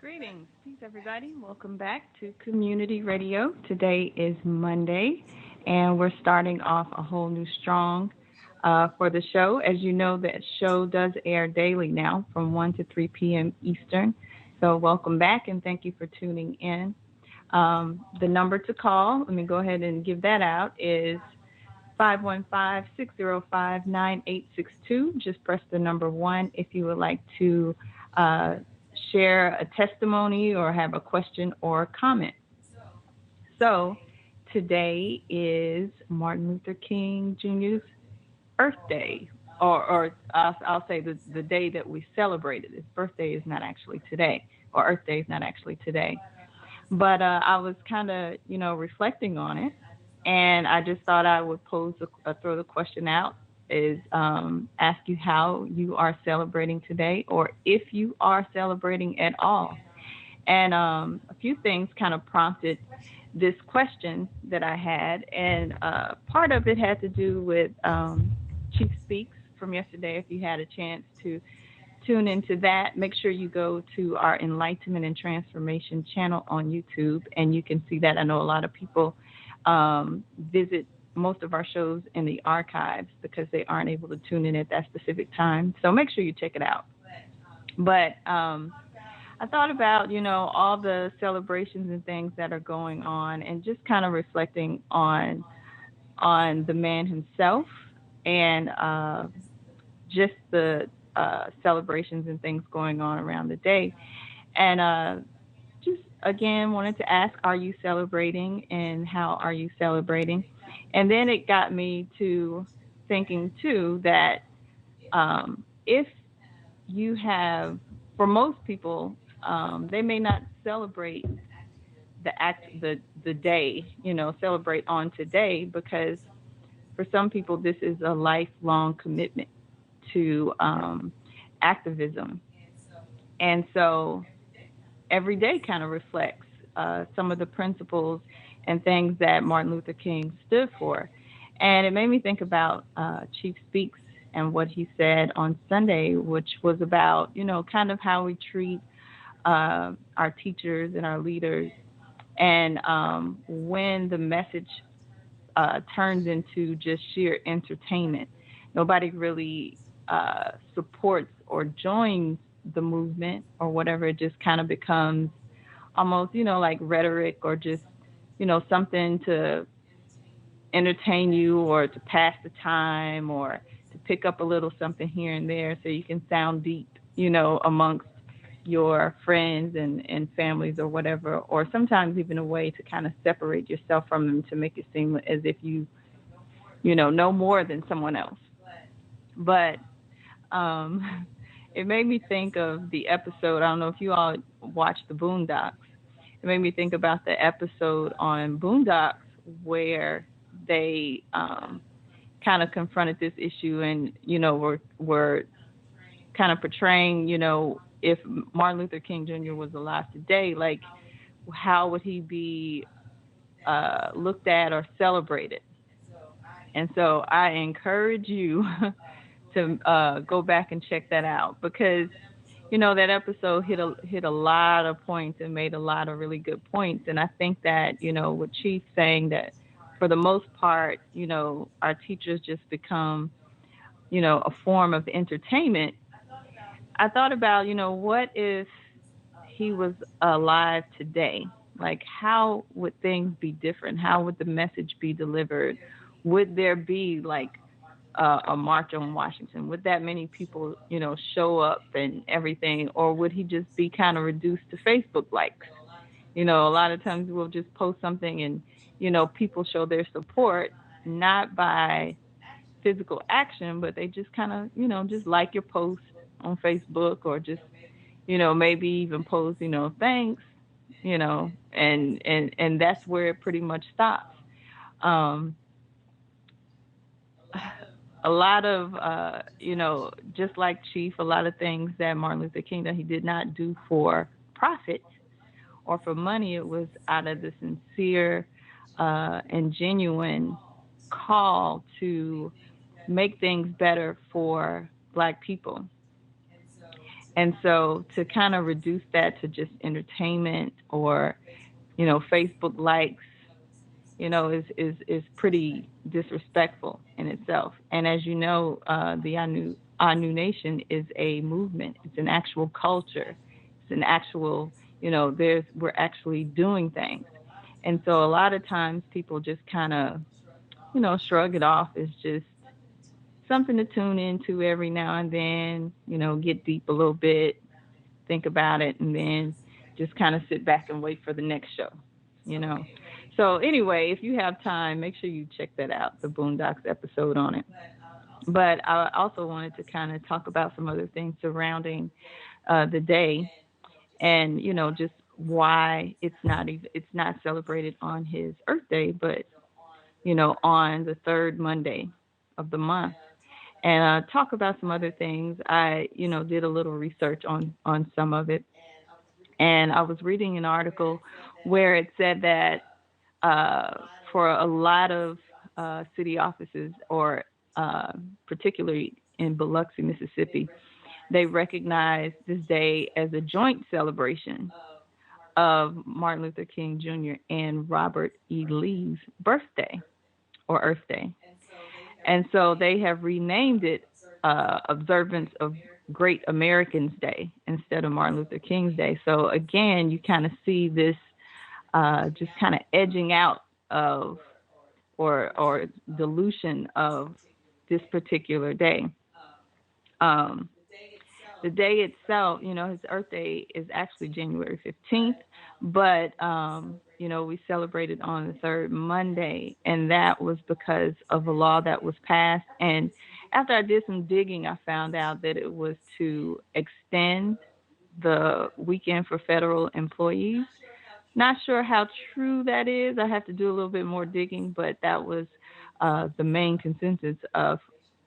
Greetings. Peace, everybody. Welcome back to Community Radio. Today is Monday, and we're starting off a whole new strong for the show. As you know, that show does air daily now from 1 to 3 p.m. Eastern. So, welcome back, and thank you for tuning in. The number to call, let me go ahead and give that out, is 515-605-9862. Just press the number 1 if you would like to uh, share a testimony or have a question or comment. So today is Martin Luther King Jr.'s birthday, or I'll say the day that we celebrated. His birthday is not actually today, or Earth Day is not actually today. But I was kind of, reflecting on it, and I just thought I would throw the question out is ask you how you are celebrating today, or if you are celebrating at all. And a few things kind of prompted this question that I had, and part of it had to do with Chief Speaks from yesterday. If you had a chance to tune into that, make sure you go to our Enlightenment and Transformation channel on YouTube, and you can see that. I know a lot of people visit most of our shows in the archives because they aren't able to tune in at that specific time. So make sure you check it out. But I thought about, all the celebrations and things that are going on, and just kind of reflecting on the man himself, and just the celebrations and things going on around the day. And just again wanted to ask, are you celebrating, and how are you celebrating? And then it got me to thinking too that if you have, for most people, they may not celebrate the day, celebrate on today, because for some people this is a lifelong commitment to activism. And so every day kind of reflects some of the principles and things that Martin Luther King stood for. And it made me think about Chief Speaks and what he said on Sunday, which was about, kind of how we treat our teachers and our leaders. And when the message turns into just sheer entertainment, nobody really supports or joins the movement or whatever. It just kind of becomes almost, like rhetoric, or just, something to entertain you, or to pass the time, or to pick up a little something here and there so you can sound deep, amongst your friends and families or whatever, or sometimes even a way to kind of separate yourself from them to make it seem as if you know more than someone else. But um, it made me think of the episode. I don't know if you all watched the Boondocks. It made me think about the episode on Boondocks where they kind of confronted this issue, and were kind of portraying, if Martin Luther King Jr. was alive today, like how would he be looked at or celebrated? And so I encourage you to go back and check that out, because that episode hit a lot of points and made a lot of really good points. And I think that with Chief saying that for the most part, our teachers just become a form of entertainment. I thought about, what if he was alive today? Like, how would things be different? How would the message be delivered? Would there be like a march on Washington? Would that many people, show up and everything? Or would he just be kind of reduced to Facebook likes? A lot of times we'll just post something, and, people show their support not by physical action, but they just kind of, just like your post on Facebook, or just, maybe even post, thanks, and that's where it pretty much stops. Um, a lot of, just like Chief, a lot of things that Martin Luther King, that he did not do for profit or for money. It was out of the sincere and genuine call to make things better for Black people. And so to kind of reduce that to just entertainment or, Facebook likes, is pretty disrespectful in itself. And as you know, the Anu Nation is a movement. It's an actual culture. It's an actual, we're actually doing things. And so a lot of times people just kind of, shrug it off as just something to tune into every now and then, get deep a little bit, think about it, and then just kind of sit back and wait for the next show, you know. So anyway, if you have time, make sure you check that out, the Boondocks episode on it. But I also wanted to kind of talk about some other things surrounding the day, and just why it's not celebrated on his Earth Day, but on the third Monday of the month, and talk about some other things. I did a little research on some of it, and I was reading an article where it said that for a lot of city offices, or particularly in Biloxi, Mississippi, they recognize this day as a joint celebration of Martin Luther King Jr. and Robert E. Lee's birthday, or Earth Day. And so they have renamed it Observance of Great Americans Day instead of Martin Luther King's Day. So again, you kind of see this just kind of edging out of, or dilution of, this particular day. Um, the day itself, his Earth Day is actually January 15th, but we celebrated on the third Monday, and that was because of a law that was passed. And after I did some digging, I found out that it was to extend the weekend for federal employees. Not sure how true that is. I have to do a little bit more digging, but that was the main consensus of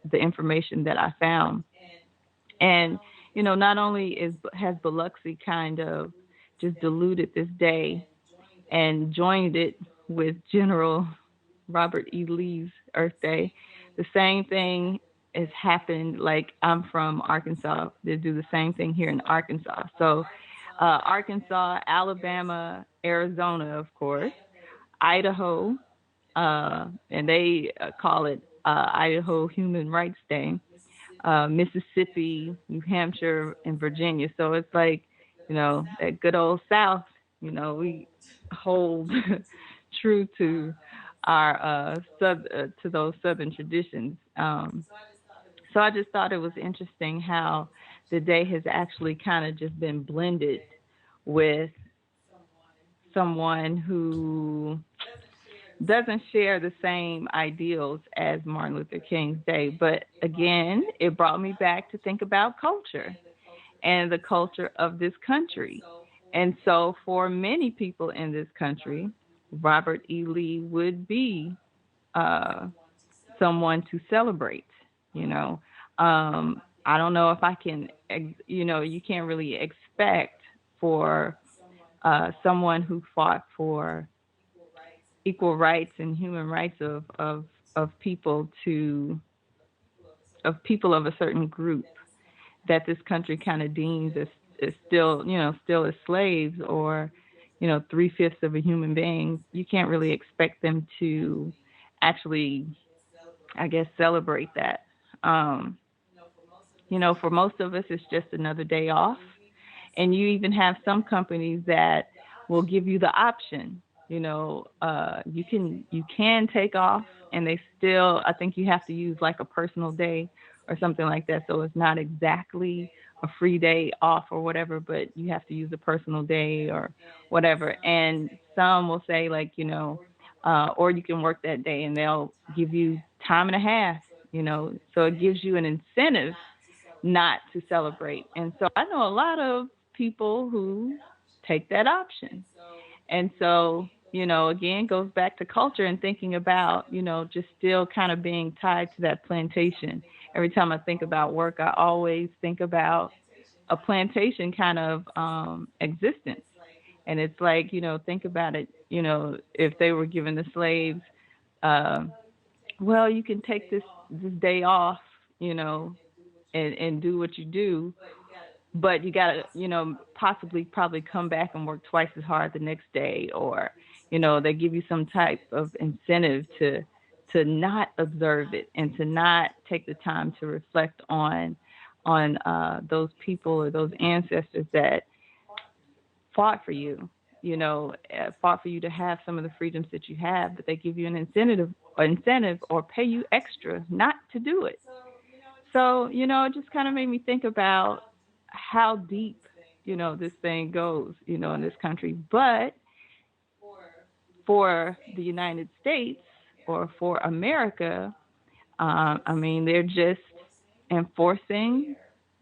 the information that I found. And not only has Biloxi kind of just diluted this day and joined it with General Robert E. Lee's Earth Day, the same thing has happened. Like, I'm from Arkansas, they do the same thing here in Arkansas. So Arkansas, Alabama, Arizona, of course, Idaho, and they call it Idaho Human Rights Day, Mississippi, New Hampshire, and Virginia. So it's like, that good old South, we hold true to our to those Southern traditions. So I just thought it was interesting how the day has actually kind of just been blended with someone who doesn't share the same ideals as Martin Luther King's Day. But again, it brought me back to think about culture and the culture of this country. And so for many people in this country, Robert E. Lee would be uh, someone to celebrate, you know. I don't know if I can, you can't really expect for someone who fought for equal rights and human rights of people to of people of a certain group that this country kind of deems as still still as slaves, or 3/5 of a human being. You can't really expect them to actually, I guess, celebrate that. Um, for most of us, it's just another day off. And you even have some companies that will give you the option. You can take off, and they still, I think you have to use like a personal day or something like that. So it's not exactly a free day off or whatever, but you have to use a personal day or whatever. And some will say, like, or you can work that day, and they'll give you time and a half. So it gives you an incentive not to celebrate. And so I know a lot of people who take that option. And so, again, goes back to culture and thinking about, just still kind of being tied to that plantation. Every time I think about work, I always think about a plantation kind of existence. And it's like, think about it, if they were given the slaves, uh, well, you can take this day off, and do what you do. but you gotta, possibly probably come back and work twice as hard the next day, or, they give you some type of incentive to not observe it and to not take the time to reflect on those people or those ancestors that fought for you, fought for you to have some of the freedoms that you have, but they give you an incentive or pay you extra not to do it. So, it just kind of made me think about how deep, this thing goes, in this country. But for the United States or for America, I mean, they're just enforcing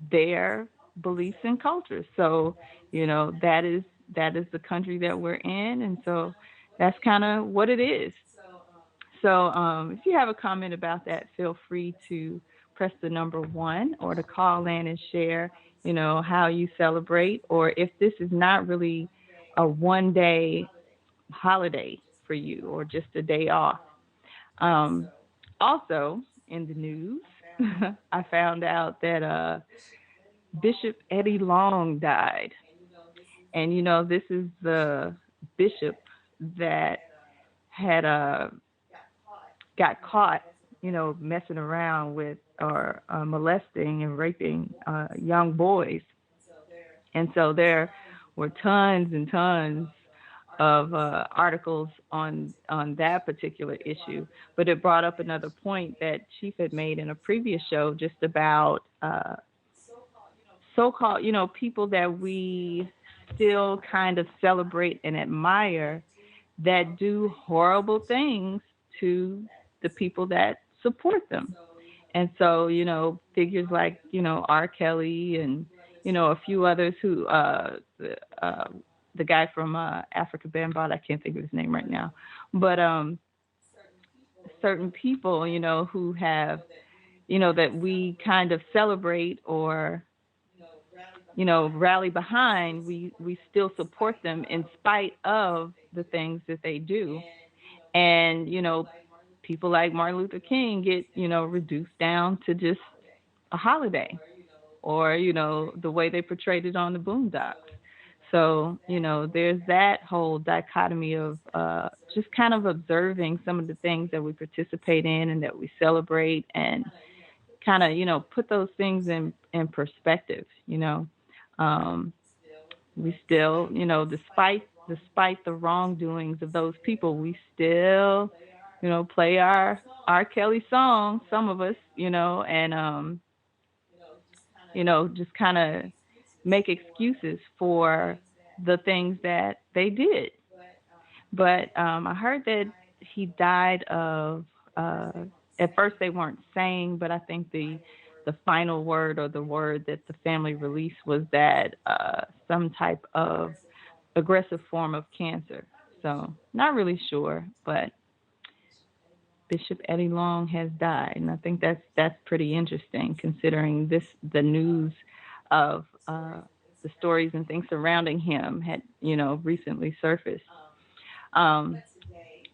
their beliefs and cultures. So, that is the country that we're in, and so that's kind of what it is. So, if you have a comment about that, feel free to press the number one or to call in and share, how you celebrate, or if this is not really a 1 day holiday for you or just a day off. Um, Also, in the news, I found out that Bishop Eddie Long died. And, this is the bishop that had got caught, messing around with or molesting and raping young boys. And so there were tons and tons of articles on that particular issue. But it brought up another point that Chief had made in a previous show, just about so-called, people that we still kind of celebrate and admire that do horrible things to the people that support them. And so, figures like, R. Kelly and, a few others who, the guy from Africa Bambaataa, I can't think of his name right now, but certain people, who have, that we kind of celebrate or, rally behind, we still support them in spite of the things that they do. And, people like Martin Luther King get, reduced down to just a holiday or, the way they portrayed it on the Boondocks. So, there's that whole dichotomy of just kind of observing some of the things that we participate in and that we celebrate and kind of, put those things in perspective, we still, despite the wrongdoings of those people, we still, play our R. Kelly songs, some of us, and just kind of make excuses for the things that they did. But I heard that he died of. At first, they weren't saying, but I think the final word or the word that the family released was that some type of aggressive form of cancer. So not really sure, but Bishop Eddie Long has died, and I think that's pretty interesting considering the news of the stories and things surrounding him had recently surfaced. Um,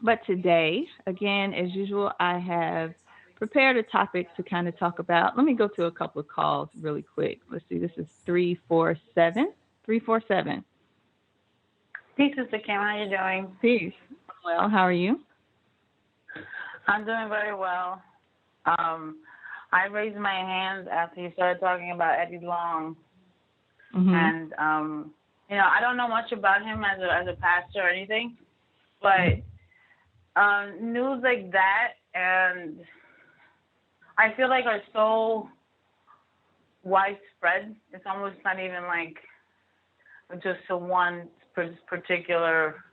but today, again, as usual, I have prepared a topic to kind of talk about. Let me go to a couple of calls really quick. Let's see. This is 347. 347. Peace, Sister Kim. How are you doing? Peace. Well, how are you? I'm doing very well. I raised my hand after you started talking about Eddie Long, and I don't know much about him as a pastor or anything, but news like that, and I feel like are so widespread. It's almost not even like just to one particular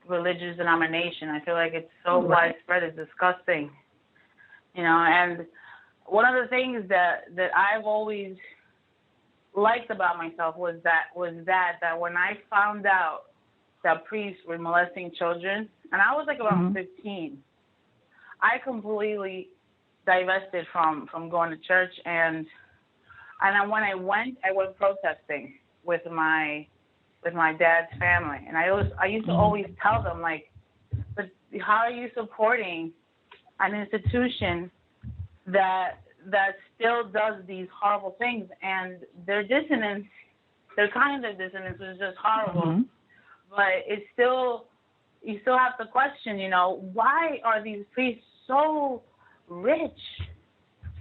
religious denomination. I feel like it's so widespread, it's disgusting. And one of the things that I've always liked about myself was that when I found out that priests were molesting children, and I was like about 15, I completely divested from going to church, and when I went protesting with my dad's family, and I used to always tell them, like, but how are you supporting an institution that that still does these horrible things, and their dissonance, their kind of dissonance is just horrible. But it's still, you still have to question, why are these priests so rich?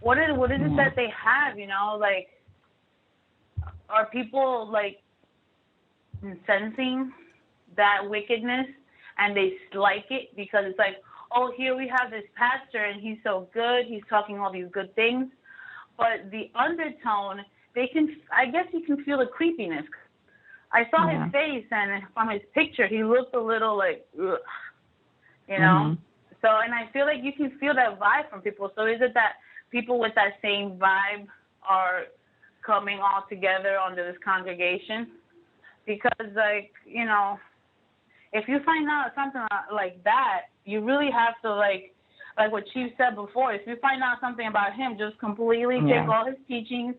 What is it that they have, like, are people, like, sensing that wickedness and they like it because it's like, oh, here we have this pastor and he's so good, he's talking all these good things, but the undertone, I guess you can feel the creepiness. I saw his face, and from his picture, he looked a little like, ugh, So, and I feel like you can feel that vibe from people. So is it that people with that same vibe are coming all together under this congregation? Because, like, if you find out something like that, you really have to, like what Chief said before, if you find out something about him, just completely take all his teachings,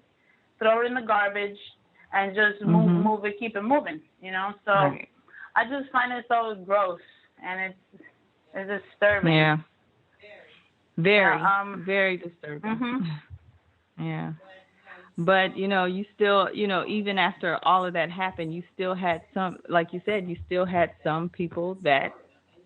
throw it in the garbage, and just move it, keep it moving, So I just find it so gross, and it's disturbing. Yeah. Very disturbing. Yeah. But, you still, even after all of that happened, you still had some, like you said, you still had some people that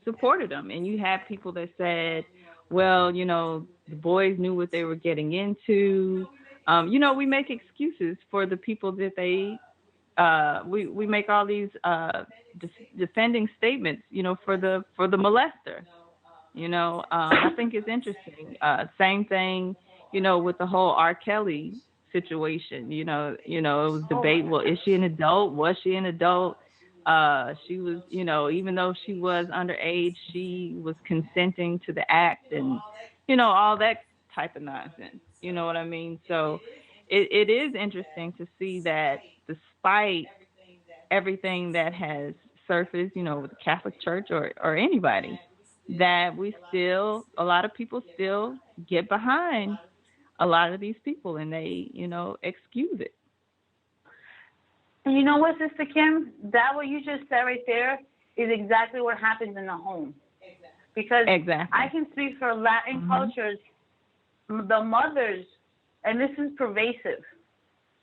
supported them. And you had people that said, well, the boys knew what they were getting into. We make excuses for the people that we make all these defending statements, for the molester. I think it's interesting. Same thing, with the whole R. Kelly situation. It was debate. Well, is she an adult? Was she an adult? She was, even though she was underage, she was consenting to the act, and all that type of nonsense. You know what I mean? So it is interesting to see that despite everything that has surfaced, with the Catholic Church or anybody, that a lot of people still get behind a lot of these people, and they, excuse it. And you know what, Sister Kim? That what you just said right there is exactly what happens in the home. Because I can speak for Latin cultures, the mothers, and this is pervasive,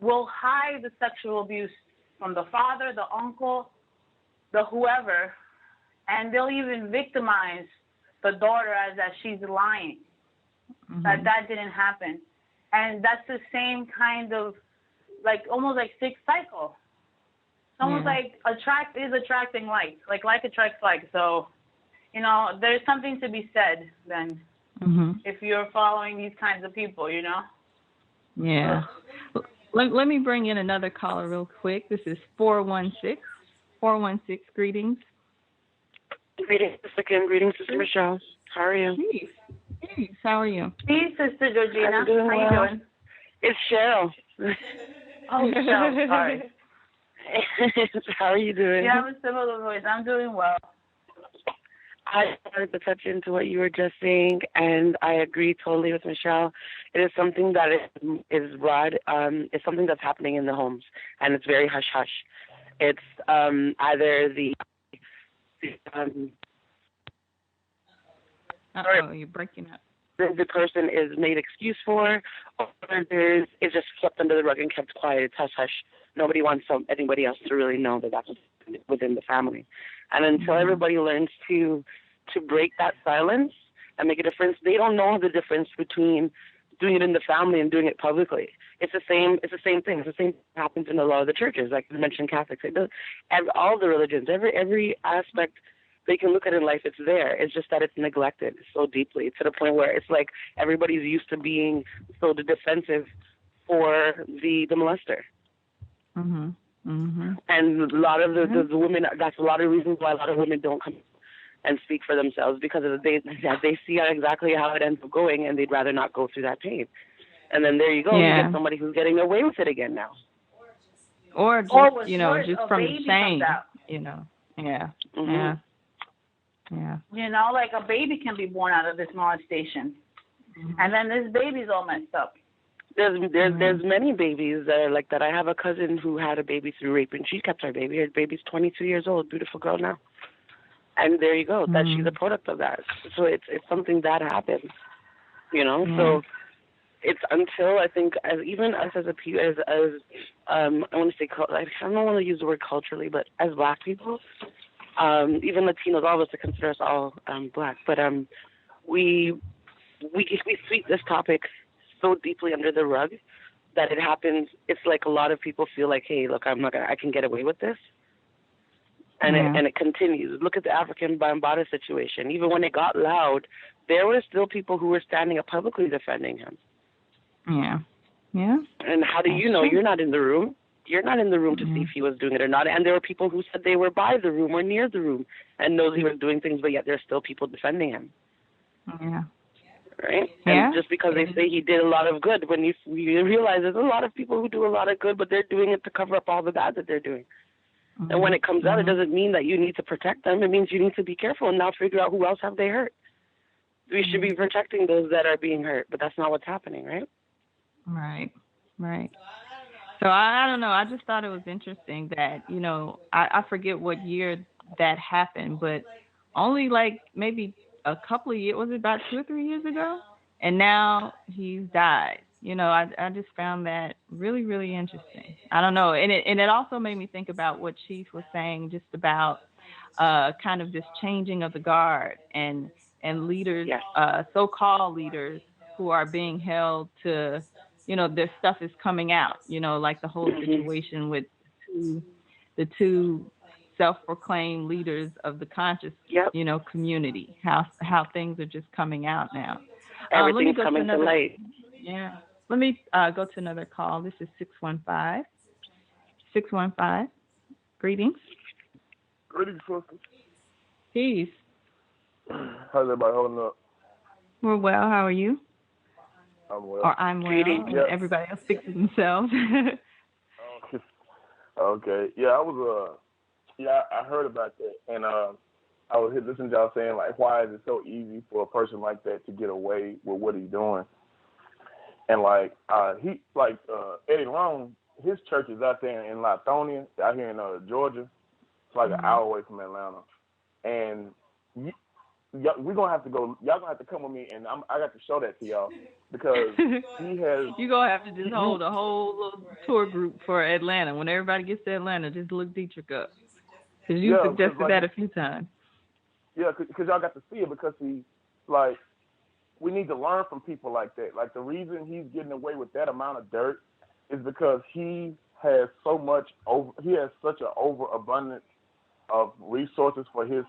will hide the sexual abuse from the father, the uncle, the whoever, and they'll even victimize the daughter as that she's lying, that didn't happen. And that's the same kind of, like, almost like sick cycle. It's almost like attracting like attracts like. So, there's something to be said then if you're following these kinds of people, Yeah. Let me bring in another caller real quick. This is 416. 416, greetings. Greetings, Sister Kim. Greetings, Sister Michelle. How are you? Peace. How are you? Peace, Sister Georgina. How you doing? It's Cheryl. Oh, Cheryl. Sorry. How are you doing? You have a similar voice. I'm doing well. I wanted to touch into what you were just saying, and I agree totally with Michelle. It is something that is broad. It's something that's happening in the homes, and it's very hush-hush. It's either you're breaking up. The person is made excuse for, or it's just swept under the rug and kept quiet. It's hush-hush. Nobody wants anybody else to really know that that's within the family. And until everybody learns to break that silence and make a difference, they don't know the difference between doing it in the family and doing it publicly. It's the same thing. It's the same happens in a lot of the churches, like you mentioned Catholics. All the religions, every aspect they can look at in life, it's there. It's just that it's neglected so deeply to the point where it's like everybody's used to being so defensive for the molester. And a lot of the women, that's a lot of reasons why a lot of women don't come and speak for themselves, because they see exactly how it ends up going, and they'd rather not go through that pain. And then there you go, you get somebody who's getting away with it again now. Or just, just from the shame, Yeah. Like a baby can be born out of this molestation. And then this baby's all messed up. There's many babies that are like that. I have a cousin who had a baby through rape, and she kept her baby. Her baby's 22 years old, beautiful girl now. And there you go. That she's a product of that. So it's something that happens, So it's until I think as even us as a I want to say I don't want to use the word culturally, but as Black people, even Latinos, all of us to consider us all Black, but we sweep this topic so deeply under the rug that it happens. It's like a lot of people feel like, hey, look, I can get away with this. And it continues. Look at the African Bambaataa situation. Even when it got loud, there were still people who were standing up publicly defending him. Yeah. Yeah. And how do you know? You're not in the room. You're not in the room to see if he was doing it or not. And there were people who said they were by the room or near the room and knows he was doing things, but yet there's still people defending him. Yeah. Right? Yeah. And just because they say he did a lot of good, when you realize there's a lot of people who do a lot of good, but they're doing it to cover up all the bad that they're doing. And when it comes out, it doesn't mean that you need to protect them. It means you need to be careful and now figure out who else have they hurt. We should be protecting those that are being hurt, but that's not what's happening, right? Right. So I don't know. I just thought it was interesting that, I forget what year that happened, but only like maybe a couple of years, was it about 2 or 3 years ago? And now he's died. I just found that really, really interesting. I don't know. And it also made me think about what Chief was saying just about kind of this changing of the guard and leaders, so-called leaders who are being held to, their stuff is coming out, like the whole situation with the two self-proclaimed leaders of the conscious, community, how things are just coming out now. Everything's coming to light. Yeah. Let me go to another call. This is 615. 615. Greetings. Greetings, sisters. Peace. How's everybody holding up? We're well. How are you? I'm well. Or I'm well. And everybody else fixes themselves. Okay. Yeah, I heard about that, and I was listening to y'all saying like, why is it so easy for a person like that to get away with what he's doing? And like Eddie Long, his church is out there in Lithonia, out here in Georgia. It's like an hour away from Atlanta, and we're gonna have to go. Y'all gonna have to come with me, and I got to show that to y'all because he has. You're gonna have to just hold a whole little tour group for Atlanta. When everybody gets to Atlanta, just look Dietrich up because you suggested that a few times. Yeah, because y'all got to see it because we need to learn from people like that. Like the reason he's getting away with that amount of dirt is because he has such an overabundance of resources for his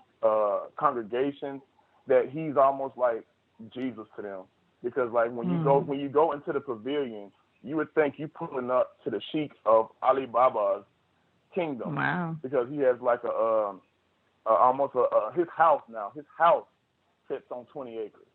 congregation that he's almost like Jesus to them. Because like when you go into the pavilion, you would think you pulling up to the sheik of Ali Baba's kingdom. Wow. Because he has like his house now. His house sits on 20 acres.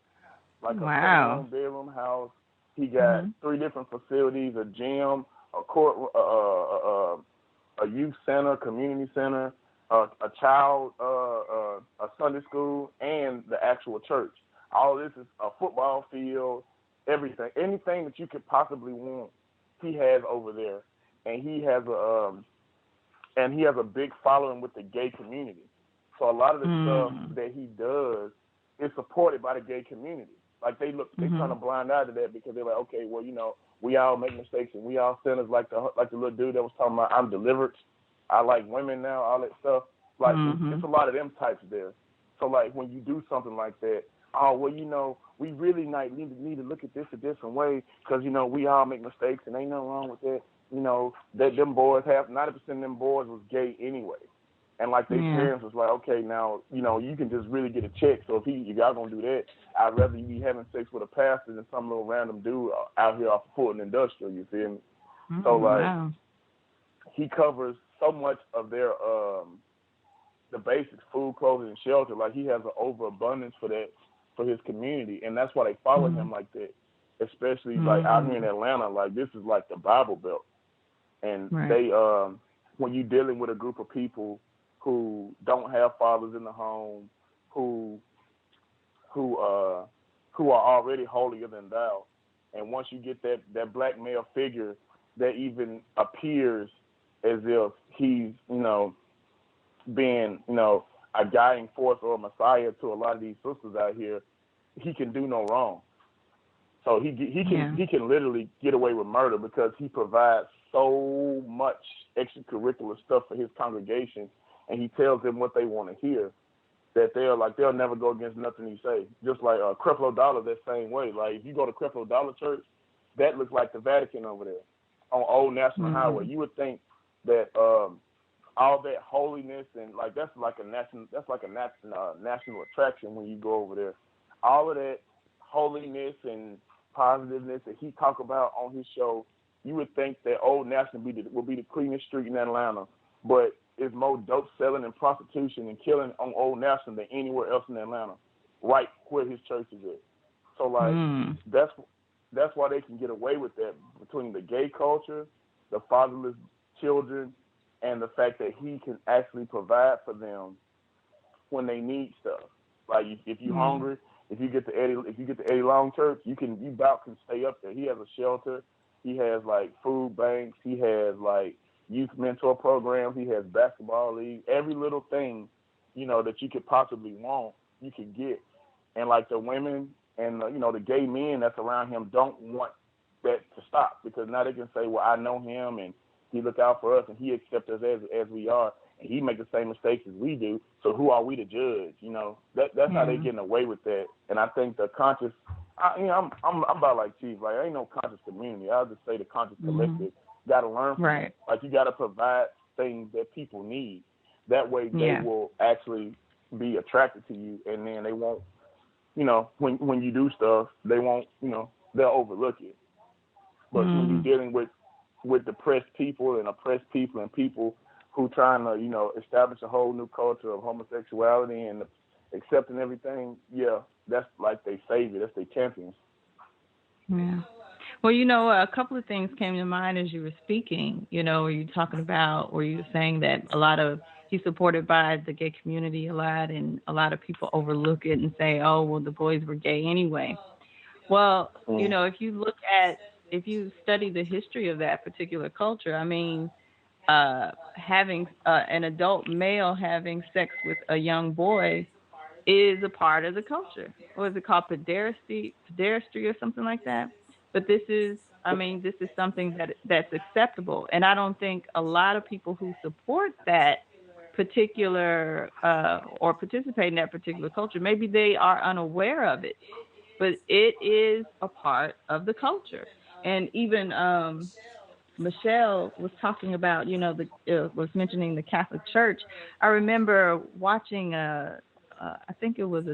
Like a bedroom house. He got 3 different facilities: a gym, a court, a youth center, community center, a child, a Sunday school, and the actual church. All this is a football field, everything, anything that you could possibly want, he has over there, and he has a big following with the gay community. So a lot of the stuff that he does is supported by the gay community. Like they turn a blind eye to that because they're like, okay, well, we all make mistakes and we all sinners. Like the little dude that was talking about, I'm delivered. I like women now, all that stuff. Like it's a lot of them types there. So like when you do something like that, we really need to look at this a different way because we all make mistakes and ain't nothing wrong with that. That them boys 90% of them boys was gay anyway. And like their parents was like, okay, now, you can just really get a check. So if y'all gonna do that, I'd rather you be having sex with a pastor than some little random dude out here off of Fulton Industrial, you feel me? So he covers so much of their the basics, food, clothing, and shelter. Like he has an overabundance for that for his community, and that's why they follow him like that. Especially like out here in Atlanta, like this is like the Bible Belt, and they when you're dealing with a group of people who don't have fathers in the home, who are already holier than thou, and once you get that black male figure that even appears as if he's being a guiding force or a messiah to a lot of these sisters out here, he can do no wrong. So he can literally get away with murder because he provides so much extracurricular stuff for his congregation, and he tells them what they want to hear, that they'll never go against nothing he say. Just like Creflo Dollar, that same way. Like if you go to Creflo Dollar Church, that looks like the Vatican over there on Old National Highway. You would think that all that holiness and like that's like a national attraction when you go over there. All of that holiness and positiveness that he talk about on his show, you would think that Old National will be the cleanest street in Atlanta, but it's more dope selling and prostitution and killing on Old National than anywhere else in Atlanta, right where his church is at. So like that's why they can get away with that, between the gay culture, the fatherless children, and the fact that he can actually provide for them when they need stuff. Like if you're hungry, if you get the Eddie Long Church, you about can stay up there. He has a shelter, he has like food banks, he has like youth mentor programs, he has basketball league, every little thing, that you could possibly want, you could get. And like the women and the gay men that's around him don't want that to stop, because now they can say, well, I know him and he look out for us and he accepts us as we are, and he make the same mistakes as we do, so who are we to judge? That's how they getting away with that. And I think the conscious, I'm about like Chief, like ain't no conscious community. I'll just say the conscious collective got to learn from it. Like you got to provide things that people need. That way they will actually be attracted to you, and then they won't, when you do stuff, they won't, they'll overlook it. But when you're dealing with depressed people and oppressed people and people who trying to, establish a whole new culture of homosexuality and accepting everything, that's like they savior, that's their champions. Yeah. Well, a couple of things came to mind as you were speaking, were you talking about, were you saying that he's supported by the gay community a lot, and a lot of people overlook it and say, oh, well, the boys were gay anyway. Well, if you study the history of that particular culture, I mean, having an adult male having sex with a young boy is a part of the culture. What is it called? Pederasty or something like that. But this is something that's acceptable. And I don't think a lot of people who support that particular or participate in that particular culture, maybe they are unaware of it, but it is a part of the culture. And even Michelle was talking about, was mentioning the Catholic Church. I remember watching I think it was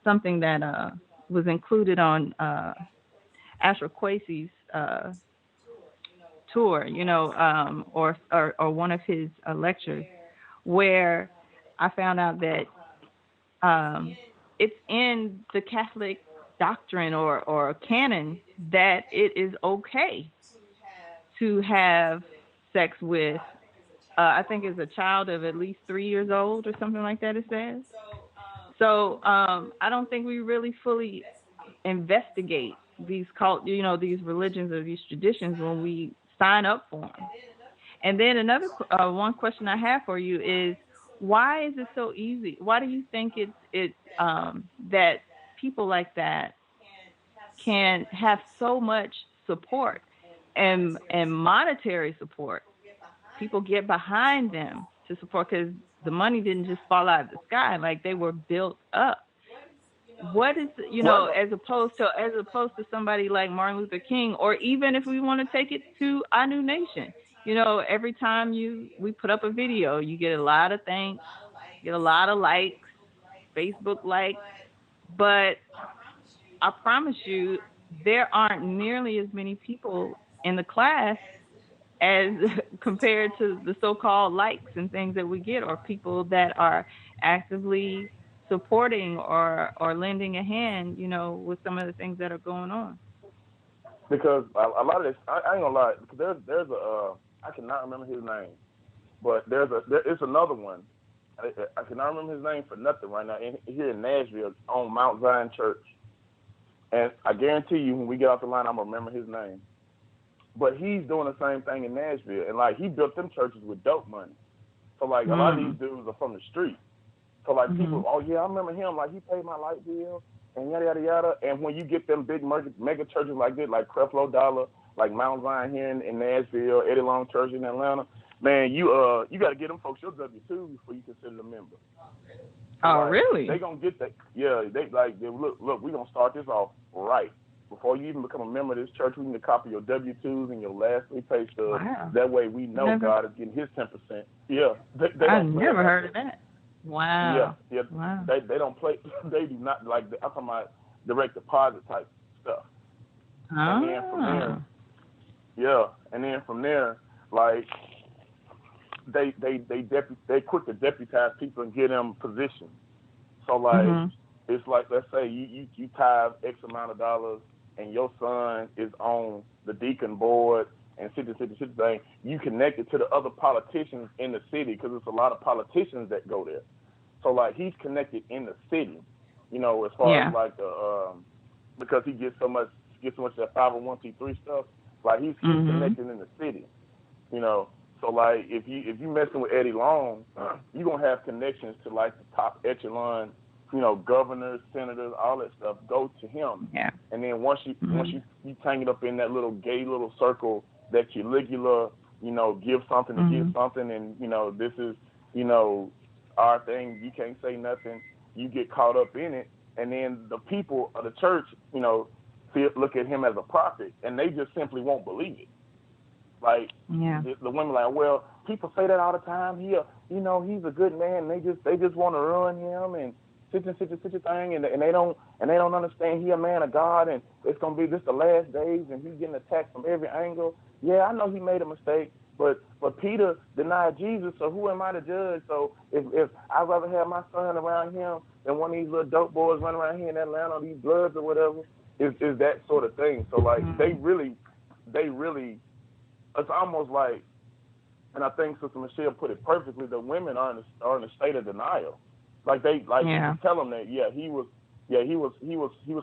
something that was included on Asher Quasey's tour, or one of his lectures, where I found out that it's in the Catholic doctrine or canon that it is okay to have sex with, I think it's a child of at least 3 years old or something like that, it says. So I don't think we really fully investigate these these religions or these traditions when we sign up for them. And then another one question I have for you is, why is it so easy? Why do you think it's that people like that can have so much support and monetary support? People get behind them to support, because the money didn't just fall out of the sky. Like, they were built up. What is, as opposed to somebody like Martin Luther King, or even if we want to take it to our new nation, every time we put up a video, you get a lot of thanks, get a lot of likes, Facebook likes, but I promise you, there aren't nearly as many people in the class as compared to the so-called likes and things that we get, or people that are actively supporting or lending a hand, with some of the things that are going on. Because a lot of this, I ain't gonna lie, because there's I cannot remember his name, but it's another one. I cannot remember his name for nothing right now. Here in Nashville, on Mount Zion Church, and I guarantee you, when we get off the line, I'm gonna remember his name. But he's doing the same thing in Nashville, and like he built them churches with dope money. So like a lot of these dudes are from the street. So like people, oh yeah, I remember him. Like he paid my light bill. and yada yada yada. And when you get them big mega churches like this, like Creflo Dollar, like Mount Zion here in Nashville, Eddie Long Church in Atlanta, man, you got to get them folks your W-2 before you consider them member. Oh, really? They gonna get that. Yeah, they look. We gonna start this off right before you even become a member of this church. We need to copy your W-2s and your last 3 pay stubs. Wow. That way we know God is getting His 10%. Yeah, I've never heard of that. Wow. Yeah. Wow. They don't play. They do not like. I'm talking about direct deposit type stuff. And then from there, and then from there, like they quick to deputize people and get them positions. So like it's like, let's say you tithe X amount of dollars and your son is on the deacon board and city thing. You connected to the other politicians in the city because there's a lot of politicians that go there. So like he's connected in the city, you know, as far as like the because he gets so much of that 501c3 stuff. Like he's connected in the city, you know. So like if you messing with Eddie Long, you're gonna have connections to like the top echelon, you know, governors, senators, all that stuff. Go to him. Yeah. And then once you tangle up in that little gay little circle that Caligula, you know, give something to give something, and you know this is, you know, our thing. You can't say nothing. You get caught up in it, and then the people of the church, you know, look at him as a prophet, and they just simply won't believe it. Like the women, like, well, people say that all the time. He, you know, he's a good man. And they just want to ruin him and such a thing, and they don't understand he a man of God, and it's gonna be just the last days, and he's getting attacked from every angle. Yeah, I know he made a mistake, but Peter denied Jesus, so who am I to judge? So if I'd rather have my son around him than one of these little dope boys running around here in Atlanta, these Bloods or whatever, is that sort of thing. So like they really, it's almost like, and I think Sister Michelle put it perfectly, the women are in a state of denial. Like they tell them that he was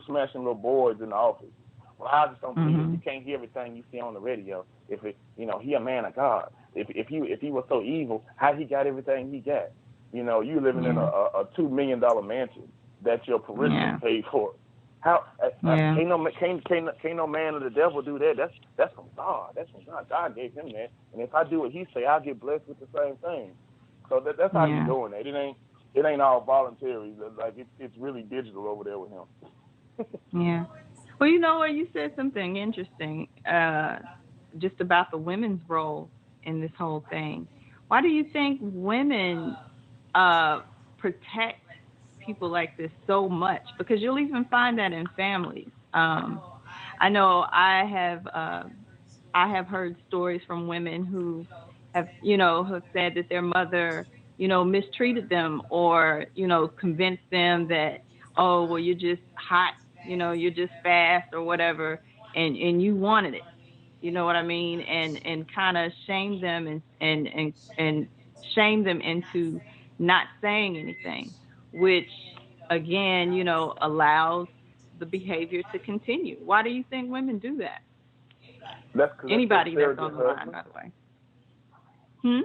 smashing little boys in the office. Well, I just don't believe it. You can't hear everything you see on the radio. If it, you know, he a man of God. If he was so evil, how he got everything he got? You know, you living in a $2 million mansion that your parishioners paid for. How can't no man of the devil do that? That's from God. That's from God. God gave him that. And if I do what he say, I'll get blessed with the same thing. So that's how he's doing it. It ain't all voluntary. Like it's really digital over there with him. Yeah. Well, you know what? You said something interesting just about the women's role in this whole thing. Why do you think women protect people like this so much? Because you'll even find that in families. I know I have heard stories from women who have said that their mother, you know, mistreated them or, you know, convinced them that, oh, well, you're just hot, you know, you're just fast or whatever, and you wanted it. You know what I mean? And kind of shame them and shame them into not saying anything, which again, you know, allows the behavior to continue. Why do you think women do that? Anybody that's on the line, by the way.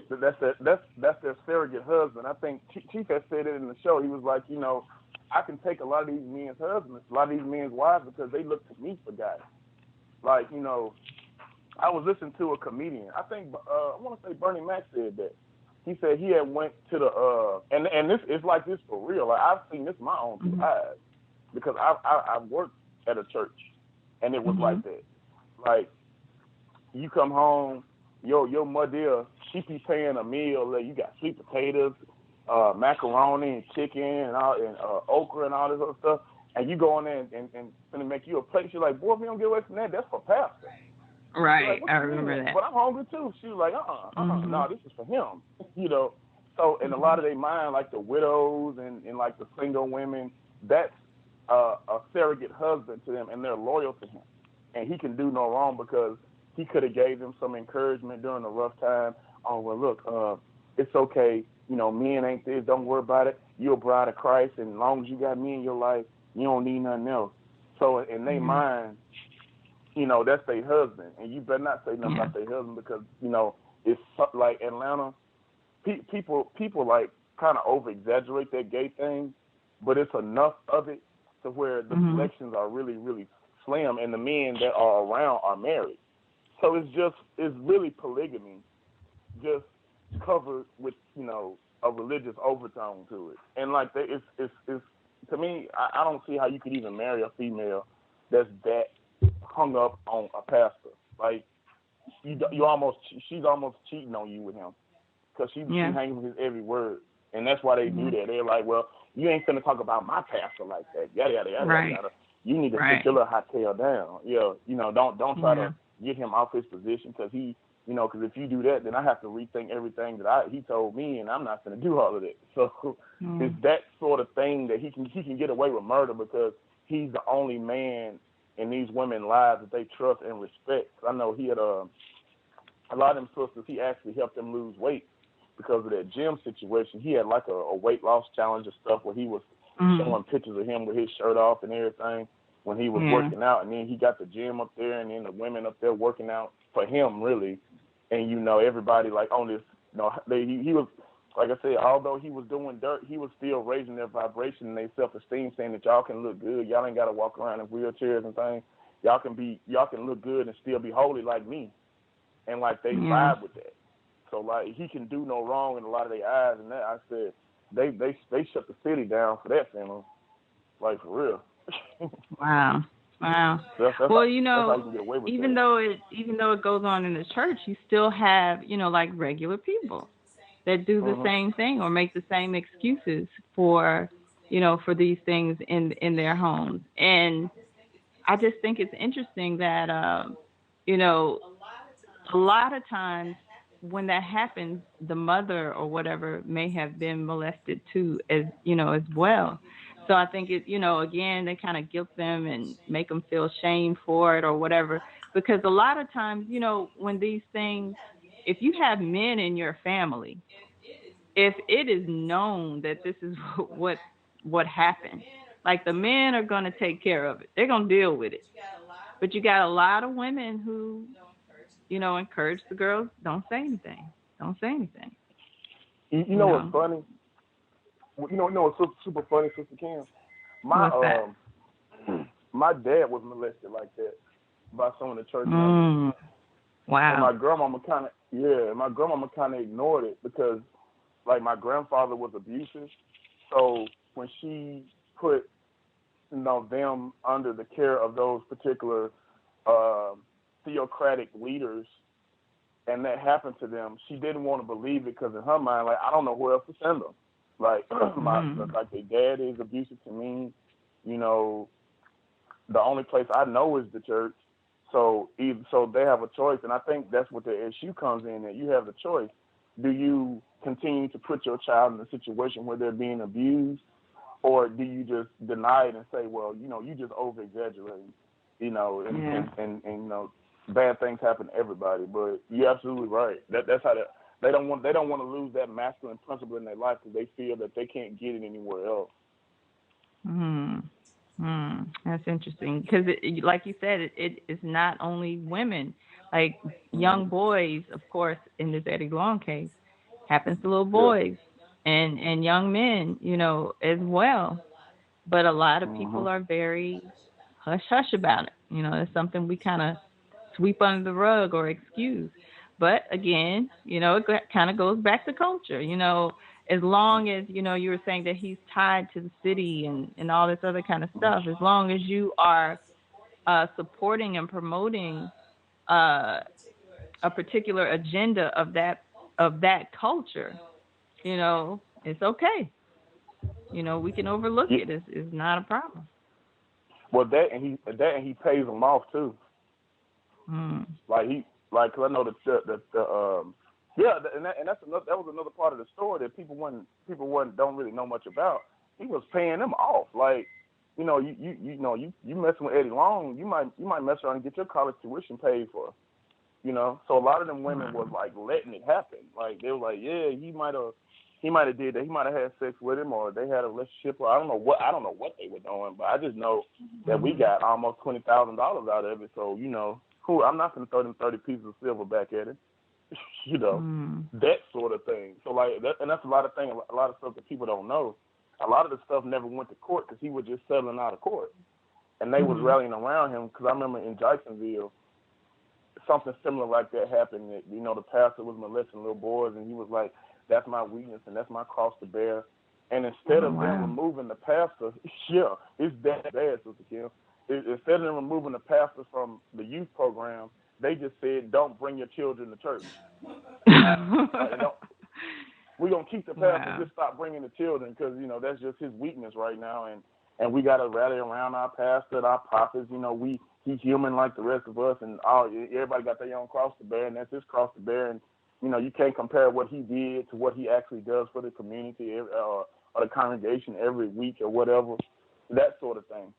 That's their surrogate husband. I think Chief has said it in the show. He was like, you know, I can take a lot of these men's husbands, a lot of these men's wives, because they look to me for guys. Like, you know, I was listening to a comedian. I think I want to say Bernie Mac said that. He said he had went to the and this is like this for real. Like I've seen this with my own two eyes because I worked at a church and it was like that. Like you come home, your mother, she be paying a meal. Like, you got sweet potatoes, macaroni and chicken and okra and all this other stuff, and you go in there and gonna make you a plate. She's like, boy, if you don't get away from that, that's for pastor. Right, like, I remember that. But I'm hungry too. She was like, no, this is for him. You know. So in a lot of their mind, like the widows and like the single women, that's a surrogate husband to them, and they're loyal to him. And he can do no wrong because he could have gave them some encouragement during a rough time. Oh, well, look, it's okay. You know, men ain't this. Don't worry about it. You're a bride of Christ, and as long as you got me in your life, you don't need nothing else. So in their mind, you know, that's their husband. And you better not say nothing about their husband because, you know, it's like Atlanta. People like kind of over-exaggerate that gay thing, but it's enough of it to where the selections are really, really slim, and the men that are around are married. So it's really polygamy, just covered with, a religious overtone to it. And like that, it's to me, I don't see how you could even marry a female that's that hung up on a pastor. Like she's almost cheating on you with him, because she hangs with his every word, and that's why they do that. They're like, well, you ain't finna talk about my pastor like that. Yada yada yada yada. You need to sit your little hot tail down. Yeah, don't try to get him off his position, because he. Because if you do that, then I have to rethink everything that he told me, and I'm not going to do all of that. So it's that sort of thing that he can get away with murder, because he's the only man in these women's lives that they trust and respect. I know he had a lot of them sisters. He actually helped them lose weight because of that gym situation. He had like a weight loss challenge and stuff where he was showing pictures of him with his shirt off and everything when he was working out, and then he got the gym up there, and then the women up there working out for him, really. And everybody like on this, he was, like I said, although he was doing dirt, he was still raising their vibration and their self-esteem, saying that y'all can look good. Y'all ain't got to walk around in wheelchairs and things. Y'all can look good and still be holy like me. And like they vibe with that. So like he can do no wrong in a lot of their eyes. And that, I said, they shut the city down for that, family. Like for real. Wow. That's well, even though it goes on in the church, you still have, like regular people that do the same thing or make the same excuses for these things in their homes. And I just think it's interesting that, a lot of times when that happens, the mother or whatever may have been molested too, as well. So I think it, again, they kind of guilt them and make them feel shame for it or whatever. Because a lot of times, when these things, if you have men in your family, if it is known that this is what happened, like the men are going to take care of it. They're going to deal with it. But you got a lot of women who, encourage the girls, don't say anything. Don't say anything. You know what's funny? What's super funny, Sister Kim? My my dad was molested like that by some of the church members. Wow. And my grandmama kind of ignored it, because like my grandfather was abusive. So when she put them under the care of those particular theocratic leaders, and that happened to them, she didn't want to believe it, because in her mind, like, I don't know where else to send them. Like, like their dad is abusive to me. The only place I know is the church. So they have a choice, and I think that's what the issue comes in. That you have the choice. Do you continue to put your child in a situation where they're being abused, or do you just deny it and say, well, you just over exaggerating, and bad things happen to everybody. But you're absolutely right. That's how they don't want to lose that masculine principle in their life, because they feel that they can't get it anywhere else. That's interesting, because like you said, it is not only women. Like young boys, of course, in this Eddie Long case, happens to little boys and young men, as well. But a lot of people are very hush-hush about it. It's something we kind of sweep under the rug or excuse. But again, it kind of goes back to culture. As long as, you were saying that he's tied to the city and all this other kind of stuff, as long as you are supporting and promoting a particular agenda of that culture, it's okay. We can overlook it. It's not a problem. Well, he pays them off too. Cause I know that was another part of the story that people don't really know much about. He was paying them off. Like, you messing with Eddie Long, you might mess around and get your college tuition paid for. So a lot of them women was like letting it happen. Like they were like, yeah, he might have did that. He might have had sex with him, or they had a relationship, or I don't know what they were doing, but I just know that we got almost $20,000 out of it. So cool. I'm not gonna throw them 30 pieces of silver back at him. That sort of thing. So like that, and that's a lot of stuff that people don't know. a lot of the stuff never went to court because he was just settling out of court. And they was rallying around him because I remember in Jacksonville, something similar like that happened. That, you know, the pastor was molesting little boys, and he was like, that's my weakness and that's my cross to bear. And instead of them removing the pastor, it's that bad, Sister Kim. Instead of them removing the pastor from the youth program, they just said, don't bring your children to church. We're going to keep the pastor, just stop bringing the children because, you know, that's just his weakness right now. And we got to rally around our pastor, our prophets. You know, he's human like the rest of us, and everybody got their own cross to bear, and that's his cross to bear. And, you know, you can't compare what he did to what he actually does for the community or the congregation every week or whatever, that sort of thing.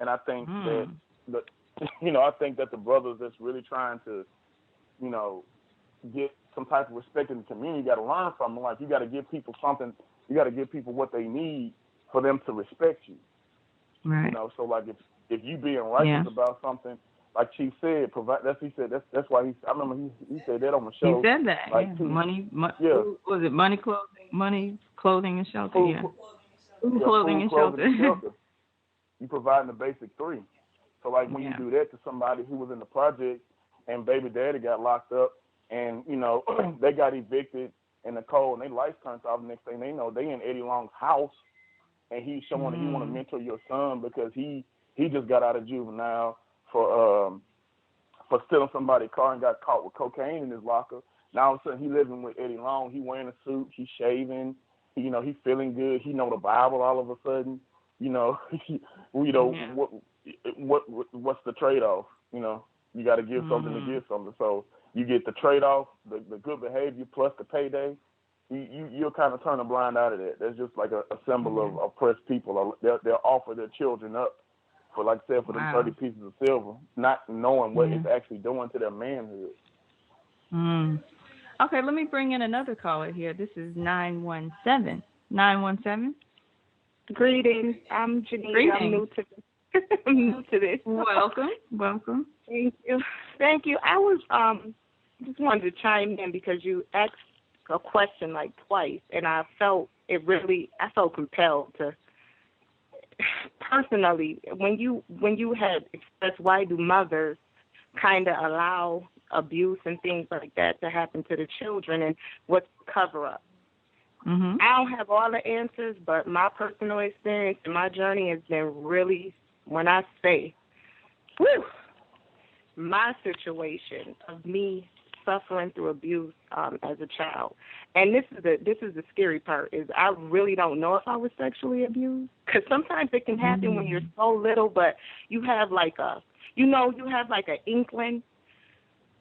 And I think that, I think that the brothers that's really trying to, you know, get some type of respect in the community, you got to learn from them. Like, you got to give people something, you got to give people what they need for them to respect you. Right. You know, so like if you being righteous about something, like Chief said, that's why I remember he said that on the show. He said that. Like, money, was it money, clothing, and shelter? Food, clothing, and shelter. You providing the basic three. So like when you do that to somebody who was in the project and baby daddy got locked up and, you know, they got evicted in the cold and their lights turned off, next thing they know, they in Eddie Long's house and he's showing that he want to mentor your son because he just got out of juvenile for stealing somebody's car and got caught with cocaine in his locker. Now all of a sudden he living with Eddie Long. He wearing a suit. He's shaving. He feeling good. He know the Bible all of a sudden. What's the trade-off? You know, you got to give something to give something. So you get the trade-off, the good behavior plus the payday. You'll kind of turn a blind eye to that. That's just like a symbol of oppressed people. They'll offer their children up for, like I said, for them 30 pieces of silver, not knowing what it's actually doing to their manhood. Okay, let me bring in another caller here. This is 917. 917? Greetings. I'm Janine. Greetings. I'm new to this. Welcome. Thank you. I was just wanted to chime in because you asked a question like twice, and I felt compelled to. Personally, when you had expressed why do mothers kind of allow abuse and things like that to happen to the children and what's the cover up. I don't have all the answers, but my personal experience and my journey has been really, when I say, my situation of me suffering through abuse as a child. And this is the scary part, is I really don't know if I was sexually abused. Because sometimes it can happen when you're so little, but you have like an inkling.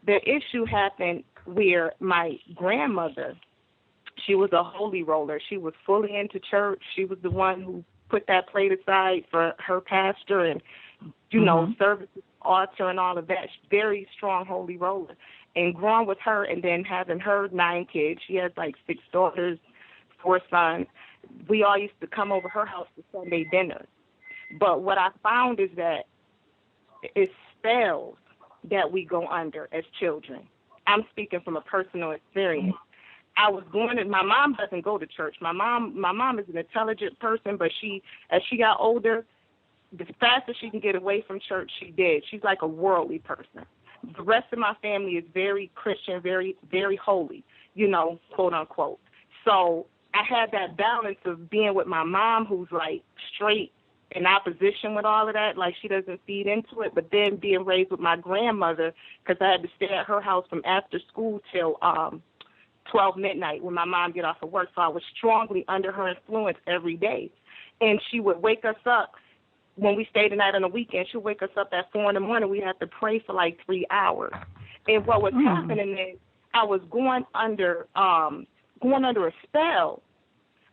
The issue happened where my grandmother, she was a holy roller. She was fully into church. She was the one who put that plate aside for her pastor and, services, altar and all of that. Very strong holy roller. And growing with her and then having her 9 kids, she has like 6 daughters, 4 sons. We all used to come over her house for Sunday dinners. But what I found is that it's spells that we go under as children. I'm speaking from a personal experience. My mom doesn't go to church. My mom is an intelligent person, but as she got older, the faster she can get away from church, she did. She's like a worldly person. The rest of my family is very Christian, very, very holy, quote unquote. So I had that balance of being with my mom, who's like straight in opposition with all of that, like she doesn't feed into it, but then being raised with my grandmother, because I had to stay at her house from after school till 12 midnight when my mom get off of work. So I was strongly under her influence every day. And she would wake us up when we stayed the night on the weekend. She'd wake us up at 4 a.m. We had to pray for like 3 hours. And what was happening is I was going under a spell.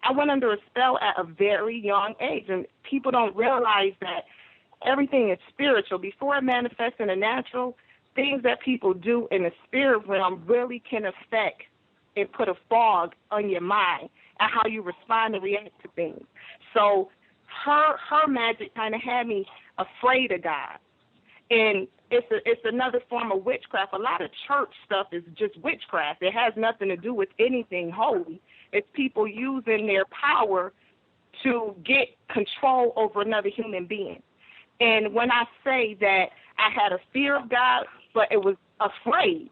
I went under a spell at a very young age, and people don't realize that everything is spiritual. Before it manifests in the natural, things that people do in the spirit realm really can affect and put a fog on your mind and how you respond and react to things. So her magic kind of had me afraid of God. And it's another form of witchcraft. A lot of church stuff is just witchcraft. It has nothing to do with anything holy. It's people using their power to get control over another human being. And when I say that I had a fear of God, but it was afraid.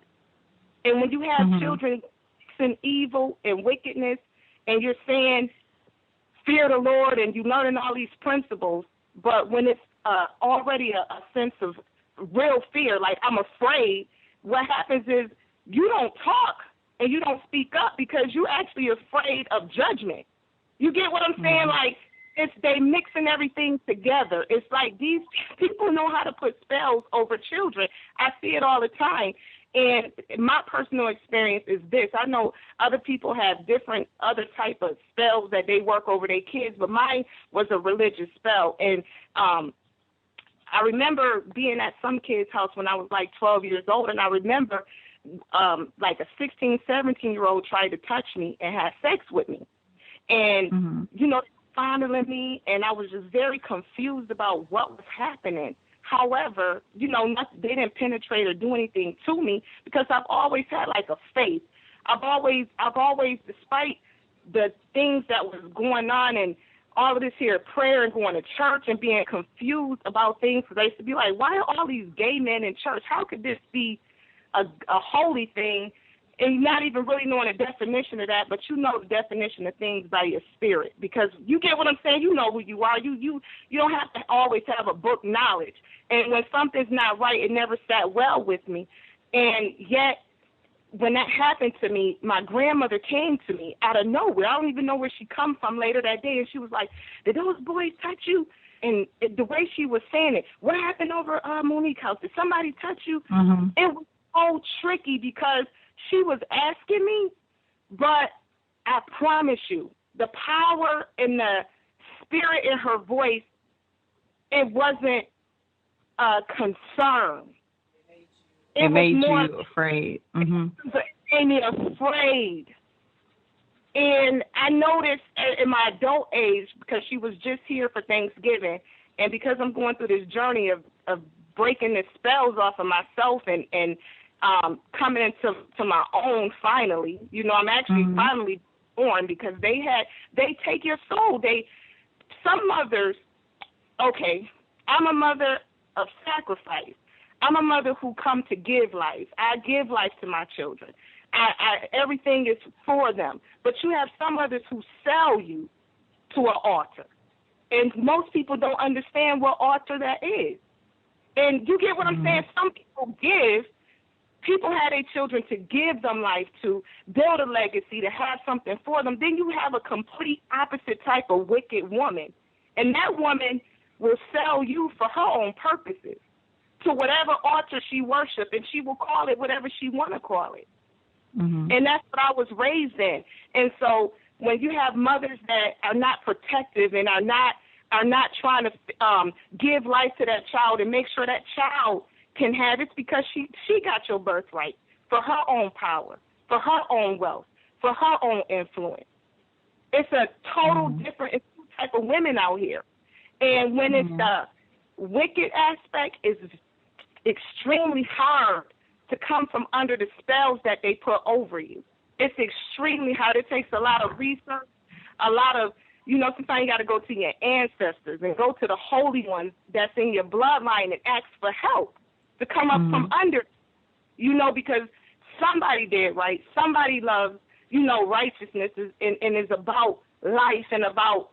And when you have children in evil and wickedness, and you're saying, fear the Lord, and you're learning all these principles, but when it's already a sense of real fear, like I'm afraid, what happens is you don't talk and you don't speak up because you're actually afraid of judgment. You get what I'm saying? Like, they mixing everything together. It's like these people know how to put spells over children. I see it all the time. And my personal experience is this. I know other people have different other type of spells that they work over their kids, but mine was a religious spell. And I remember being at some kid's house when I was like 12 years old, and I remember like a 16, 17-year-old tried to touch me and have sex with me. And, you know, fondling me, and I was just very confused about what was happening. However, you know, they didn't penetrate or do anything to me because I've always had like a faith. I've always, despite the things that was going on and all of this here prayer and going to church and being confused about things, because I used to be like, why are all these gay men in church? How could this be a holy thing? And not even really knowing the definition of that, but you know the definition of things by your spirit, because you get what I'm saying. You know who you are. You don't have to always have a book knowledge. And when something's not right, it never sat well with me. And yet, when that happened to me, my grandmother came to me out of nowhere. I don't even know where she come from later that day, and she was like, "Did those boys touch you?" And the way she was saying it, what happened over Monique's house? Did somebody touch you? It was so tricky because she was asking me, but I promise you, the power and the spirit in her voice, it wasn't a concern. It made you afraid. It made me afraid. And I noticed in my adult age, because she was just here for Thanksgiving, and because I'm going through this journey of breaking the spells off of myself and coming into my own finally. You know, I'm actually finally born, because they take your soul. Some mothers, okay, I'm a mother of sacrifice. I'm a mother who come to give life. I give life to my children. Everything is for them. But you have some others who sell you to an altar. And most people don't understand what altar that is. And you get what I'm saying? Some people give. People have their children to give them life, to build a legacy, to have something for them. Then you have a complete opposite type of wicked woman. And that woman will sell you for her own purposes to whatever altar she worships, and she will call it whatever she want to call it. And that's what I was raised in. And so when you have mothers that are not protective and are not trying to give life to that child and make sure that child can have it, because she got your birthright for her own power, for her own wealth, for her own influence. It's a total different type of women out here. And when it's the wicked aspect, is extremely hard to come from under the spells that they put over you. It's extremely hard. It takes a lot of research, a lot of, you know, sometimes you got to go to your ancestors and go to the holy ones that's in your bloodline and ask for help to come up from under, you know, because somebody did right. Somebody loves, you know, righteousness and is about life and about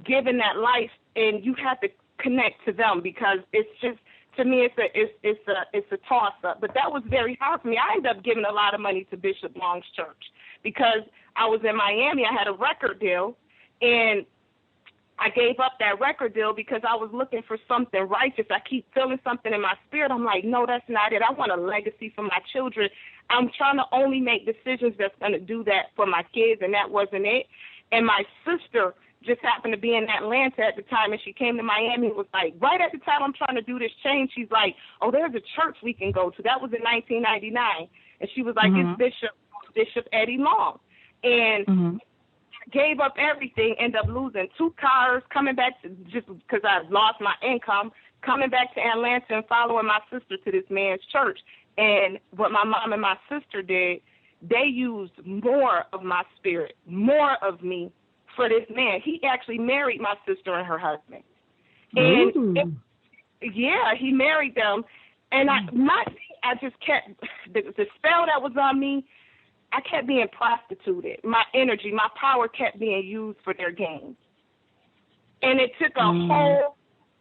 giving that life, and you have to connect to them, because it's just, to me, it's a toss up. But that was very hard for me. I ended up giving a lot of money to Bishop Long's church because I was in Miami. I had a record deal, and I gave up that record deal because I was looking for something righteous. I keep feeling something in my spirit. I'm like, no, that's not it. I want a legacy for my children. I'm trying to only make decisions that's going to do that for my kids, and that wasn't it. And my sister just happened to be in Atlanta at the time, and she came to Miami. It was like right at the time I'm trying to do this change. She's like, oh, there's a church we can go to. That was in 1999. And she was like, it's Bishop Eddie Long. And gave up everything, ended up losing 2 cars, coming back to, just because I lost my income, coming back to Atlanta and following my sister to this man's church. And what my mom and my sister did, they used more of my spirit, more of me for this man. He actually married my sister and her husband. And he married them. And I just kept, the spell that was on me, I kept being prostituted. My energy, my power kept being used for their gain. And it took a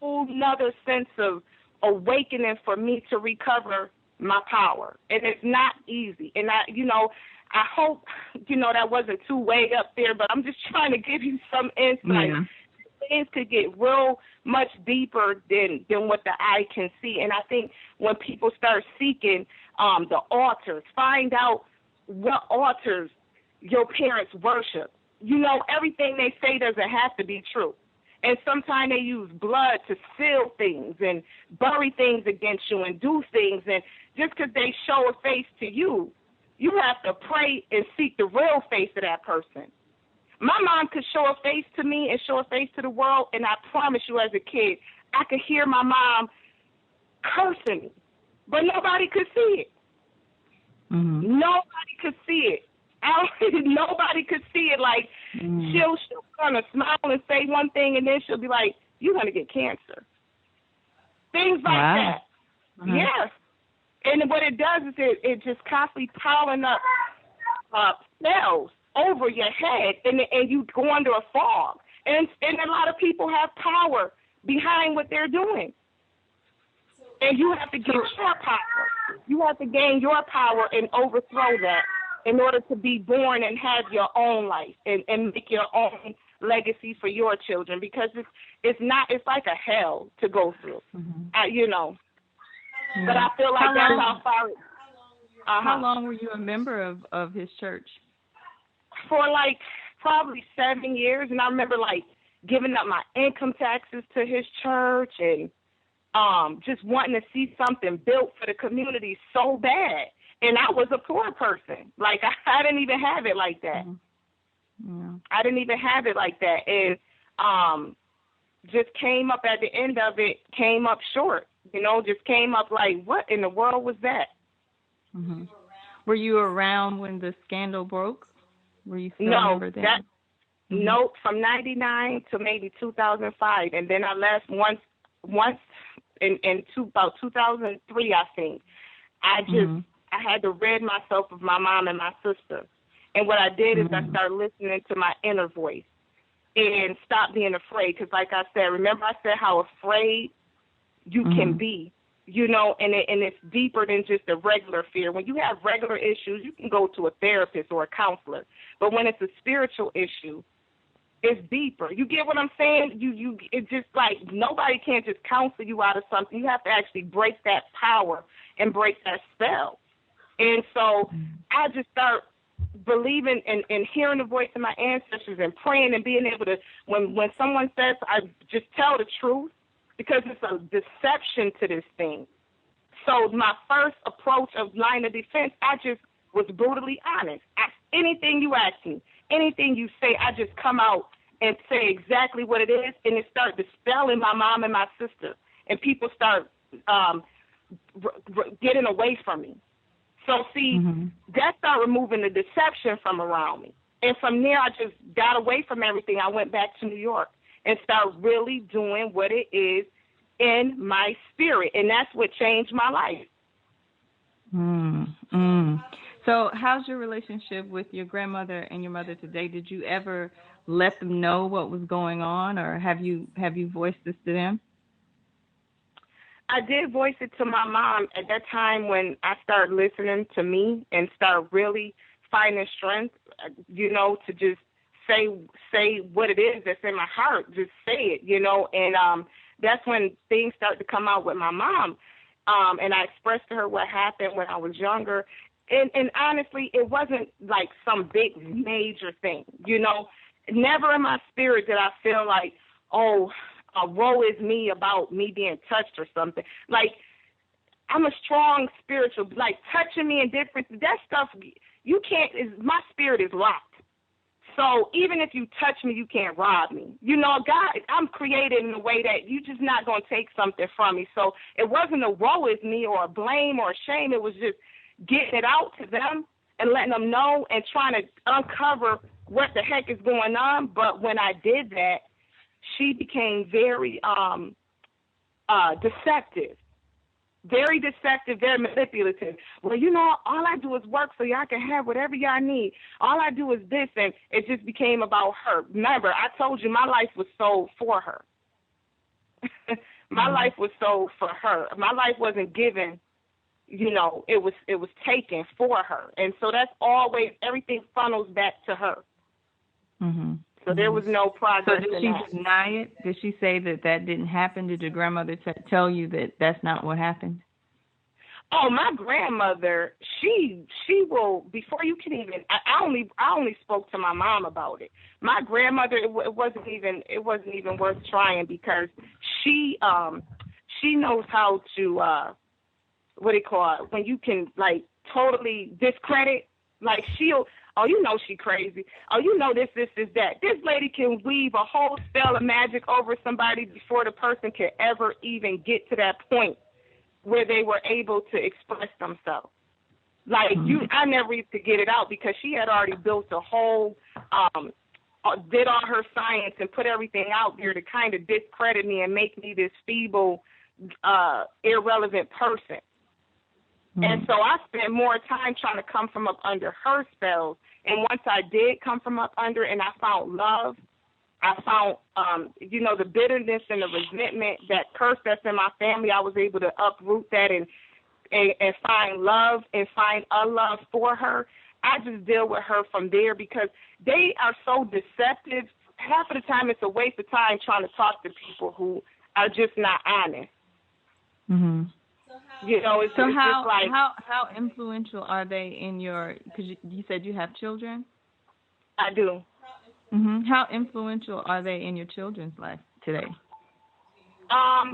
whole nother sense of awakening for me to recover my power. And it's not easy. And I hope, that wasn't too way up there, but I'm just trying to give you some insight. Yeah. Things could get real much deeper than what the eye can see. And I think when people start seeking the altars, find out what altars your parents worship. Everything they say doesn't have to be true. And sometimes they use blood to seal things and bury things against you and do things. And just because they show a face to you, you have to pray and seek the real face of that person. My mom could show a face to me and show a face to the world, and I promise you as a kid, I could hear my mom cursing me, but nobody could see it. Mm-hmm. Nobody could see it. Nobody could see it. Like, she'll kind of smile and say one thing, and then she'll be like, "You're going to get cancer." Things like that. Mm-hmm. Yes. And what it does is it just constantly piling up cells over your head, and you go under a fog. And a lot of people have power behind what they're doing. And you have to get your power. You have to gain your power and overthrow that in order to be born and have your own life and make your own legacy for your children, because it's like a hell to go through, But I feel like that's how far it. How long were you a member of his church? For like probably 7 years, and I remember like giving up my income taxes to his church and just wanting to see something built for the community so bad. And I was a poor person. Like, I didn't even have it like that. Yeah. I didn't even have it like that. And just came up at the end of it, came up short. Just came up like, what in the world was that? Mm-hmm. Were you around when the scandal broke? Were you still over there? No, from 99 to maybe 2005. And then I left once in about 2003, I think. I had to rid myself of my mom and my sister. And what I did is I started listening to my inner voice and stopped being afraid. Because like I said, remember I said how afraid you can be, and it's deeper than just a regular fear. When you have regular issues, you can go to a therapist or a counselor. But when it's a spiritual issue, it's deeper. You get what I'm saying? It's just like nobody can just counsel you out of something. You have to actually break that power and break that spell. And so I just start believing and hearing the voice of my ancestors and praying and being able to, when someone says, I just tell the truth, because it's a deception to this thing. So my first approach of line of defense, I just was brutally honest. Anything you ask me, anything you say, I just come out and say exactly what it is, and it started dispelling my mom and my sister, and people start getting away from me. So, see, that started removing the deception from around me. And from there, I just got away from everything. I went back to New York and started really doing what it is in my spirit, and that's what changed my life. So how's your relationship with your grandmother and your mother today? Did you ever let them know what was going on, or have you voiced this to them? I did voice it to my mom at that time when I started listening to me and started really finding strength, to just say what it is that's in my heart. Just say it, and that's when things started to come out with my mom. And I expressed to her what happened when I was younger. And honestly, it wasn't like some big major thing, Never in my spirit did I feel like, woe is me about me being touched or something. Like, I'm a strong spiritual, like touching me and different, that stuff, you can't, my spirit is locked. So even if you touch me, you can't rob me. God, I'm created in a way that you're just not going to take something from me. So it wasn't a woe is me or a blame or a shame. It was just getting it out to them and letting them know and trying to uncover what the heck is going on. But when I did that, she became very deceptive. Very deceptive, very manipulative. Well, you know, all I do is work so y'all can have whatever y'all need. All I do is this, and it just became about her. Remember, I told you my life was sold for her. My life was sold for her. My life wasn't given, you know, it was taken for her. And so that's always, everything funnels back to her. Mm-hmm. So there was no progress. So did she deny it? Did she say that didn't happen? Did your grandmother tell you that that's not what happened? Oh, my grandmother, she will, before you can even, I only spoke to my mom about it. My grandmother, it wasn't even worth trying, because she knows how to, what do you call it, when you can, like, totally discredit, like, she'll, oh, you know she crazy. Oh, you know this, that. This lady can weave a whole spell of magic over somebody before the person can ever even get to that point where they were able to express themselves. Like, I never used to get it out, because she had already built a whole, did all her science and put everything out there to kind of discredit me and make me this feeble, irrelevant person. And so I spent more time trying to come from up under her spells. And once I did come from up under and I found love, I found, you know, the bitterness and the resentment, that curse that's in my family, I was able to uproot that and find love and find a love for her. I just deal with her from there, because they are so deceptive. Half of the time it's a waste of time trying to talk to people who are just not honest. Mm-hmm. You know, it's so just like, how influential are they in your? Because you said you have children. I do. Mm-hmm. How influential are they in your children's life today?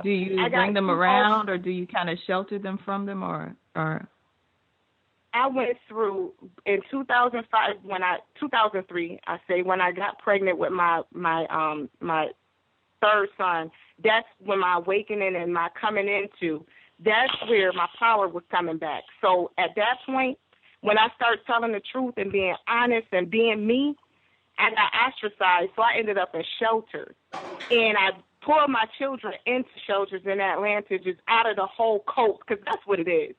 Do you bring them around, or do you kind of shelter them from them, or? I went through in 2003. I say, when I got pregnant with my third son. That's when my awakening and my coming into. That's where my power was coming back. So at that point, when I started telling the truth and being honest and being me, I got ostracized. So I ended up in shelters, and I pulled my children into shelters in Atlanta, just out of the whole cult, because that's what it is.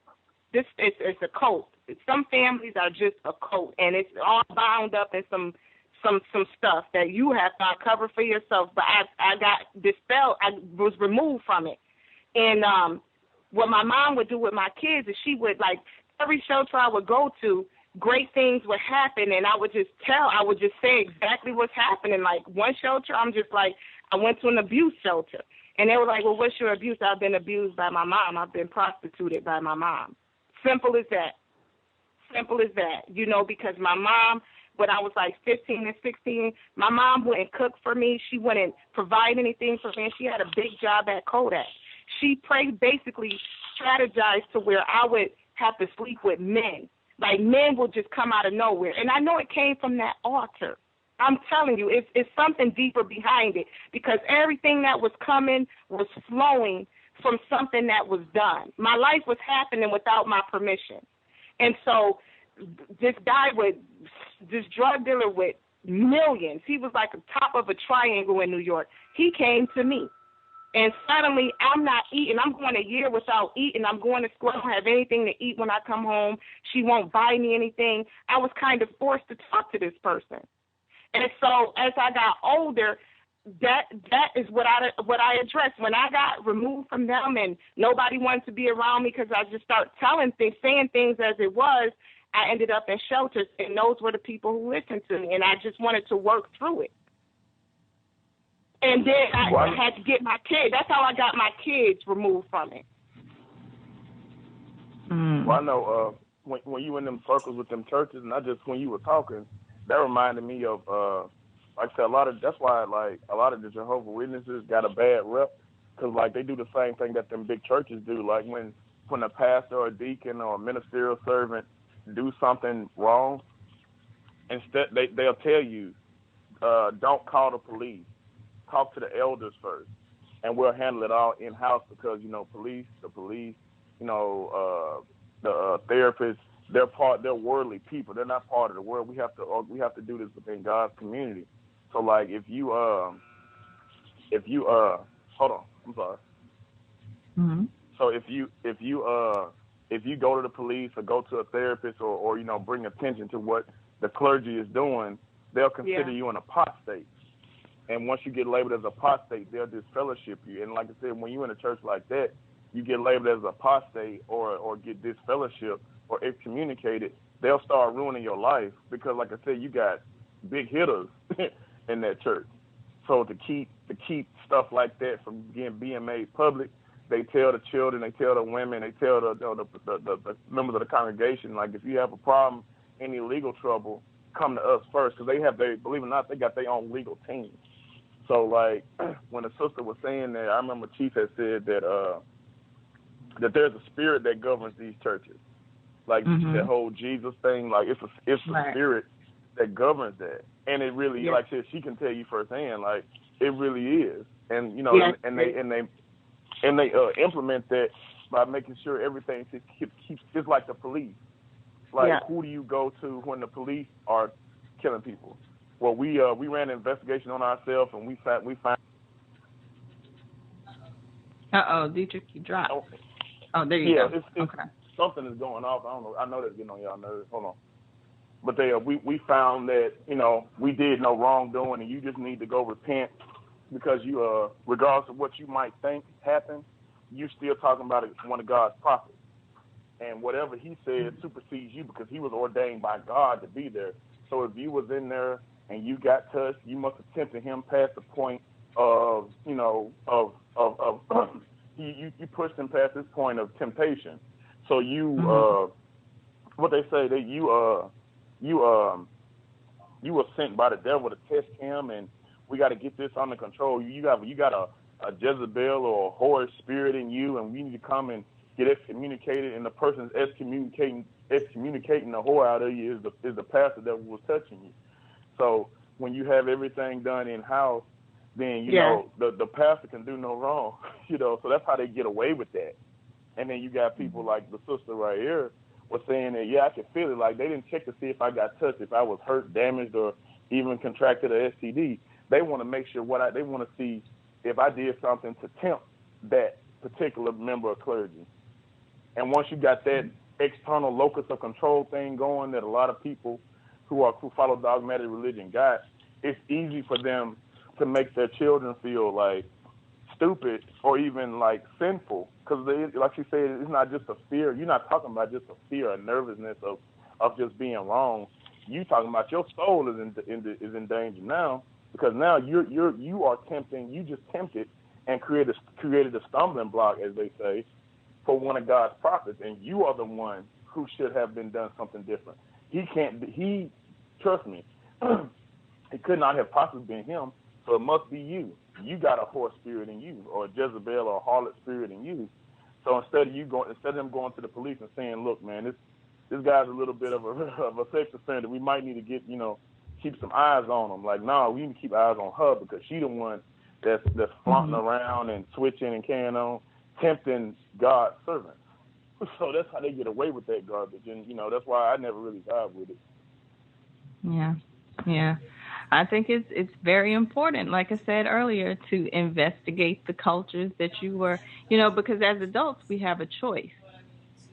It's a cult. Some families are just a cult, and it's all bound up in some stuff that you have to uncover for yourself. But I got dispelled. I was removed from it. And what my mom would do with my kids is she would, like, every shelter I would go to, great things would happen, and I would just say exactly what's happening. Like, one shelter, I'm just like, I went to an abuse shelter. And they were like, well, what's your abuse? I've been abused by my mom. I've been prostituted by my mom. Simple as that. Simple as that. You know, because my mom, when I was like 15 and 16, my mom wouldn't cook for me. She wouldn't provide anything for me. And she had a big job at Kodak. She basically strategized to where I would have to sleep with men. Like, men will just come out of nowhere. And I know it came from that altar. I'm telling you, it's something deeper behind it, because everything that was coming was flowing from something that was done. My life was happening without my permission. And so this drug dealer with millions, he was like the top of a triangle in New York. He came to me. And suddenly, I'm not eating. I'm going a year without eating. I'm going to school. I don't have anything to eat when I come home. She won't buy me anything. I was kind of forced to talk to this person. And so as I got older, that is what I addressed. When I got removed from them and nobody wanted to be around me because I just started saying things as it was, I ended up in shelters, and those were the people who listened to me, and I just wanted to work through it. And then I had to get my kids. That's how I got my kids removed from it. Well, I know when you in them circles with them churches, and when you were talking, that reminded me of, like I said, that's why like a lot of the Jehovah's Witnesses got a bad rep, because like they do the same thing that them big churches do. Like when a pastor or a deacon or a ministerial servant do something wrong, instead they'll tell you, don't call the police. Talk to the elders first, and we'll handle it all in-house, because, the police, the therapists, they're worldly people. They're not part of the world. We have to do this within God's community. So like if you hold on, I'm sorry. Mm-hmm. So if you go to the police or go to a therapist or bring attention to what the clergy is doing, they'll consider you an apostate. And once you get labeled as apostate, they'll disfellowship you. And like I said, when you're in a church like that, you get labeled as apostate or get disfellowship or excommunicated, they'll start ruining your life because, like I said, you got big hitters in that church. So to keep stuff like that from being made public, they tell the children, they tell the women, they tell the members of the congregation, like, if you have a problem, any legal trouble, come to us first, because believe it or not, they got their own legal team. So like when the sister was saying that, I remember Chief had said that that there's a spirit that governs these churches, like that whole Jesus thing, like it's a spirit that governs that, and it really, like I said, she can tell you firsthand, like it really is, and and they implement that by making sure everything keeps just like the police. Like who do you go to when the police are killing people? Well, we ran an investigation on ourselves, and we found. Dietrich, you dropped. Oh, there you go. Okay. Something is going off. I don't know. I know that's getting on y'all nerves. Hold on. But we found that we did no wrongdoing, and you just need to go repent, because you regardless of what you might think happened, you're still talking about one of God's prophets, and whatever he said supersedes you because he was ordained by God to be there. So if you was in there and you got touched, you must have tempted him past the point of you pushed him past this point of temptation. So you what they say, that you were sent by the devil to test him, and we got to get this under control. You got a Jezebel or a whore spirit in you, and we need to come and get excommunicated. And the person excommunicating the whore out of you is the pastor that was touching you. So when you have everything done in house, then the pastor can do no wrong. So that's how they get away with that. And then you got people like the sister right here was saying that, I can feel it. Like, they didn't check to see if I got touched, if I was hurt, damaged, or even contracted a STD. They want to make sure they want to see if I did something to tempt that particular member of clergy. And once you got that external locus of control thing going that a lot of people who follow dogmatic religion got, it's easy for them to make their children feel like stupid or even like sinful, because like you said, it's not just a fear. You're not talking about just a fear, a nervousness of just being wrong. You talking about your soul is in danger now, because now you are tempting. You just tempted and created a stumbling block, as they say, for one of God's prophets, and you are the one who should have been done something different. Trust me, it could not have possibly been him. So it must be you. You got a whore spirit in you, or a Jezebel or a harlot spirit in you. So instead of them going to the police and saying, "Look, man, this guy's a little bit of a sex offender. We might need to get keep some eyes on him." Like, no, we need to keep eyes on her, because she's the one that's flaunting around and switching and carrying on, tempting God's servants. So that's how they get away with that garbage, and that's why I never really vibe with it. Yeah. I think it's very important, like I said earlier, to investigate the cultures that you were, because as adults we have a choice.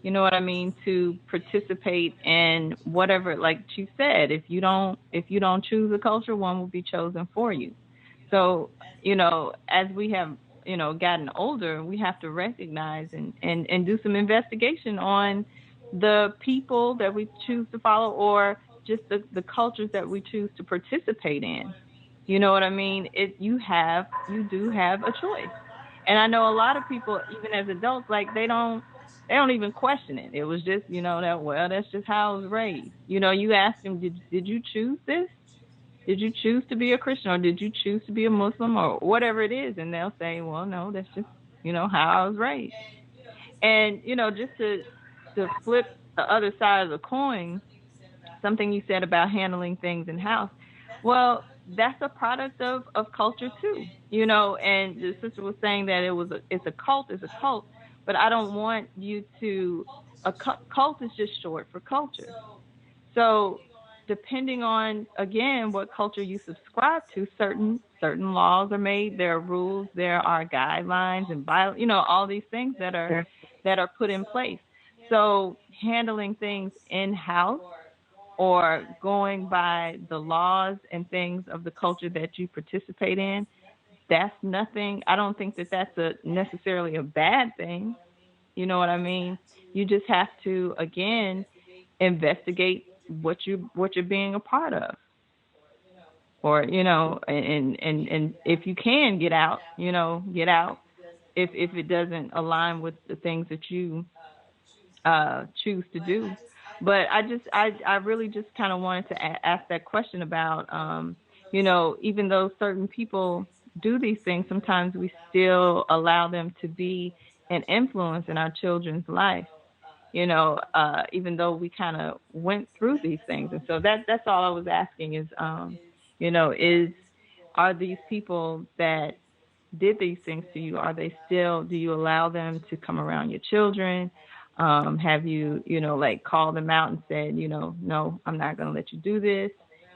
You know what I mean? To participate in whatever, like you said, if you don't choose a culture, one will be chosen for you. So, as we have, gotten older, we have to recognize and do some investigation on the people that we choose to follow, or just the cultures that we choose to participate in. You know what I mean? You do have a choice. And I know a lot of people, even as adults, like they don't even question it. It was just, that's just how I was raised. You ask them, did you choose this? Did you choose to be a Christian, or did you choose to be a Muslim, or whatever it is? And they'll say, well, no, that's just, how I was raised. And, just to flip the other side of the coin, something you said about handling things in house. Well, that's a product of culture too, and the sister was saying that it's a cult. but I don't want you to. Cult is just short for culture. So depending on again what culture you subscribe to, certain laws are made. There are rules. There are guidelines and all these things that are put in place. So handling things in house or going by the laws and things of the culture that you participate in, that's nothing. I don't think that that's necessarily a bad thing. You know what I mean? You just have to again investigate what you're being a part of, or and if you can get out, get out if it doesn't align with the things that you choose to do. But I really just kind of wanted to ask that question about, even though certain people do these things, sometimes we still allow them to be an influence in our children's life. Even though we kind of went through these things, and so that's all I was asking is, are these people that did these things to you, are they still, do you allow them to come around your children? Have you, like called them out and said, no, I'm not going to let you do this.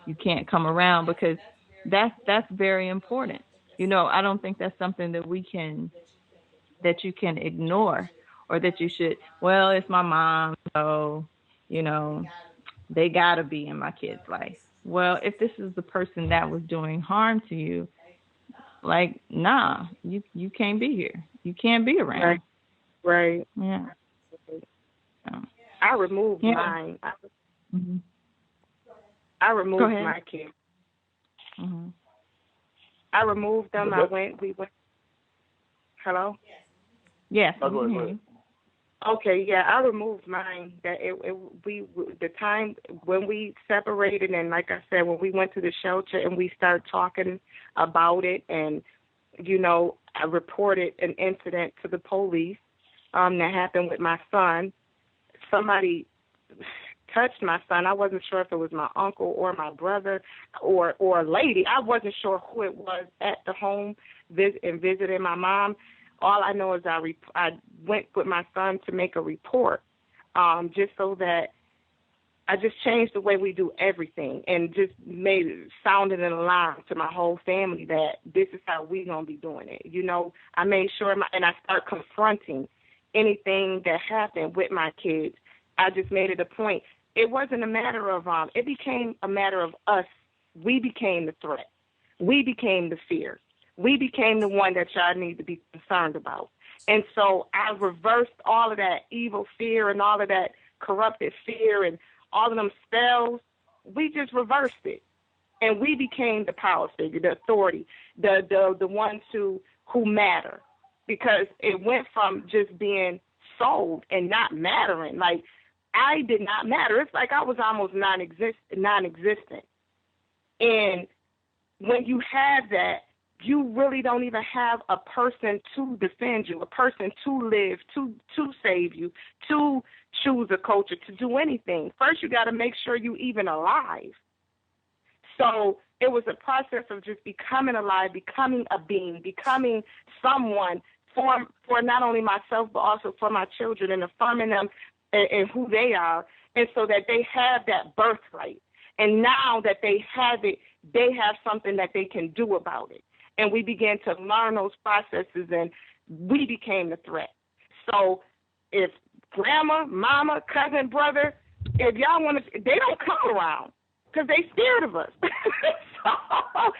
You can't come around, because that's very important. I don't think that's something that you can ignore, or that you should, well, it's my mom, so, they got to be in my kid's life. Well, if this is the person that was doing harm to you, like, nah, you can't be here. You can't be around. Right. Yeah. I removed mine. Mm-hmm. I removed my kids. Mm-hmm. I removed them. We went. Hello? Yes. Go ahead. Okay, yeah, I removed mine. That the time when we separated, and like I said, when we went to the shelter and we started talking about it, and I reported an incident to the police that happened with my son. Somebody touched my son. I wasn't sure if it was my uncle or my brother or a lady. I wasn't sure who it was at the home visiting my mom. All I know is I went with my son to make a report, just so that I just changed the way we do everything, and just sounded an alarm to my whole family that this is how we're going to be doing it. I made sure, and I started confronting anything that happened with my kids. I just made it a point. It wasn't a matter of, it became a matter of us. We became the threat. We became the fear. We became the one that y'all need to be concerned about. And so I reversed all of that evil fear and all of that corrupted fear and all of them spells. We just reversed it. And we became the power figure, the authority, the ones who matter. Because it went from just being sold and not mattering. Like, I did not matter. It's like I was almost non-existent. And when you have that, you really don't even have a person to defend you, a person to live, to save you, to choose a culture, to do anything. First, you got to make sure you even alive. So it was a process of just becoming alive, becoming a being, becoming someone for not only myself, but also for my children, and affirming them and who they are, and so that they have that birthright. And now that they have it, they have something that they can do about it. And we began to learn those processes, and we became the threat. So if grandma, mama, cousin, brother, if y'all want to, they don't come around because they scared of us. So,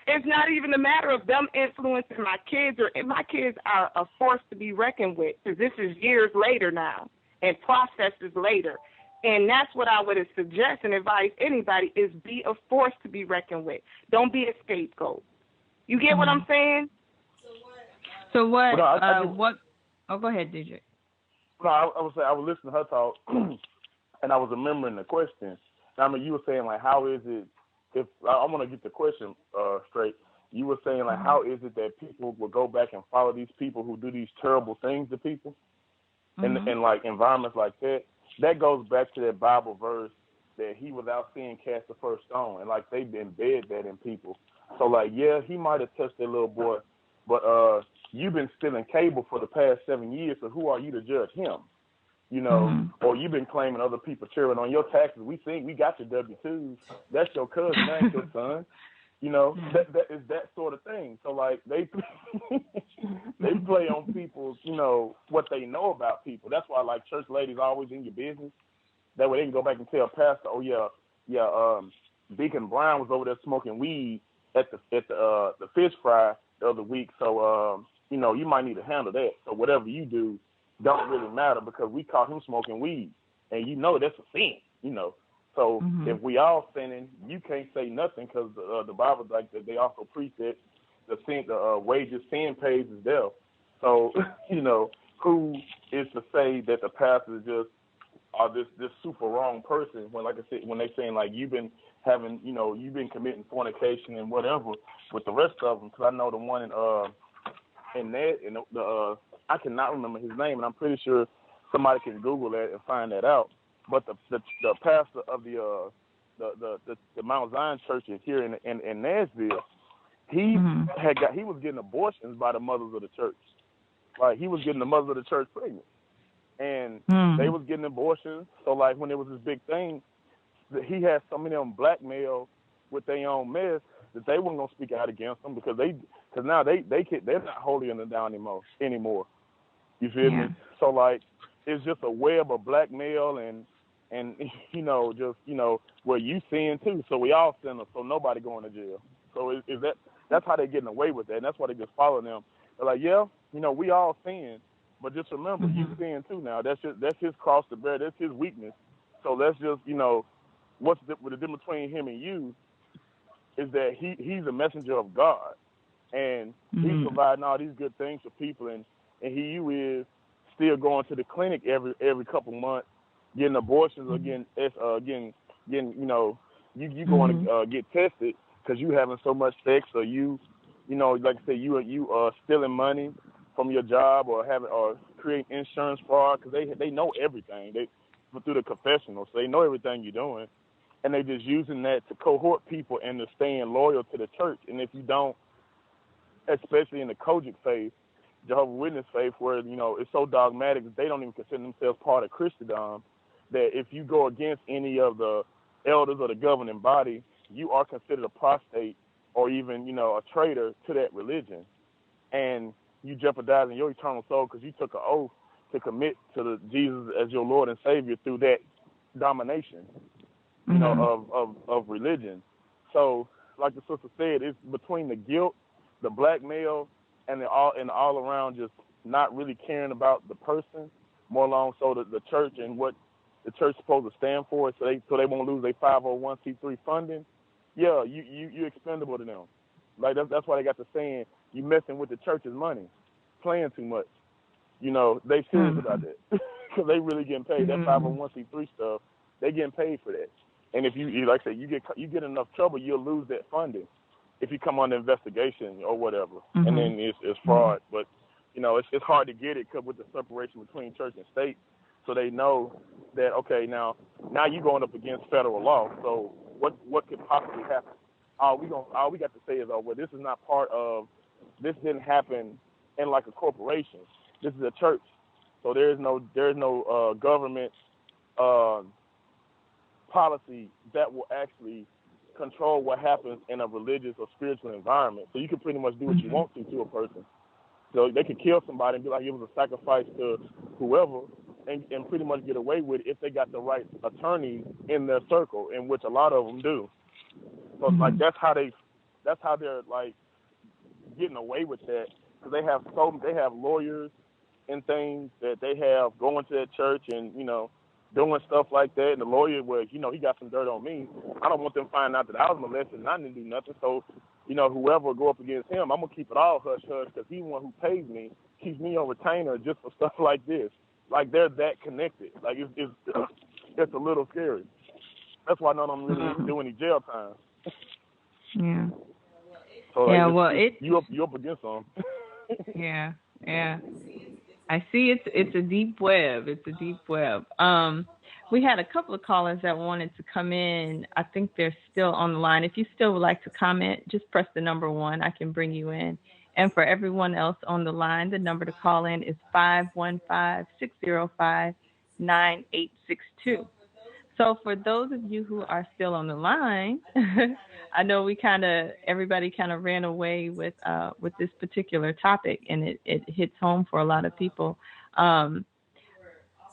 it's not even a matter of them influencing my kids, or my kids are a force to be reckoned with, because this is years later now and processes later. And that's what I would suggest and advise anybody, is be a force to be reckoned with. Don't be a scapegoat. You get what I'm saying? So what? What? Oh, go ahead, DJ. No, I was saying, I was listening to her talk, and I was remembering the question. I mean, you were saying, like, how is it? If I want to get the question straight, you were saying, like, how is it that people will go back and follow these people who do these terrible things to people, in like environments like that? That goes back to that Bible verse that he without sin cast the first stone, and like they embed that in people. So like, yeah, he might have touched that little boy, but you've been stealing cable for the past 7 years, so who are you to judge him? You know, or you've been claiming other people cheering on your taxes. We got your W-2s. That's your cousin, that ain't your son. You know, that is that sort of thing. So like they play on people's, you know, what they know about people. That's why like church ladies always in your business. That way they can go back and tell pastor, oh yeah, Deacon Brown was over there smoking weed at the fish fry the other week. So you know, you might need to handle that. So whatever you do don't really matter because we caught him smoking weed, and you know that's a sin. You know. So if we all sinning, you can't say nothing because the Bible, like they also preach that the wages sin pays is death. So you know, who is to say that the pastor is just this super wrong person when, like I said, when they saying like you've been having, you know, you've been committing fornication and whatever with the rest of them? Because I know the one in that, and the I cannot remember his name, and I'm pretty sure somebody can Google that and find that out. But the pastor of the Mount Zion church here in Nashville, he was getting abortions by the mothers of the church. Like he was getting the mothers of the church pregnant, and they was getting abortions. So like when it was this big thing, he had so many of them blackmailed with their own mess that they weren't gonna speak out against them because now they're not holier than thou anymore. You feel me? So like it's just a web of blackmail and you know, just, you know, where you sin too. So we all sinners, so nobody going to jail. So that's how they're getting away with that, and that's why they just follow them. They're like, yeah, you know, we all sin, but just remember, you sin too now. That's his cross to bear. That's his weakness. So let's just, you know, what's the difference between him and you is that he's a messenger of God, and he's providing all these good things for people, and you is still going to the clinic every couple months, getting abortions or getting you know, you going to get tested because you having so much sex, or you know, like I say, you are stealing money from your job or creating insurance fraud because they know everything. They through the confessional, so they know everything you're doing, and they just using that to cohort people into staying loyal to the church. And if you don't, especially in the Kojic faith, Jehovah's Witness faith, where, you know, it's so dogmatic that they don't even consider themselves part of Christendom, that if you go against any of the elders or the governing body, you are considered a apostate or even, you know, a traitor to that religion. And you jeopardizing your eternal soul because you took an oath to commit to Jesus as your Lord and Savior through that domination, you know, of religion. So, like the sister said, it's between the guilt, the blackmail, and the all around just not really caring about the person, more along so the church and what the church is supposed to stand for, so they won't lose their 501c3 funding. Yeah, you expendable to them. Like that's why they got the saying, you messing with the church's money, playing too much. You know, they serious about that because they really getting paid. That 501c3 stuff, they getting paid for that. And if you like I say, you get enough trouble, you'll lose that funding if you come under investigation or whatever, and then it's fraud. But you know, it's hard to get it with the separation between church and state. So they know that, okay, now you're going up against federal law. So what could possibly happen? All we got to say is, oh, well, this is not part of. This didn't happen in like a corporation. This is a church. So there's no government policy that will actually control what happens in a religious or spiritual environment. So you can pretty much do what you want to a person. So they could kill somebody and be like it was a sacrifice to whoever, and pretty much get away with it if they got the right attorney in their circle, in which a lot of them do. So like that's how they're like getting away with that, because they have lawyers and things that they have going to that church and, you know, doing stuff like that. And the lawyer, well, you know, he got some dirt on me. I don't want them finding out that I was molested and I didn't do nothing. So, you know, whoever will go up against him, I'm going to keep it all hush-hush because he's the one who pays me, keeps me on retainer just for stuff like this. Like, they're that connected. Like, it's a little scary. That's why none of them really do any jail time. Yeah. So, like, yeah, well, you up against them. Yeah. I see it's a deep web. It's a deep web. We had a couple of callers that wanted to come in. I think they're still on the line. If you still would like to comment, just press the number 1. I can bring you in And for everyone else on the line, the number to call in is 515-605-9862. So for those of you who are still on the line, I know everybody kind of ran away with this particular topic, and it hits home for a lot of people.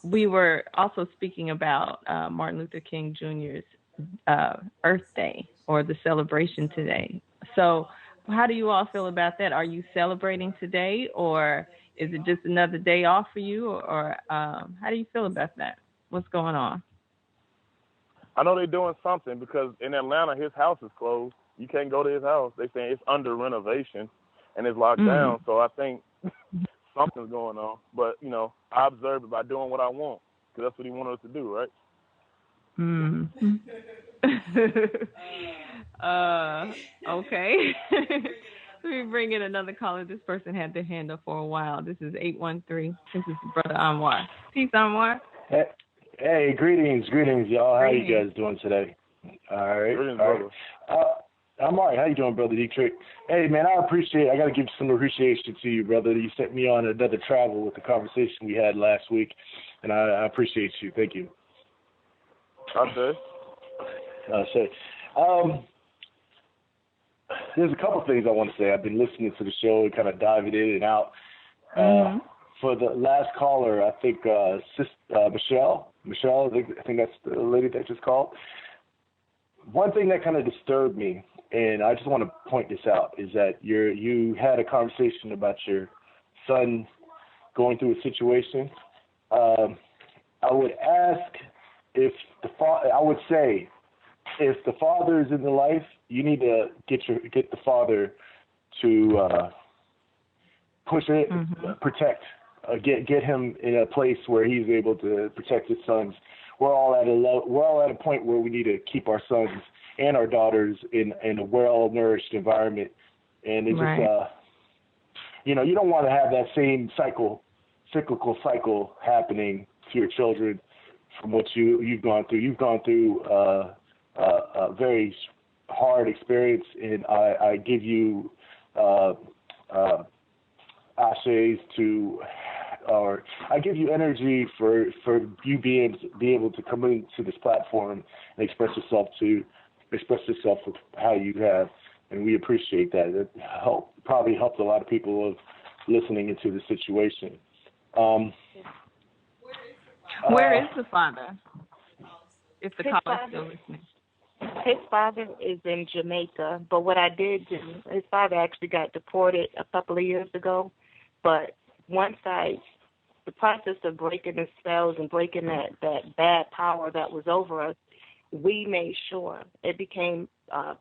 We were also speaking about Martin Luther King Jr.'s Earth Day, or the celebration today. So how do you all feel about that? Are you celebrating today, or is it just another day off for you, or how do you feel about that? What's going on? I know they're doing something, because in Atlanta, his house is closed. You can't go to his house. They saying it's under renovation and it's locked down. So I think something's going on. But, I observe it by doing what I want, because that's what he wanted us to do, right? Okay. Let me bring in another caller. This person had their hand up for a while. This is 813. This is Brother Anwar. Peace, Anwar. Hey, greetings, y'all. How you guys doing today? All right. Greetings, brother. I'm all right. How you doing, Brother Dietrich? Hey, man, I got to give some appreciation to you, brother. You sent me on another travel with the conversation we had last week, and I appreciate you. Thank you. Okay. There's a couple things I want to say. I've been listening to the show and kind of diving in and out. For the last caller, I think Michelle, I think that's the lady that just called. One thing that kind of disturbed me, and I just want to point this out, is that you had a conversation about your son going through a situation. I would ask if the father is in the life, you need to get the father to push it, protect, get him in a place where he's able to protect his sons. We're all at a point where we need to keep our sons and our daughters in a well-nourished environment, and it just you don't want to have that same cyclical cycle happening to your children from what you've gone through. You've gone through a very hard experience, and I give you ashes or I give you energy for you being able to come into this platform and express yourself with how you have, and we appreciate that. It probably helped a lot of people of listening into the situation. Where is the father? If the caller is still listening. His father is in Jamaica, but what I did do, his father actually got deported a couple of years ago, but once the process of breaking the spells and breaking that bad power that was over us, we made sure it became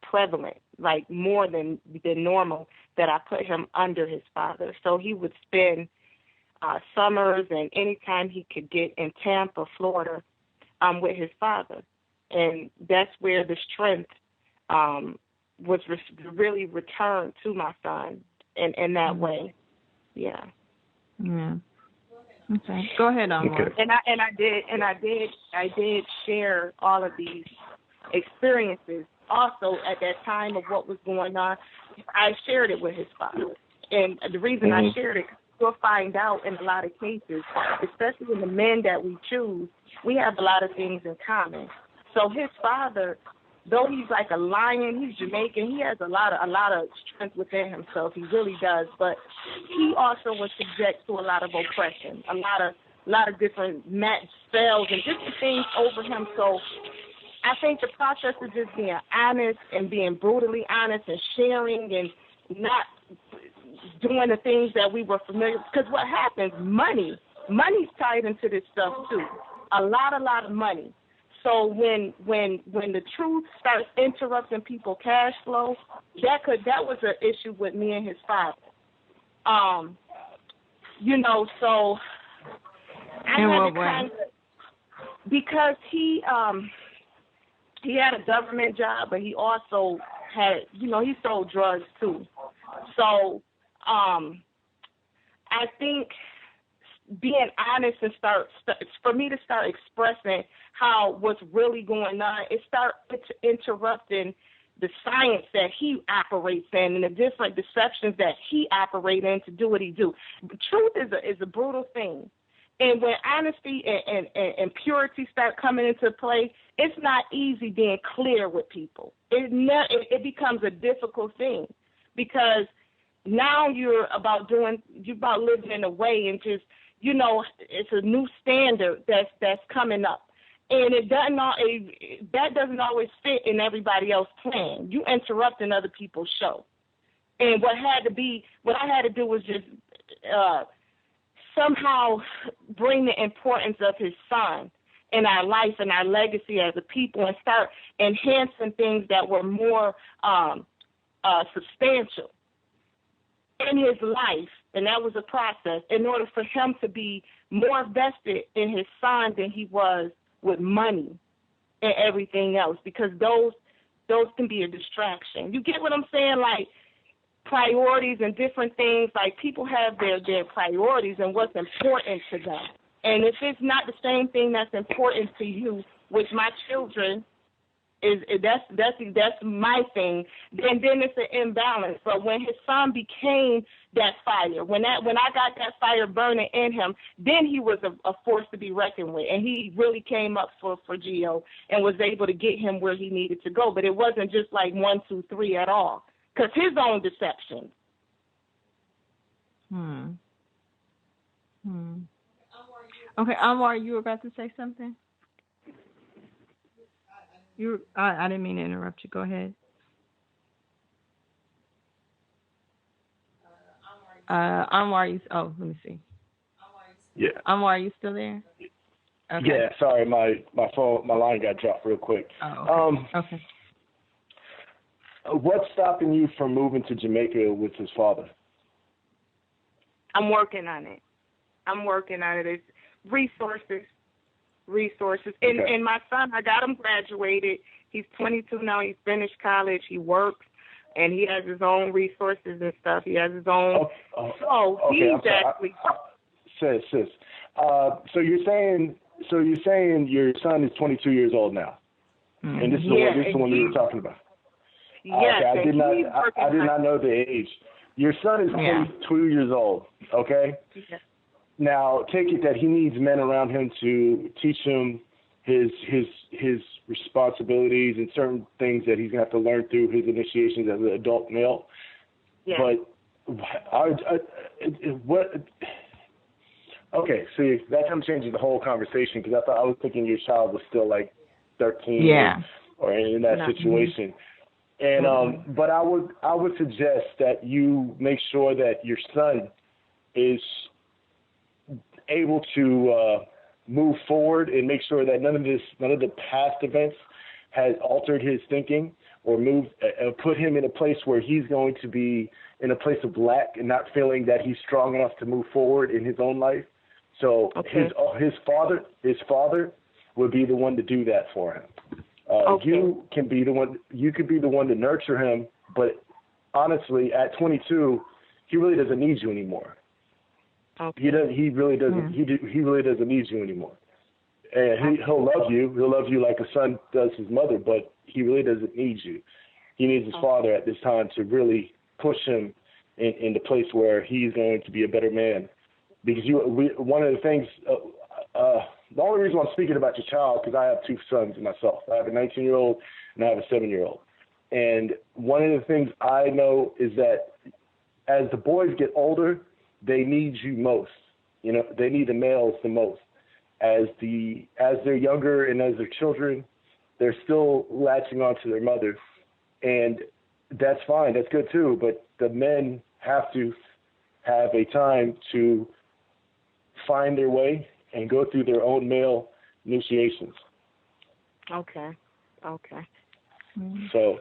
prevalent, like more than normal, that I put him under his father. So he would spend summers and anytime he could get in Tampa, Florida, with his father. And that's where the strength was really returned to my son in that way. Yeah. Yeah. Okay. Go ahead, Anwar. Okay. And I did share all of these experiences also at that time of what was going on. I shared it with his father. And the reason I shared it, you'll find out in a lot of cases, especially in the men that we choose, we have a lot of things in common. So his father, though he's like a lion, he's Jamaican, he has a lot of strength within himself. He really does. But he also was subject to a lot of oppression, a lot of different spells and different things over him. So I think the process of just being honest and being brutally honest and sharing and not doing the things that we were familiar with. Because what happens, money's tied into this stuff too. A lot of money. So when the truth starts interrupting people's cash flow, that was an issue with me and his father. So I had to kind of, because he had a government job, but he also had, he sold drugs too. So I think being honest and for me to start expressing what's really going on, it started interrupting the science that he operates in and the different deceptions that he operates in to do what he do. Truth is a brutal thing. And when honesty and purity start coming into play, it's not easy being clear with people. It becomes a difficult thing because now you're about living in a way and just, you know, it's a new standard that's coming up. And that doesn't always fit in everybody else's plan. You interrupting other people's show. And what I had to do was just somehow bring the importance of his son in our life and our legacy as a people and start enhancing things that were more substantial in his life. And that was a process in order for him to be more vested in his son than he was with money and everything else, because those can be a distraction. You get what I'm saying? Like, priorities and different things, like people have their priorities and what's important to them. And if it's not the same thing that's important to you, which my children that's my thing, then it's an imbalance. But when his son became that fire, when I got that fire burning in him, then he was a force to be reckoned with, and he really came up for Gio and was able to get him where he needed to go. But it wasn't just like 1, 2, 3 at all. Because his own deception. Okay, Anwar, you were about to say something? I didn't mean to interrupt you. Go ahead. Anwar, let me see. Yeah. Anwar, are you still there? Okay. Yeah, sorry, my line got dropped real quick. Oh, okay. Okay. What's stopping you from moving to Jamaica with his father? I'm working on it. It's resources. And my son, I got him graduated. He's 22 now. He's finished college. He works, and he has his own resources and stuff. He has his own. Sis. So you're saying your son is 22 years old now, and this is the one you were talking about. Yes, okay, I did not know the age. Your son is 22 years old, okay? Yes. Now, take it that he needs men around him to teach him his responsibilities and certain things that he's going to have to learn through his initiations as an adult male. Yes. But okay, see, that kind of changes the whole conversation because I was thinking your child was still like 13 or in that situation. And but I would suggest that you make sure that your son is able to move forward and make sure that none of the past events has altered his thinking or put him in a place where he's going to be in a place of lack and not feeling that he's strong enough to move forward in his own life. So his father would be the one to do that for him. You can be the one. You could be the one to nurture him, but honestly, at 22, he really doesn't need you anymore. Okay. He really doesn't. He really doesn't need you anymore. And he'll love you. He'll love you like a son does his mother, but he really doesn't need you. He needs his father at this time to really push him in the place where he's going to be a better man. Because one of the things. The only reason I'm speaking about your child, because I have two sons myself. I have a 19-year-old and I have a 7-year-old. And one of the things I know is that as the boys get older, they need you most. You know, they need the males the most. As they're younger and as they're children, they're still latching onto their mother. And that's fine. That's good too. But the men have to have a time to find their way and go through their own male initiations. Okay. So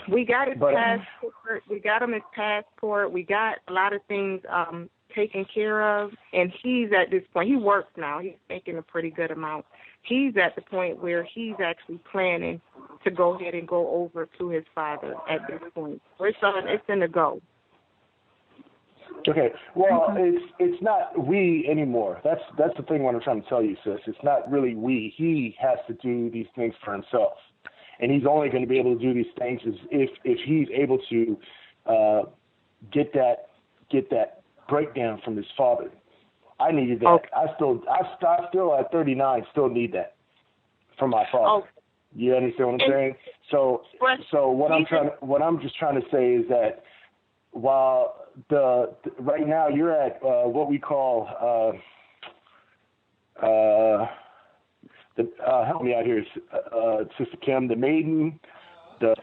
we got his passport. We got him his passport. We got a lot of things taken care of, and he's at this point. He works now. He's making a pretty good amount. He's at the point where he's actually planning to go ahead and go over to his father at this point. It's in the go. Okay. Well, it's not we anymore. That's the thing what I'm trying to tell you, sis. It's not really we. He has to do these things for himself. and he's only going to be able to do these things if he's able to get that breakdown from his father. I needed that. Okay. I still at 39 still need that from my father. Okay. You understand what I'm saying? So what I'm just trying to say is that while right now you're at what we call help me out here, Sister Kim, the maiden. She's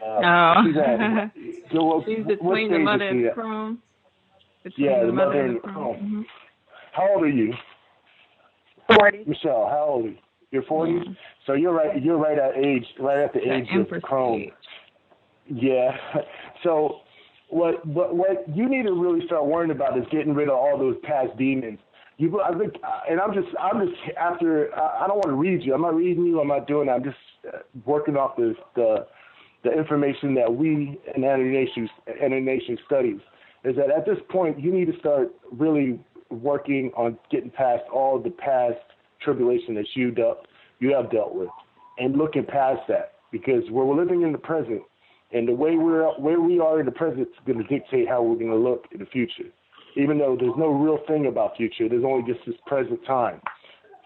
between the mother and the crone. Yeah, the mother and the crone. Mm-hmm. How old are you? 40. Michelle, how old are you? You're 40. Yeah. So you're right at the age of crone. Yeah. So what you need to really start worrying about is getting rid of all those past demons. I think, and I'm just after. I don't want to read you. I'm not reading you. I'm not doing that. I'm just working off the information that we in Nation studies. Is that at this point you need to start really working on getting past all the past tribulation that you have dealt with, and looking past that, because we're living in the present, and the way we are in the present is going to dictate how we're going to look in the future. Even though there's no real thing about future, there's only just this present time.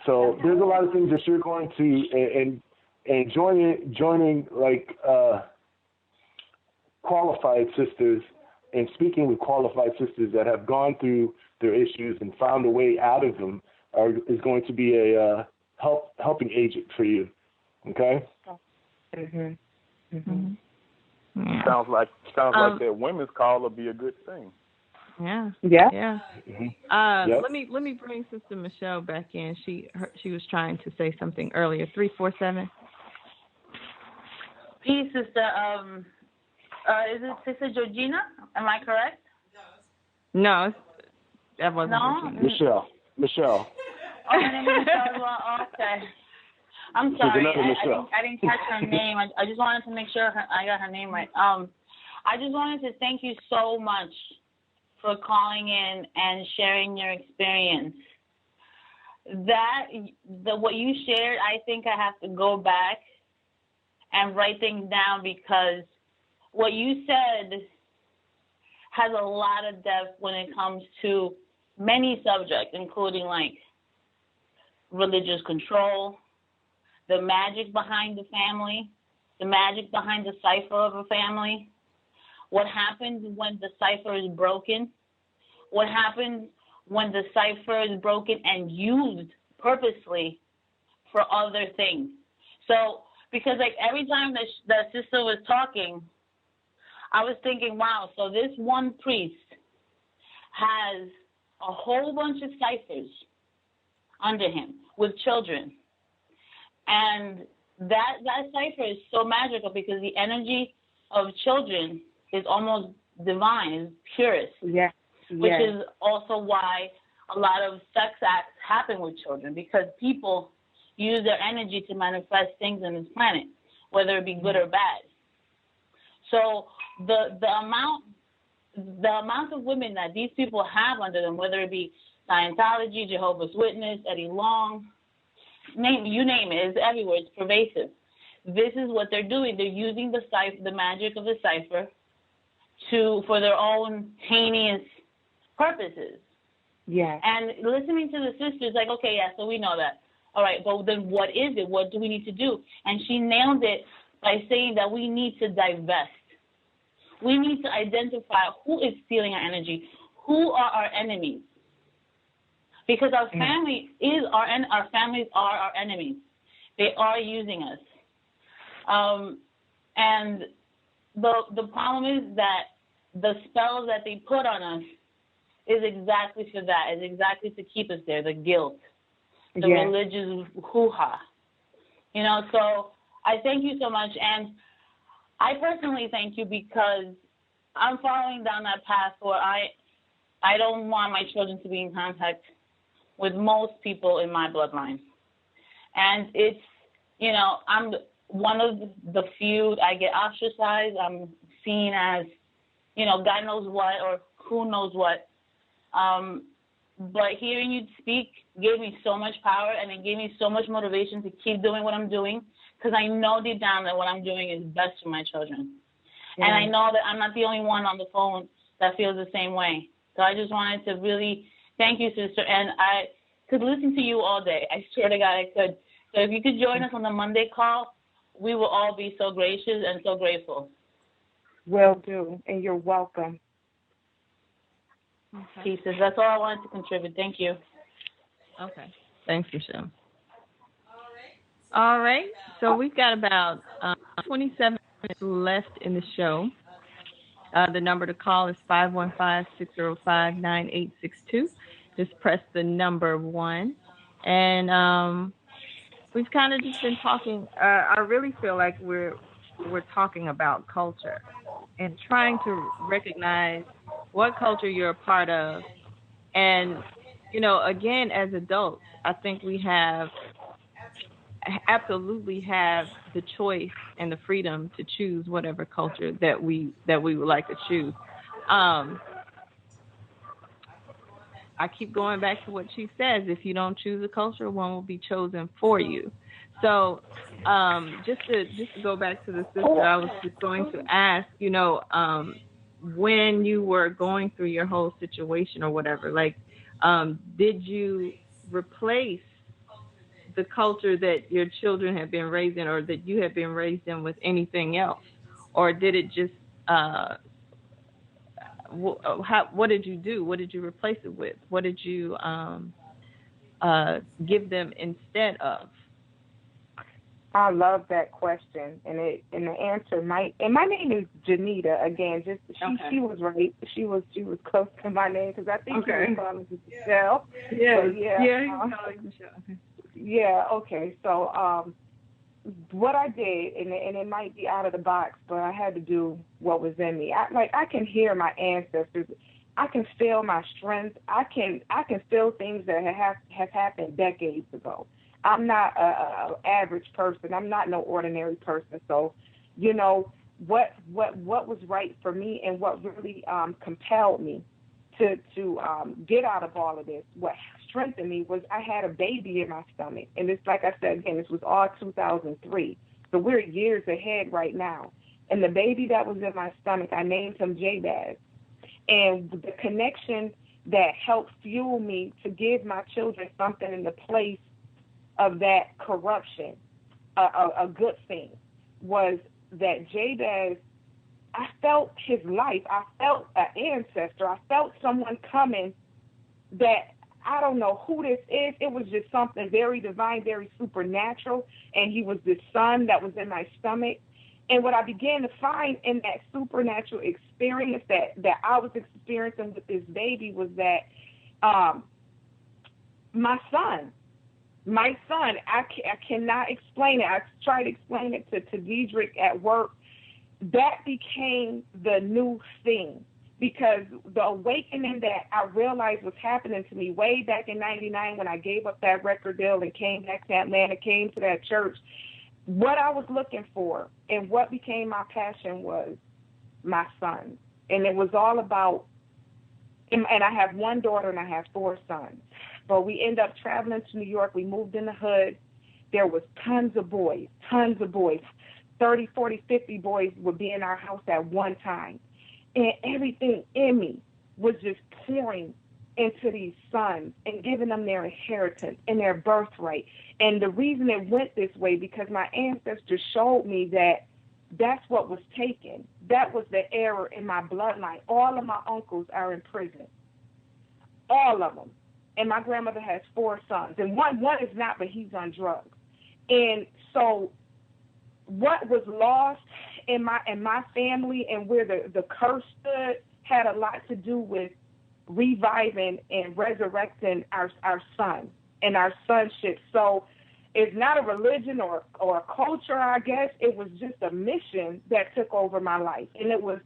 So there's a lot of things that you're going to and joining like qualified sisters and speaking with qualified sisters that have gone through their issues and found a way out of them is going to be a helping agent for you. Okay? Mhm. Mhm. Yeah. Sounds like that women's call will be a good thing. Yeah. Yeah. Yeah. Mm-hmm. Yep. Let me bring Sister Michelle back in. She was trying to say something earlier. 347. Peace, Sister. Is it Sister Georgina? Am I correct? No, that wasn't No? Georgina. Michelle. Oh, her name is Michelle. Well, okay. I'm sorry. I didn't catch her name. I just wanted to make sure I got her name right. I just wanted to thank you so much for calling in and sharing your experience. What you shared, I think I have to go back and write things down, because what you said has a lot of depth when it comes to many subjects, including like religious control, the magic behind the family, the magic behind the cipher of a family, what happens when the cipher is broken, what happens when the cipher is broken and used purposely for other things. So, because like every time that sister was talking, I was thinking, wow, so this one priest has a whole bunch of ciphers under him with children. And that cipher is so magical because the energy of children is almost divine, is purest. Yeah. Which is also why a lot of sex acts happen with children, because people use their energy to manifest things on this planet, whether it be good or bad. So the amount of women that these people have under them, whether it be Scientology, Jehovah's Witness, Eddie Long, you name it, it's everywhere, it's pervasive. This is what they're doing. They're using the magic of the cipher for their own heinous purposes. Yeah. And listening to the sisters, like, okay, yeah, so we know that. All right, but then what is it? What do we need to do? And she nailed it by saying that we need to divest. We need to identify who is stealing our energy, who are our enemies. Because our family our families are our enemies. They are using us. And the problem is that the spells that they put on us is exactly for that, is exactly to keep us there, the guilt, the religious hoo-ha. You know, so I thank you so much. And I personally thank you because I'm following down that path where I don't want my children to be in contact with most people in my bloodline. And it's, you know, I'm one of the few. I get ostracized. I'm seen as, you know, God knows what or who knows what. But hearing you speak gave me so much power, and it gave me so much motivation to keep doing what I'm doing, because I know deep down that what I'm doing is best for my children. Yeah. And I know that I'm not the only one on the phone that feels the same way. So I just wanted to really thank you, sister. And I could listen to you all day. I swear to God I could. So if you could join us on the Monday call, we will all be so gracious and so grateful. Will do, and you're welcome. Okay. Pieces. That's all I wanted to contribute. Thank you. Okay. Thanks, Michelle. All right. So we've got about 27 minutes left in the show. The number to call is 515-605-9862. Just press the number 1. And we've kind of just been talking. I really feel like we're talking about culture and trying to recognize what culture you're a part of. And, again, as adults, I think we absolutely have the choice and the freedom to choose whatever culture that we would like to choose. I keep going back to what she says. If you don't choose a culture, one will be chosen for you. So just to go back to the sister, I was just going to ask, when you were going through your whole situation or whatever, did you replace the culture that your children have been raised in or that you have been raised in with anything else? Or did it just, what did you do? What did you replace it with? What did you give them instead of? I love that question, and the answer my name is Janita. Again, she was right. She was close to my name because I think you were calling Michelle. Yeah, Michelle. Okay. Yeah. Okay. So what I did, and it might be out of the box, but I had to do what was in me. I can hear my ancestors. I can feel my strength. I can feel things that have happened decades ago. I'm not a average person. I'm not no ordinary person. So, what was right for me and what really compelled me to get out of all of this, what strengthened me was I had a baby in my stomach. And it's like I said, again, this was all 2003. So we're years ahead right now. And the baby that was in my stomach, I named him Jabez. And the connection that helped fuel me to give my children something in the place of that corruption, a good thing, was that Jabez, I felt his life. I felt an ancestor. I felt someone coming that I don't know who this is. It was just something very divine, very supernatural. And he was the son that was in my stomach. And what I began to find in that supernatural experience that I was experiencing with this baby was that my son, I cannot explain it. I tried to explain it to Diedrich at work. That became the new thing, because the awakening that I realized was happening to me way back in 99 when I gave up that record deal and came back to Atlanta, came to that church, what I was looking for and what became my passion was my son. And it was all about, and I have one daughter and I have 4 sons. But we ended up traveling to New York. We moved in the hood. There was tons of boys. 30, 40, 50 boys would be in our house at one time. And everything in me was just pouring into these sons and giving them their inheritance and their birthright. And the reason it went this way, because my ancestors showed me that that's what was taken. That was the error in my bloodline. All of my uncles are in prison. All of them. And my grandmother has 4 sons. And one is not, but he's on drugs. And so what was lost in my family and where the curse stood had a lot to do with reviving and resurrecting our son and our sonship. So it's not a religion or a culture, I guess. It was just a mission that took over my life. And it was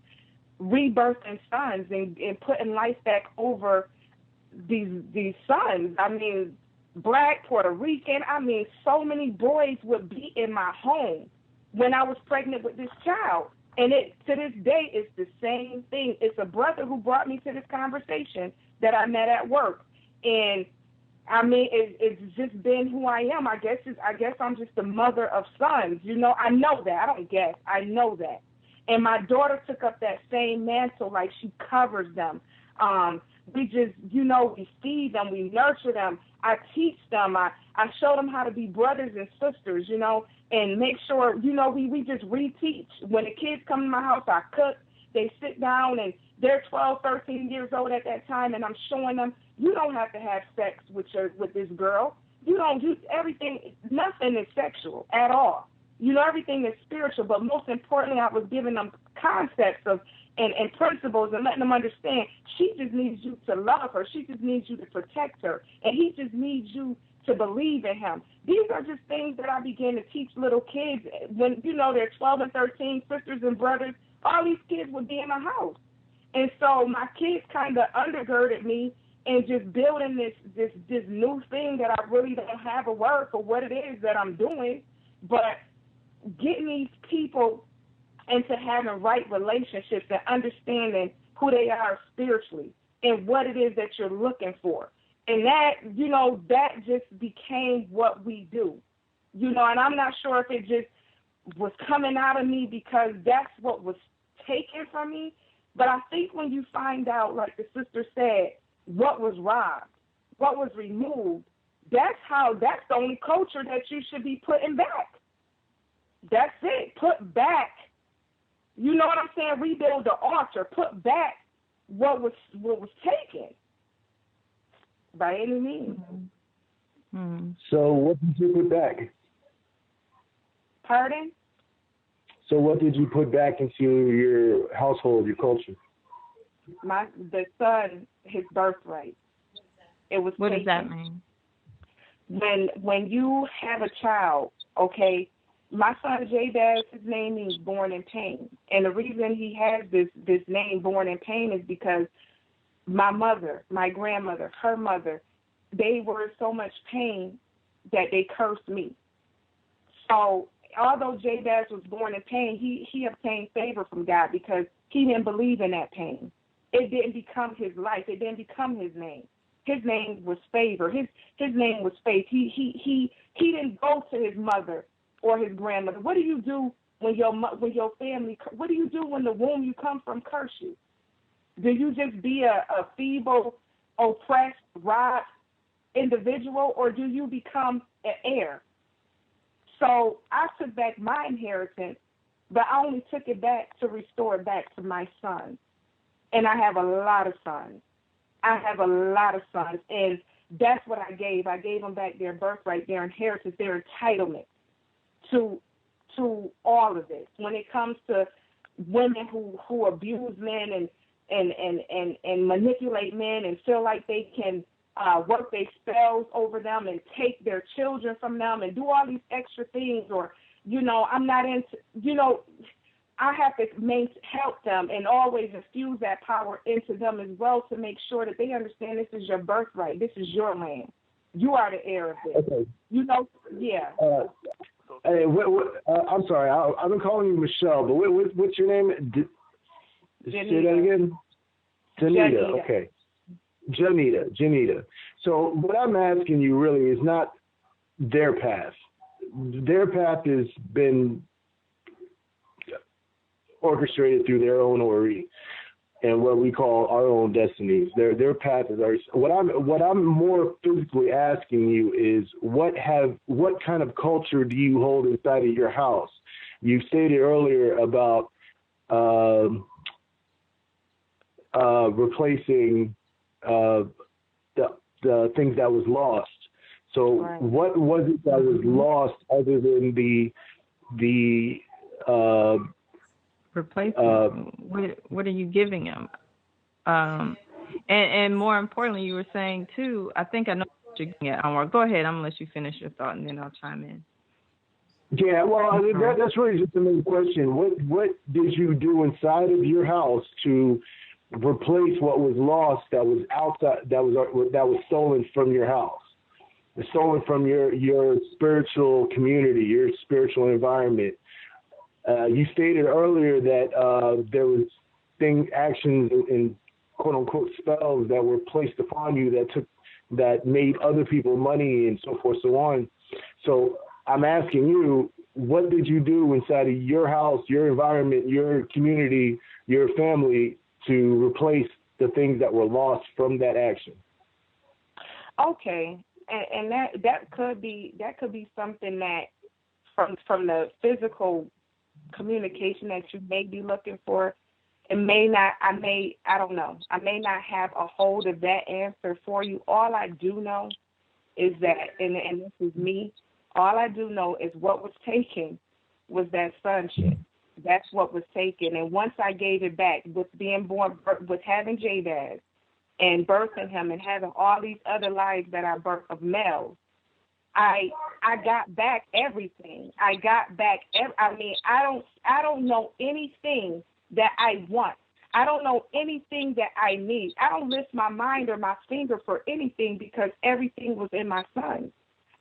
rebirthing sons and putting life back over these sons. I mean, Black, Puerto Rican. I mean, so many boys would be in my home when I was pregnant with this child. And it to this day, it's the same thing. It's a brother who brought me to this conversation that I met at work. And I mean, it's just been who I am. I guess I'm just the mother of sons. You know, I know that. I don't guess. I know that. And my daughter took up that same mantle, like she covers them. We just, you know, we feed them, we nurture them. I teach them. I show them how to be brothers and sisters, you know, and make sure, you know, we just reteach. When the kids come to my house, I cook. They sit down, and they're 12, 13 years old at that time, and I'm showing them, you don't have to have sex with this girl. You don't do everything. Nothing is sexual at all. You know, everything is spiritual, but most importantly, I was giving them concepts of and principles and letting them understand she just needs you to love her. She just needs you to protect her. And he just needs you to believe in him. These are just things that I began to teach little kids when, you know, they're 12 and 13, sisters and brothers. All these kids would be in the house. And so my kids kind of undergirded me in just building this new thing that I really don't have a word for what it is that I'm doing, but getting these people into having right relationships and understanding who they are spiritually and what it is that you're looking for. And that, you know, that just became what we do. You know, and I'm not sure if it just was coming out of me because that's what was taken from me. But I think when you find out, like the sister said, what was robbed, what was removed, that's the only culture that you should be putting back. That's it. Put back. You know what I'm saying? Rebuild the altar. Put back what was taken by any means. Mm-hmm. So what did you put back? Pardon? So what did you put back into your household, your culture? The son, his birthright. It was What taken. does that mean? When you have a child, okay, my son Jabez, his name means born in pain. And the reason he has this name, born in pain, is because my mother, my grandmother, her mother, they were in so much pain that they cursed me. So although Jabez was born in pain, he obtained favor from God because he didn't believe in that pain. It didn't become his life. It didn't become his name. His name was favor. His name was faith. He didn't go to his mother or his grandmother. What do you do when your family? What do you do when the womb you come from curse you? Do you just be a feeble, oppressed, robbed individual, or do you become an heir? So I took back my inheritance, but I only took it back to restore it back to my son. And I have a lot of sons. And that's what I gave. I gave them back their birthright, their inheritance, their entitlement to all of this. When it comes to women who abuse men and manipulate men and feel like they can work their spells over them and take their children from them and do all these extra things, or, you know, I'm not into, you know, I have to help them and always infuse that power into them as well to make sure that they understand this is your birthright. This is your land. You are the heir of this. Okay. You know, yeah. Hey, I'm sorry. I've been calling you Michelle, but what's your name? Say that again? Janita. Okay. Janita. So what I'm asking you really is not their path. Their path has been orchestrated through their own Ori and what we call our own destinies. Their path is ours. What I'm more physically asking you is what kind of culture do you hold inside of your house? You stated earlier about replacing the things that was lost. So right. What was it that was lost other than the replacement? What are you giving him? And more importantly, you were saying too, I think I know what you're getting at, Anwar. Go ahead, I'm gonna let you finish your thought and then I'll chime in. Yeah, well, that's really just the main question. What did you do inside of your house to replace what was lost, that was outside, that was stolen from your house, stolen from your spiritual community, your spiritual environment? You stated earlier that there was actions, and quote unquote spells that were placed upon you that took that made other people money and so forth, so on. So I'm asking you, what did you do inside of your house, your environment, your community, your family to replace the things that were lost from that action? Okay, and that could be something that from the physical communication that you may be looking for. It may not. I don't know. I may not have a hold of that answer for you. All I do know is that, and this is me. All I do know is what was taken was that sonship. That's what was taken. And once I gave it back, with being born, with having Jabez and birthing him and having all these other lives that I birthed of males, I got back everything. I got back. I don't know anything that I want. I don't know anything that I need. I don't lift my mind or my finger for anything because everything was in my son.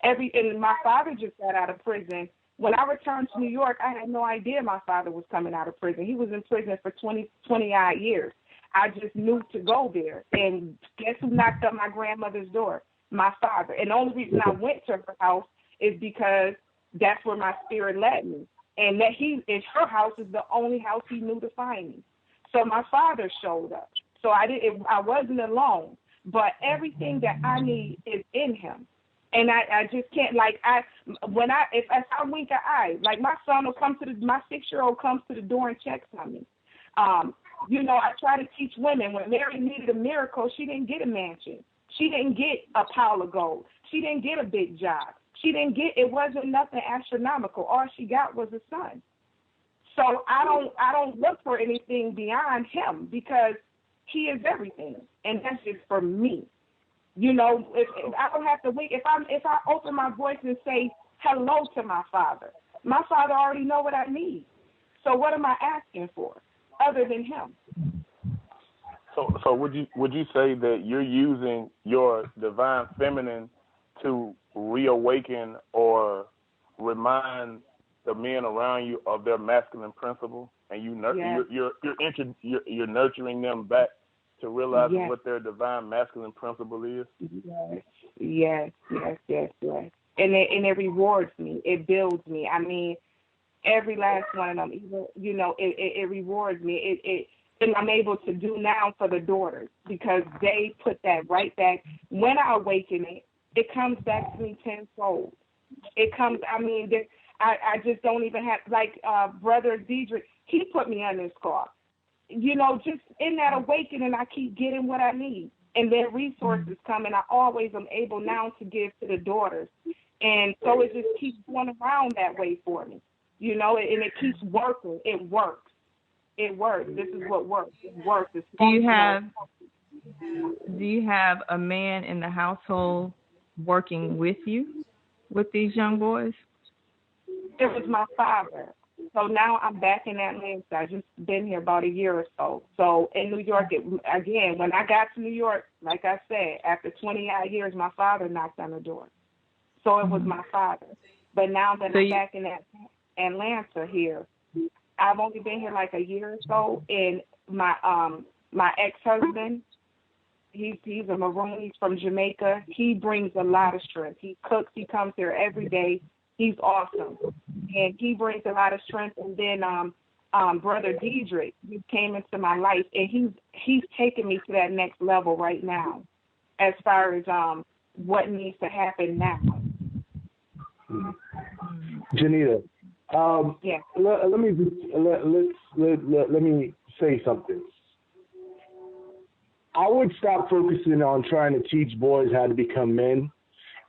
And my father just got out of prison. When I returned to New York, I had no idea my father was coming out of prison. He was in prison for 20-odd years. I just knew to go there. And guess who knocked on my grandmother's door? My father. And the only reason I went to her house is because that's where my spirit led me. And that her house is the only house he knew to find me. So my father showed up. So I wasn't alone. But everything that I need is in him. And I just can't, if I wink an eye, like my son will my 6-year-old comes to the door and checks on me. I try to teach women, when Mary needed a miracle, she didn't get a mansion. She didn't get a pile of gold. She didn't get a big job. It wasn't nothing astronomical. All she got was a son. So I don't look for anything beyond him because he is everything. And that's just for me. If I don't have to wait, if I open my voice and say hello to my father already know what I need. So what am I asking for other than him? So would you say that you're using your divine feminine to reawaken or remind the men around you of their masculine principle, and you're nurturing them back to realize what their divine masculine principle is? Yes. And it rewards me. It builds me. I mean, every last one of them, it rewards me. And I'm able to do now for the daughters because they put that right back. When I awaken it comes back to me tenfold. It comes, I just don't even have, Brother Diedrich, he put me on this car. Just in that awakening, I keep getting what I need. And then resources come, and I always am able now to give to the daughters. And so it just keeps going around that way for me, and it keeps working. It works. It works. This is what works. It works. Do you have a man in the household working with you, with these young boys? It was my father. So now I'm back in Atlanta. I just been here about a year or so. So in New York, again, when I got to New York, like I said, after 20-odd years, my father knocked on the door. So it was my father. But now that I'm back in Atlanta here, I've only been here like a year or so, and my ex-husband, he's a Maroon. He's from Jamaica. He brings a lot of strength. He cooks. He comes here every day. He's awesome, and he brings a lot of strength. And then Brother Diedrich, he came into my life, and he's taking me to that next level right now, as far as what needs to happen now. Janita, let me say something. I would stop focusing on trying to teach boys how to become men,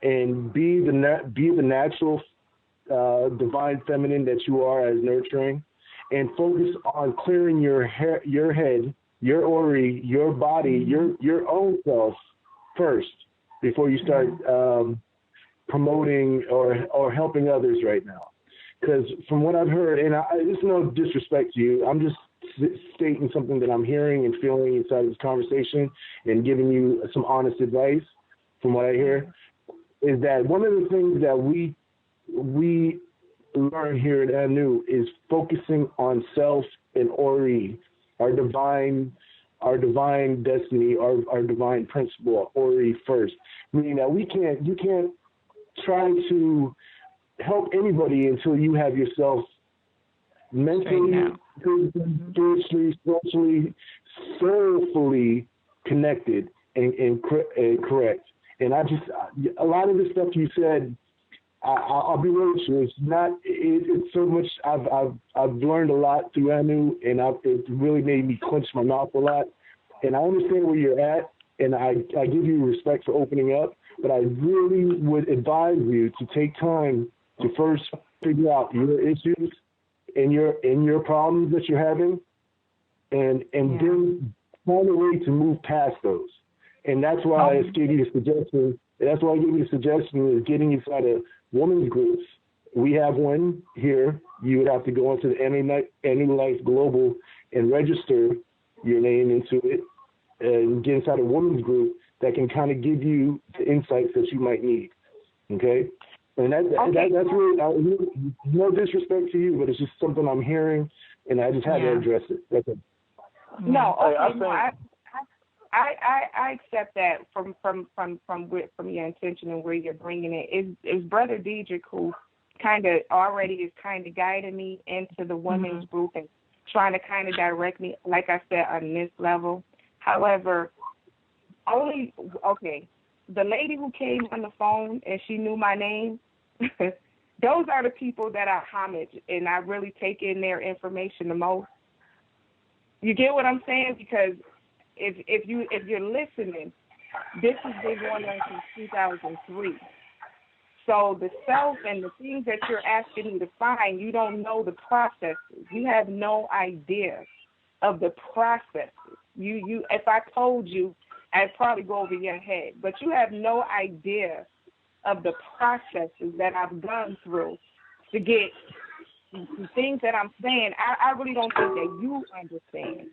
and be the natural divine feminine that you are as nurturing, and focus on clearing your head, your ori, your body, your own self first before you start promoting or helping others right now. Because from what I've heard, and it's no disrespect to you, I'm just stating something that I'm hearing and feeling inside this conversation and giving you some honest advice from what I hear, is that one of the things that we learn here at ANU is focusing on self and Ori, our divine our divine destiny, our divine principle already first. Meaning that you can't try to help anybody until you have yourself mentally, spiritually, socially, soulfully connected and correct. And a lot of the stuff you said, I'll be real with you. It's not. It's so much. I've learned a lot through Anu, and it really made me clench my mouth a lot. And I understand where you're at, and I give you respect for opening up. But I really would advise you to take time to first figure out your issues and your problems that you're having, and then find a way to move past those. And that's why I gave you the suggestion. That's why I gave you the suggestion is getting inside a women's groups. We have one here. You would have to go into the Anu Life Global and register your name into it and get inside a women's group that can kind of give you the insights that you might need. Okay? And that's really, no disrespect to you, but it's just something I'm hearing, and I just had to address it. That's it. No, okay, I accept that from your intention and where you're bringing it. Is Brother Diedrich who kind of already is kind of guiding me into the women's group and trying to kind of direct me, like I said, on this level. However, the lady who came on the phone and she knew my name, those are the people that I homage and I really take in their information the most. You get what I'm saying? Because if you're listening, this has been going on since 2003. So the self and the things that you're asking me to find, you don't know the processes. You have no idea of the processes. You if I told you, I'd probably go over your head. But you have no idea of the processes that I've gone through to get the things that I'm saying. I really don't think that you understand.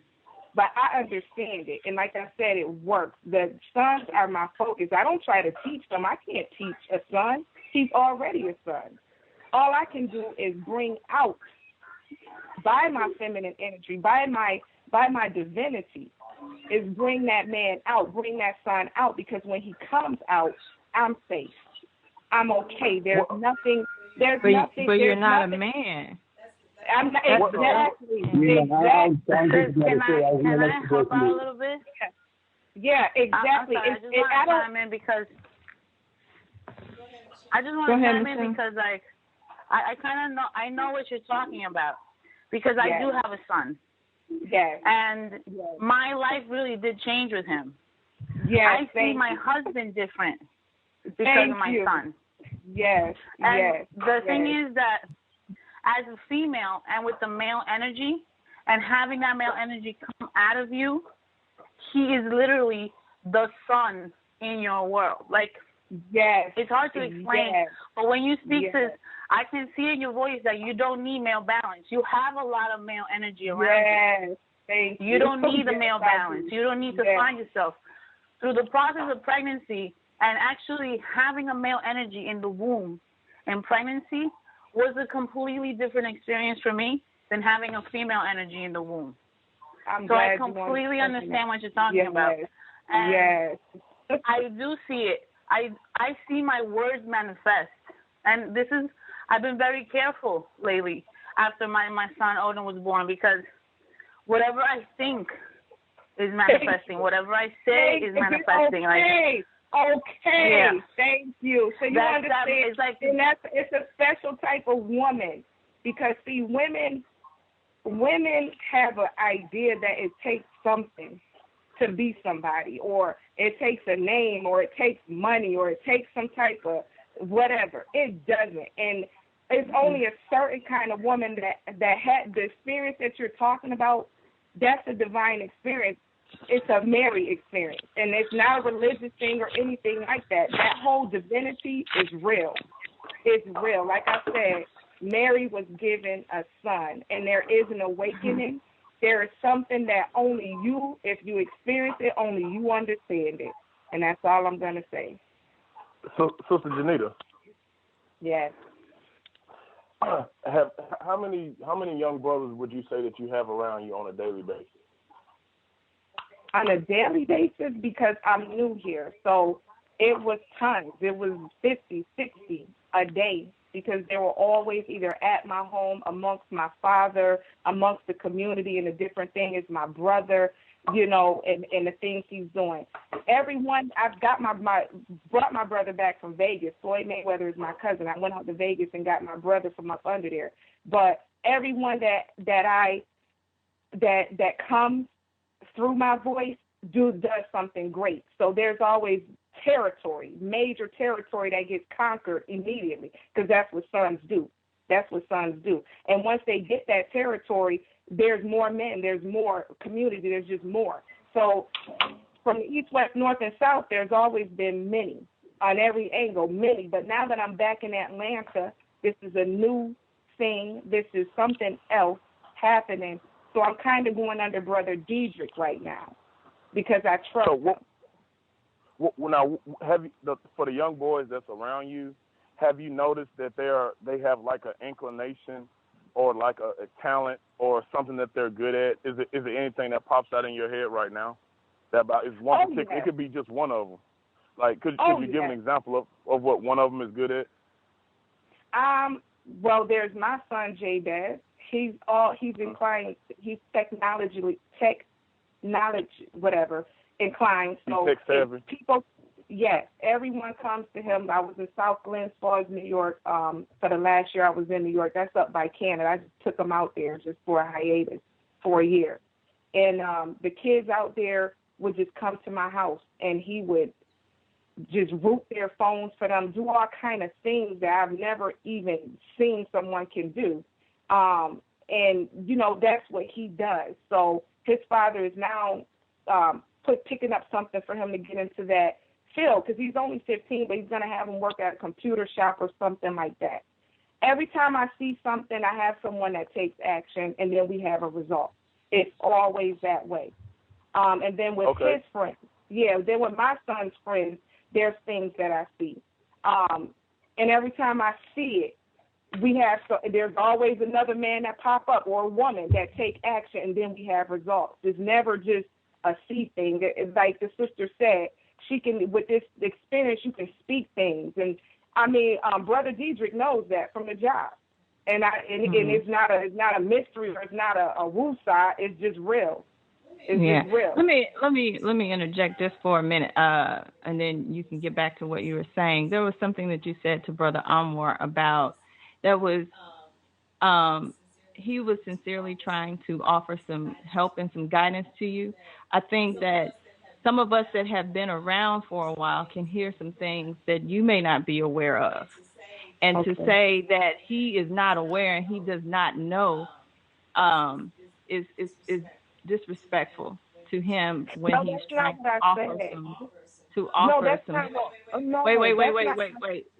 But I understand it. And like I said, it works. The sons are my focus. I don't try to teach them. I can't teach a son. He's already a son. All I can do is bring out, by my feminine energy, by my divinity, is bring that man out, bring that son out, because when he comes out, I'm safe. I'm okay. There's nothing. But you're not a man. I'm not, exactly. Can I help out a little bit? Yeah, exactly. I just want to chime in because like I kind of know, I know what you're talking about, because I do have a son. Yes. And my life really did change with him. Yes. I see my husband different because of my son. Yes. And the thing is that as a female and with the male energy and having that male energy come out of you, he is literally the sun in your world. Like, it's hard to explain, but when you speak to, I can see in your voice that you don't need male balance. You have a lot of male energy around you. Thank you. You don't need the male balance. You don't need to find yourself. Through the process of pregnancy and actually having a male energy in the womb and pregnancy was a completely different experience for me than having a female energy in the womb. So I completely understand what you're talking about. And I do see it. I see my words manifest. And this is, I've been very careful lately after my son Odin was born, because whatever I think is manifesting. Whatever I say is manifesting. Thank you. So you understand, it's like, and it's a special type of woman, because see, women have an idea that it takes something to be somebody, or it takes a name, or it takes money, or it takes some type of whatever. It doesn't, and it's only a certain kind of woman that had the experience that you're talking about. That's a divine experience. It's a Mary experience, and it's not a religious thing or anything like that. That whole divinity is real. It's real. Like I said, Mary was given a son, and there is an awakening. There is something that only you, if you experience it, only you understand it, and that's all I'm going to say. So, Sister Janita. Yes. How many young brothers would you say that you have around you on a daily basis? on a daily basis because I'm new here. So it was tons. It was 50, 60 a day because they were always either at my home, amongst my father, amongst the community, and the different thing is my brother, you know, and the things he's doing. Everyone, I've got brought my brother back from Vegas. Floyd Mayweather is my cousin. I went out to Vegas and got my brother from up under there. But everyone that comes through my voice does something great. So there's always territory, major territory that gets conquered immediately because that's what sons do. That's what sons do. And once they get that territory, there's more men, there's more community, there's just more. So from the east, west, north, and south, there's always been many on every angle, many. But now that I'm back in Atlanta, this is a new thing. This is something else happening. So I'm kind of going under Brother Diedrich right now because I trust him. Now, for the young boys that's around you, have you noticed that they have like an inclination or like a talent or something that they're good at? Is there anything that pops out in your head right now? It could be just one of them. Like, could you give an example of what one of them is good at? Well, there's my son Jabez. He's inclined. He's technology, inclined. So tech savvy. People, yes, everyone comes to him. I was in South Glen Falls, New York. For the last year I was in New York. That's up by Canada. I just took him out there just for a hiatus for a year. And the kids out there would just come to my house, and he would just root their phones for them, do all kind of things that I've never even seen someone can do. And, you know, that's what he does. So his father is now picking up something for him to get into that field because he's only 15, but he's going to have him work at a computer shop or something like that. Every time I see something, I have someone that takes action, and then we have a result. It's always that way. And then with his friends, then with my son's friends, there's things that I see. And every time I see it, there's always another man that pop up or a woman that take action, and then we have results. It's never just a see thing. It's like the sister said, she can, with this experience, you can speak things. And I mean, Brother Diedrich knows that from the job. And it's not a mystery or it's not a woo-side. It's just real. It's just real. Let me interject just for a minute, and then you can get back to what you were saying. There was something that you said to Brother Anwar about that was he was sincerely trying to offer some help and some guidance to you. I think that some of us that have been around for a while can hear some things that you may not be aware of. And to say that he is not aware and he does not know is disrespectful to him when he's trying to offer some.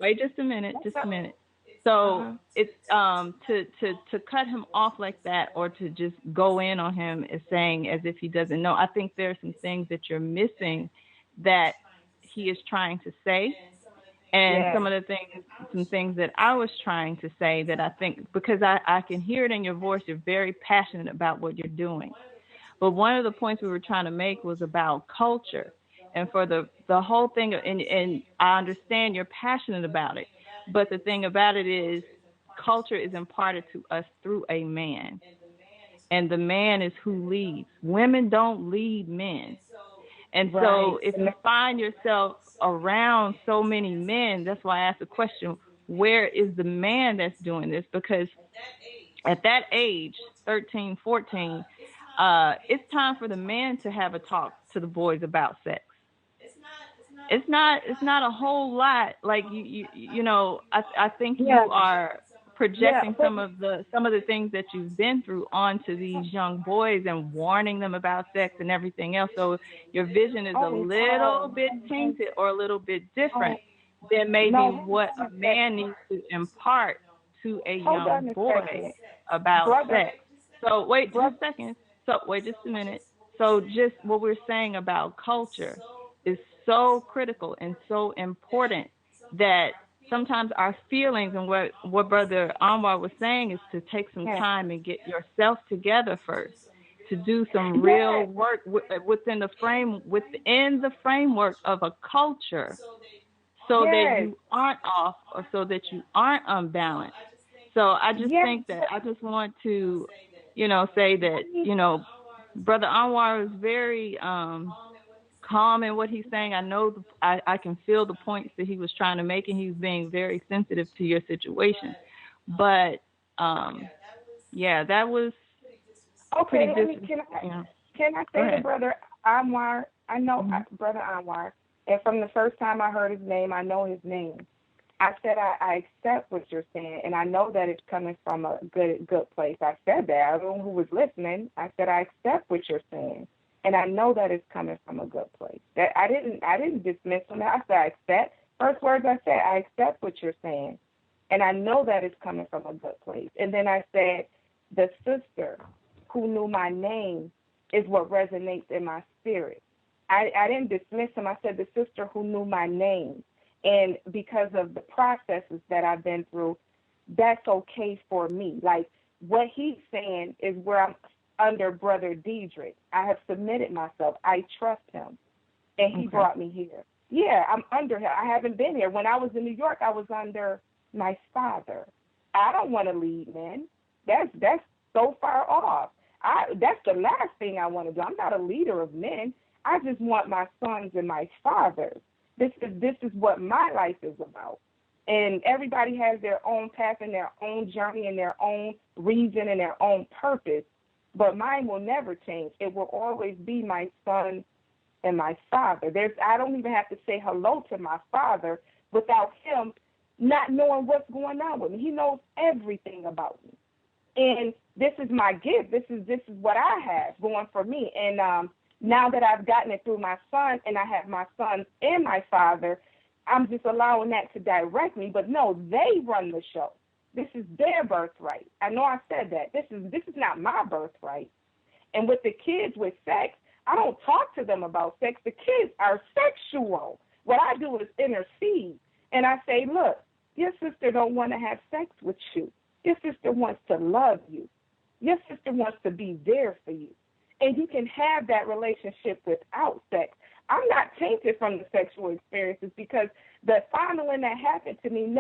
Wait, just a minute. So it's to cut him off like that or to just go in on him is saying as if he doesn't know. I think there are some things that you're missing that he is trying to say. And some things that I was trying to say that I think, because I can hear it in your voice, you're very passionate about what you're doing. But one of the points we were trying to make was about culture. And for the whole thing, and I understand you're passionate about it, but the thing about it is culture is imparted to us through a man. And the man is who leads. Women don't lead men. And so if you find yourself around so many men, that's why I asked the question, where is the man that's doing this? Because at that age, 13, 14, it's time for the man to have a talk to the boys about sex. It's not a whole lot. Like you know, I think you are projecting some of the things that you've been through onto these young boys and warning them about sex and everything else. So your vision is a little bit tainted or a little bit different than maybe what a man needs to impart to a young boy about sex. So wait just a second. So wait just a minute. So just what we're saying about culture is so critical and so important that sometimes our feelings, and what Brother Anwar was saying, is to take some time and get yourself together first to do some real work within the framework of a culture, so that you aren't off or so that you aren't unbalanced. So I just think that I just want to, say that, Brother Anwar is very calm in what he's saying. I know I can feel the points that he was trying to make, and he's being very sensitive to your situation. But that was okay. pretty Can I say to Brother Anwar? I know Brother Anwar, and from the first time I heard his name, I know his name. I said I accept what you're saying, and I know that it's coming from a good place. I said that. I don't know who was listening. I said I accept what you're saying, and I know that it's coming from a good place. That I didn't dismiss him. I said I accept. First words I said, I accept what you're saying, and I know that it's coming from a good place. And then I said, the sister who knew my name is what resonates in my spirit. I didn't dismiss him. I said the sister who knew my name. And because of the processes that I've been through, that's okay for me. Like, what he's saying is where I'm under Brother Diedrich. I have submitted myself. I trust him. And he brought me here. Yeah, I'm under him. I haven't been here. When I was in New York, I was under my father. I don't want to lead men. That's so far off. That's the last thing I want to do. I'm not a leader of men. I just want my sons and my fathers. This is what my life is about. And everybody has their own path and their own journey and their own reason and their own purpose. But mine will never change. It will always be my son and my father. I don't even have to say hello to my father without him not knowing what's going on with me. He knows everything about me. And this is my gift. This is what I have going for me. And now that I've gotten it through my son, and I have my sons and my father, I'm just allowing that to direct me. But no, they run the show. This is their birthright. I know I said that. This is not my birthright. And with the kids with sex, I don't talk to them about sex. The kids are sexual. What I do is intercede. And I say, look, your sister don't want to have sex with you. Your sister wants to love you. Your sister wants to be there for you. And you can have that relationship without sex. I'm not tainted from the sexual experiences because the fondling that happened to me,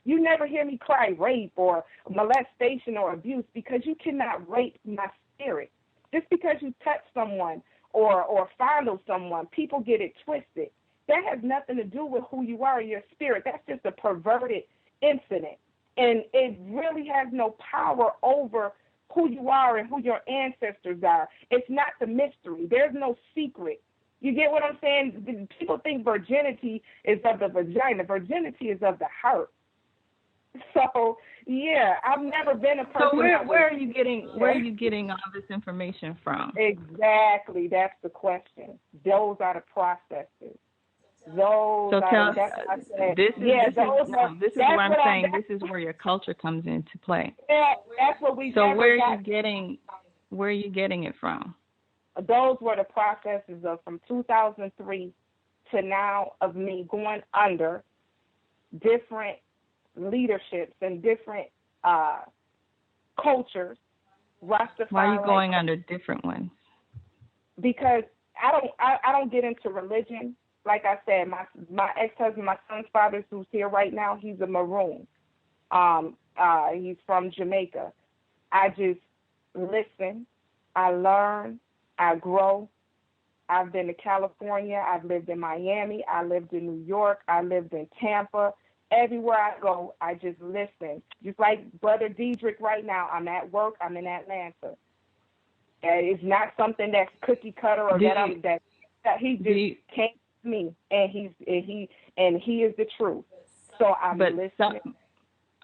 you never hear me cry rape or molestation or abuse, because you cannot rape my spirit. Just because you touch someone or fondle someone, people get it twisted. That has nothing to do with who you are or your spirit. That's just a perverted incident. And it really has no power over who you are and who your ancestors are. It's not the mystery. There's no secret. You get what I'm saying? People think virginity is of the vagina. Virginity is of the heart. So, yeah, I've never been a person. So where are you getting all this information from? Exactly. That's the question. Those are the processes. This is where I'm saying this is where your culture comes into play. Yeah, that's what we. So where are you getting it from? Those were the processes of from 2003 to now of me going under different leaderships and different cultures. Rastafari. Why are you going under different ones? Because I don't get into religion. Like I said, my ex-husband, my son's father, who's here right now, he's a Maroon. He's from Jamaica. I just listen. I learn. I grow. I've been to California. I've lived in Miami. I lived in New York. I lived in Tampa. Everywhere I go, I just listen. Just like Brother Diedrich right now, I'm at work. I'm in Atlanta. It's not something that's cookie cutter or that he just can't. Me and he is the truth. So I'm listening.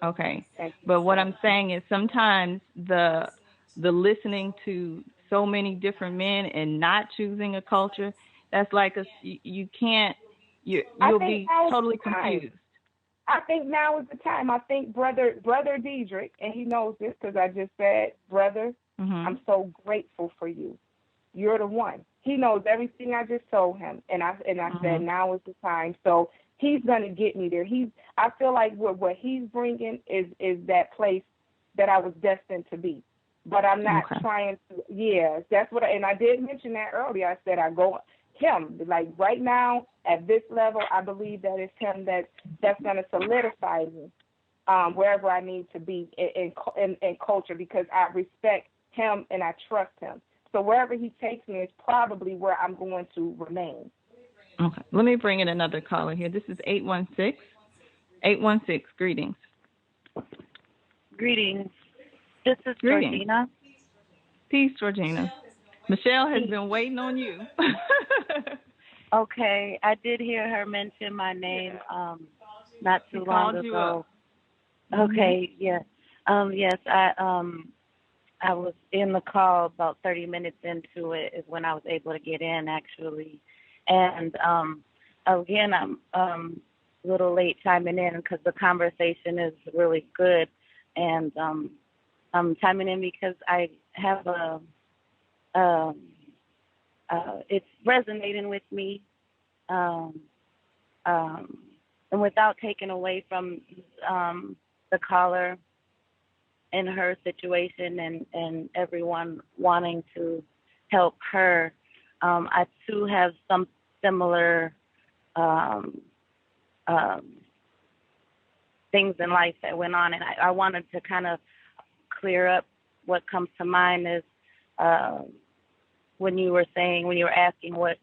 Okay, but what I'm saying is sometimes the listening to so many different men and not choosing a culture, that's like you'll be totally confused. I think now is the time. I think Brother Diedrich, and he knows this because I just said, brother, I'm so grateful for you. You're the one. He knows everything I just told him, and I said now is the time. So he's gonna get me there. I feel like what he's bringing is that place that I was destined to be. but I'm not trying to. Yeah, that's what. And I did mention that earlier. I said I go him like right now at this level. I believe that it's him that's going to solidify me wherever I need to be in culture, because I respect him and I trust him. So wherever he takes me is probably where I'm going to remain. Okay. Let me bring in another caller here. This is 816. 816. Greetings. Greetings. This is Greetings. Georgina. Peace, Georgina. Michelle has been waiting on you. Okay, I did hear her mention my name not too long ago. Okay, yes. Yes, I was in the call about 30 minutes into it is when I was able to get in, actually. And again, I'm a little late chiming in because the conversation is really good. And I'm chiming in because I have it's resonating with me. And without taking away from the caller and her situation and everyone wanting to help her, I too have some similar things in life that went on, and I wanted to kind of clear up what comes to mind is when you were asking what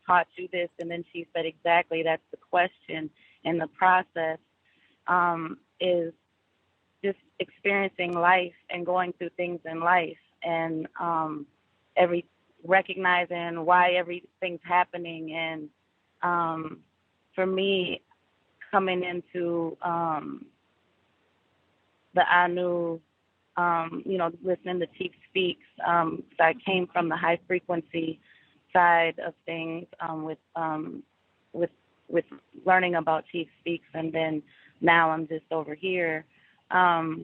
taught you this, and then she said exactly that's the question. And the process is just experiencing life and going through things in life, and recognizing why everything's happening. And for me, coming into the Anu, listening to Chief Speaks, so I came from the high frequency side of things with learning about Chief Speaks, and then now I'm just over here. I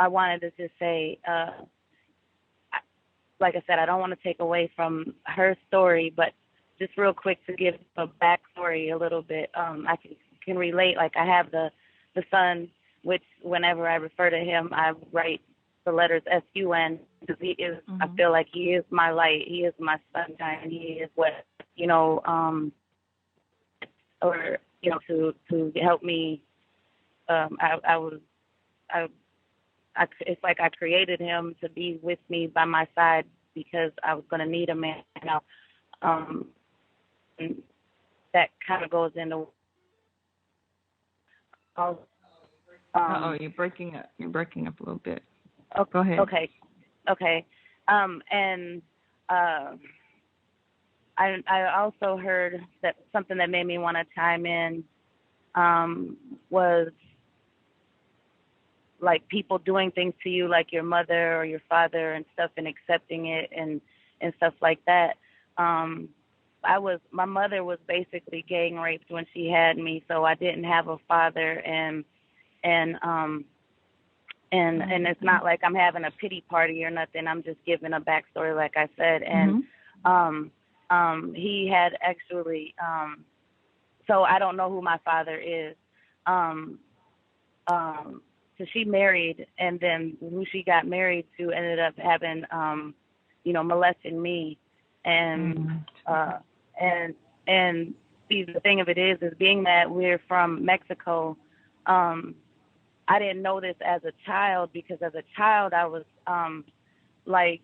wanted to just say, like I said, I don't want to take away from her story, but just real quick to give a backstory a little bit. I can relate. Like I have the son, which whenever I refer to him, I write the letters SUN, because he is. I feel like he is my light. He is my sunshine. He is what to help me. It's like I created him to be with me by my side because I was going to need a man. And that kind of goes into. You're breaking up. You're breaking up a little bit. Oh, go ahead. Okay. I also heard that something that made me want to chime in was like people doing things to you, like your mother or your father and stuff, and accepting it and stuff like that. My mother was basically gang raped when she had me, so I didn't have a father, and it's not like I'm having a pity party or nothing. I'm just giving a backstory, like I said. And he had actually, so I don't know who my father is. So she married, and then who she got married to ended up having, molesting me. And see, the thing of it is being that we're from Mexico, I didn't know this as a child, because as a child I was I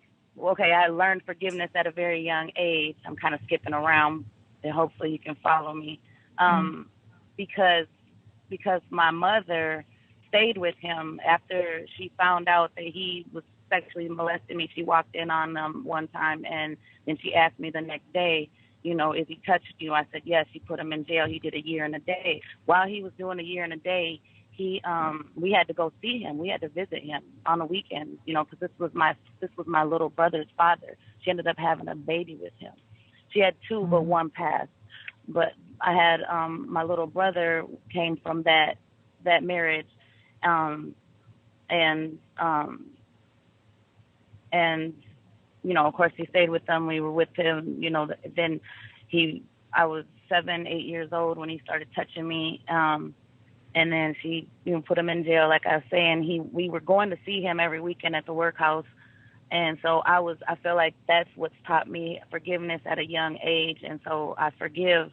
learned forgiveness at a very young age. I'm kind of skipping around, and hopefully you can follow me. Because my mother stayed with him after she found out that he was sexually molesting me. She walked in on them one time, and then she asked me the next day, if he touched you? I said, yes. She put him in jail. He did a year and a day. While he was doing a year and a day, we had to go see him. We had to visit him on the weekend, because this was my little brother's father. She ended up having a baby with him. She had two, but one passed. But I had my little brother came from that marriage, and of course he stayed with them. We were with him. Then I was 7, 8 years old when he started touching me. And then she, put him in jail. Like I was saying, we were going to see him every weekend at the workhouse. And so I feel like that's what's taught me forgiveness at a young age. And so I forgive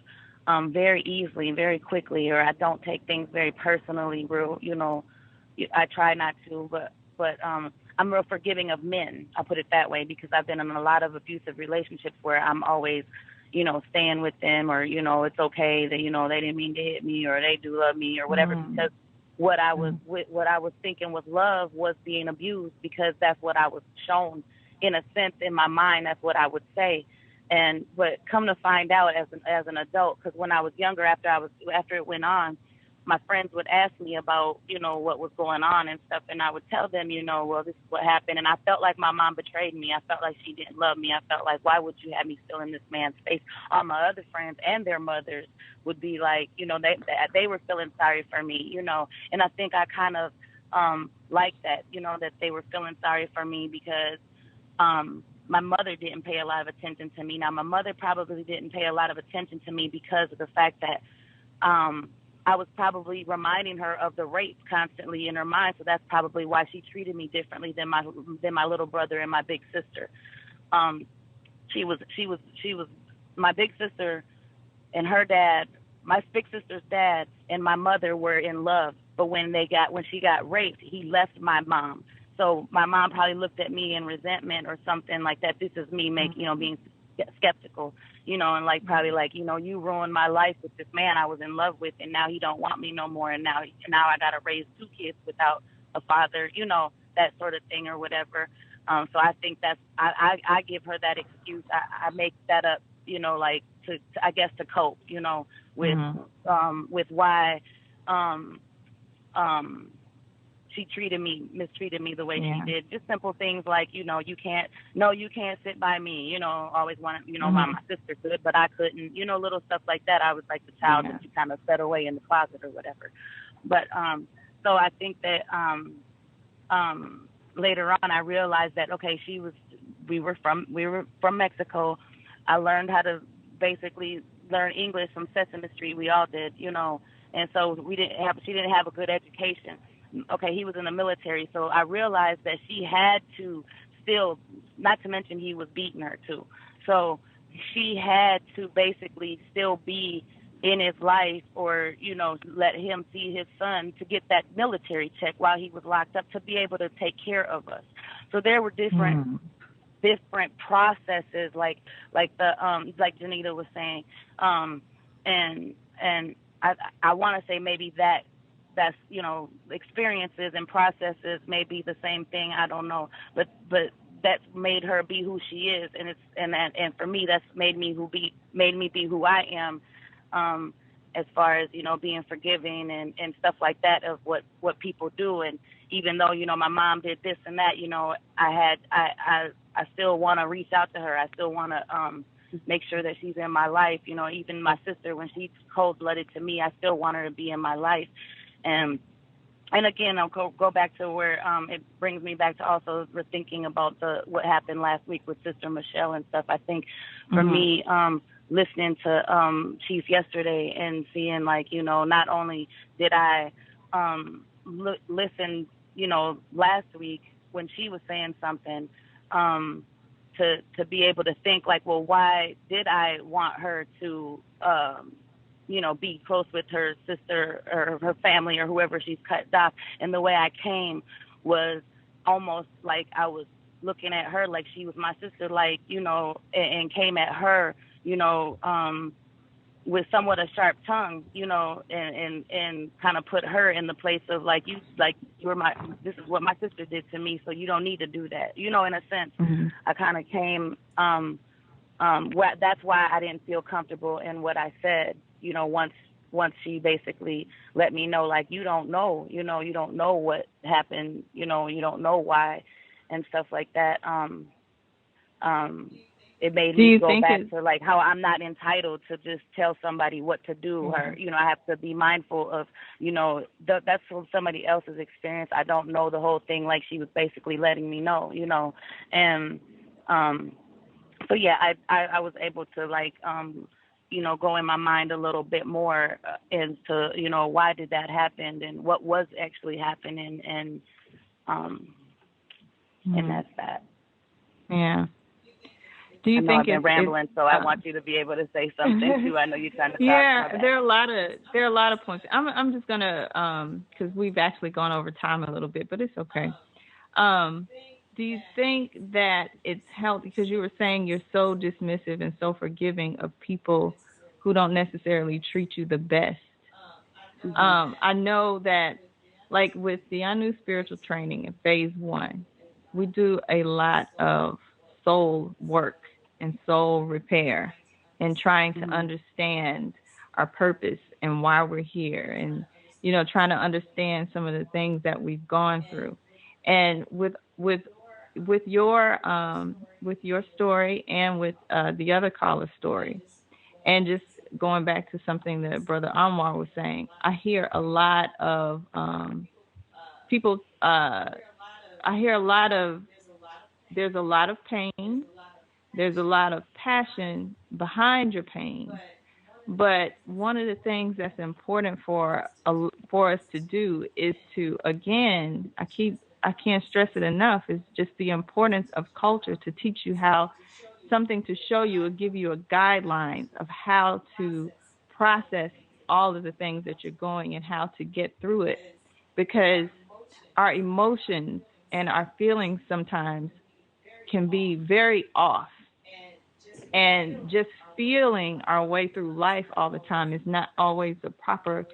very easily, very quickly, or I don't take things very personally. I try not to, but I'm real forgiving of men. I'll put it that way, because I've been in a lot of abusive relationships where I'm always, staying with them, or, it's okay that, they didn't mean to hit me, or they do love me, or whatever, because what I was thinking was love was being abused, because that's what I was shown. In a sense, in my mind, that's what I would say. But come to find out as an adult, because when I was younger, after it went on, my friends would ask me about, what was going on and stuff, and I would tell them, well, this is what happened, and I felt like my mom betrayed me. I felt like she didn't love me. I felt like, why would you have me still in this man's face? All my other friends and their mothers would be like, they were feeling sorry for me, and I think I kind of liked that, that they were feeling sorry for me, because my mother didn't pay a lot of attention to me. Now, my mother probably didn't pay a lot of attention to me because of the fact that I was probably reminding her of the rape constantly in her mind, so that's probably why she treated me differently than my little brother and my big sister. She was my big sister and her dad. My big sister's dad and my mother were in love, but when she got raped, he left my mom. So my mom probably looked at me in resentment or something like that. This is me being skeptical, and like probably like, you ruined my life with this man I was in love with, and now he don't want me no more, and now I gotta raise 2 kids without a father, that sort of thing or whatever. So I think that's I give her that excuse. I make that up, like to I guess to cope, with why she mistreated me the way she did. Just simple things like, you can't sit by me, always wanted, my sister could, but I couldn't, little stuff like that. I was like the child that you kind of set away in the closet or whatever. But, so I think that, later on I realized that, okay, we were from Mexico. I learned how to basically learn English from Sesame Street. We all did, and so she didn't have a good education. Okay, he was in the military, so I realized that she had to still, not to mention he was beating her too. So she had to basically still be in his life, or, let him see his son to get that military check while he was locked up to be able to take care of us. So there were different processes, like Janita was saying, and I want to say maybe that's experiences and processes may be the same thing. I don't know, but that's made her be who she is, and for me that's made me be who I am, as far as being forgiving and stuff like that of what people do. And even though my mom did this and that, I still want to reach out to her. I still want to make sure that she's in my life. Even my sister, when she's cold-blooded to me, I still want her to be in my life. And again, I'll go back to where it brings me back to also we're thinking about what happened last week with Sister Michelle and stuff. I think for me, listening to Chief yesterday and seeing not only did I listen, last week when she was saying something, to be able to think like, well, why did I want her to be close with her sister or her family or whoever she's cut off. And the way I came was almost like I was looking at her like she was my sister, like, and came at her, with somewhat a sharp tongue, and kind of put her in the place of this is what my sister did to me, so you don't need to do that. In a sense, I kind of came, that's why I didn't feel comfortable in what I said, once she basically let me know, like, you don't know what happened, you don't know why, and stuff like that. It made me go back to like how I'm not entitled to just tell somebody what to do. Or, I have to be mindful of, that's somebody else's experience. I don't know the whole thing, like she was basically letting me know, and so yeah, I was able to go in my mind a little bit more into, why did that happen and what was actually happening, and that's that. Yeah. Do you I know think I've been rambling, so I want you to be able to say something too. I know you're trying to talk. Yeah, there are a lot of points. I'm just gonna because we've actually gone over time a little bit, but it's okay. Do you think that it's healthy, because you were saying you're so dismissive and so forgiving of people who don't necessarily treat you the best? Mm-hmm. I know that, like with the I Knew Spiritual Training in phase 1, we do a lot of soul work and soul repair and trying to understand our purpose and why we're here, and trying to understand some of the things that we've gone through. And with your story and with the other caller's story, and just going back to something that Brother Anwar was saying, I hear a lot of people. I hear a lot of, there's a lot of pain. There's a lot of passion behind your pain. But one of the things that's important for us to do is to, again, I can't stress it enough, is just the importance of culture, to teach you how, something to show you or give you a guideline of how to process all of the things that you're going and how to get through it. Because our emotions and our feelings sometimes can be very off. And just feeling our way through life all the time is not always the proper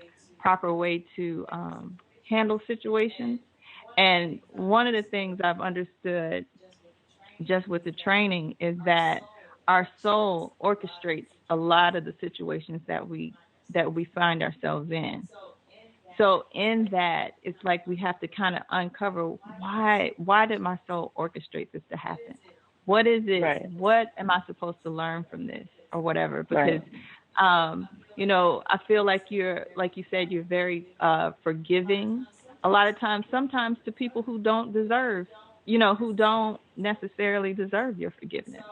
way to handle situations. And one of the things I've understood just with the training is that our soul orchestrates a lot of the situations that we find ourselves in. So in that, it's like we have to kind of uncover why did my soul orchestrate this to happen? What is it? Right. What am I supposed to learn from this, or whatever? Because, I feel like you said, you're very forgiving. A lot of times, sometimes to people who don't necessarily deserve your forgiveness.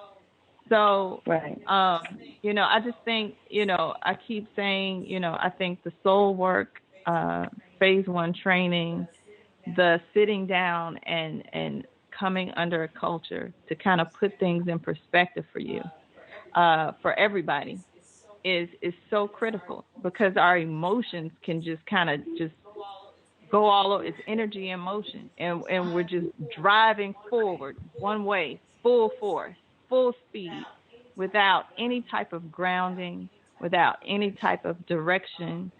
So, right. I just think, I keep saying, I think the soul work, phase 1 training, the sitting down and coming under a culture to kind of put things in perspective for you, for everybody, is so critical, because our emotions can just kind of just go all over. It's energy and motion, and we're just driving forward one way, full force, full speed, without any type of grounding, without any type of direction,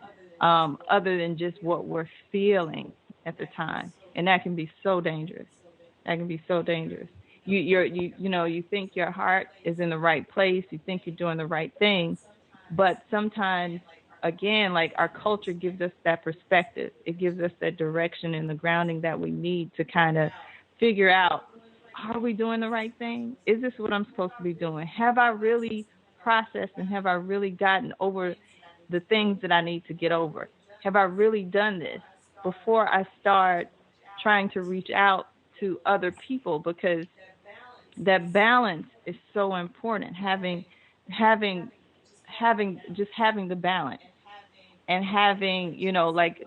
other than just what we're feeling at the time. And that can be so dangerous. You think your heart is in the right place, you think you're doing the right thing, but sometimes, again, like, our culture gives us that perspective. It gives us that direction and the grounding that we need to kind of figure out, are we doing the right thing? Is this what I'm supposed to be doing? Have I really processed and have I really gotten over the things that I need to get over? Have I really done this before I start trying to reach out to other people? Because that balance is so important. Having the balance, and having,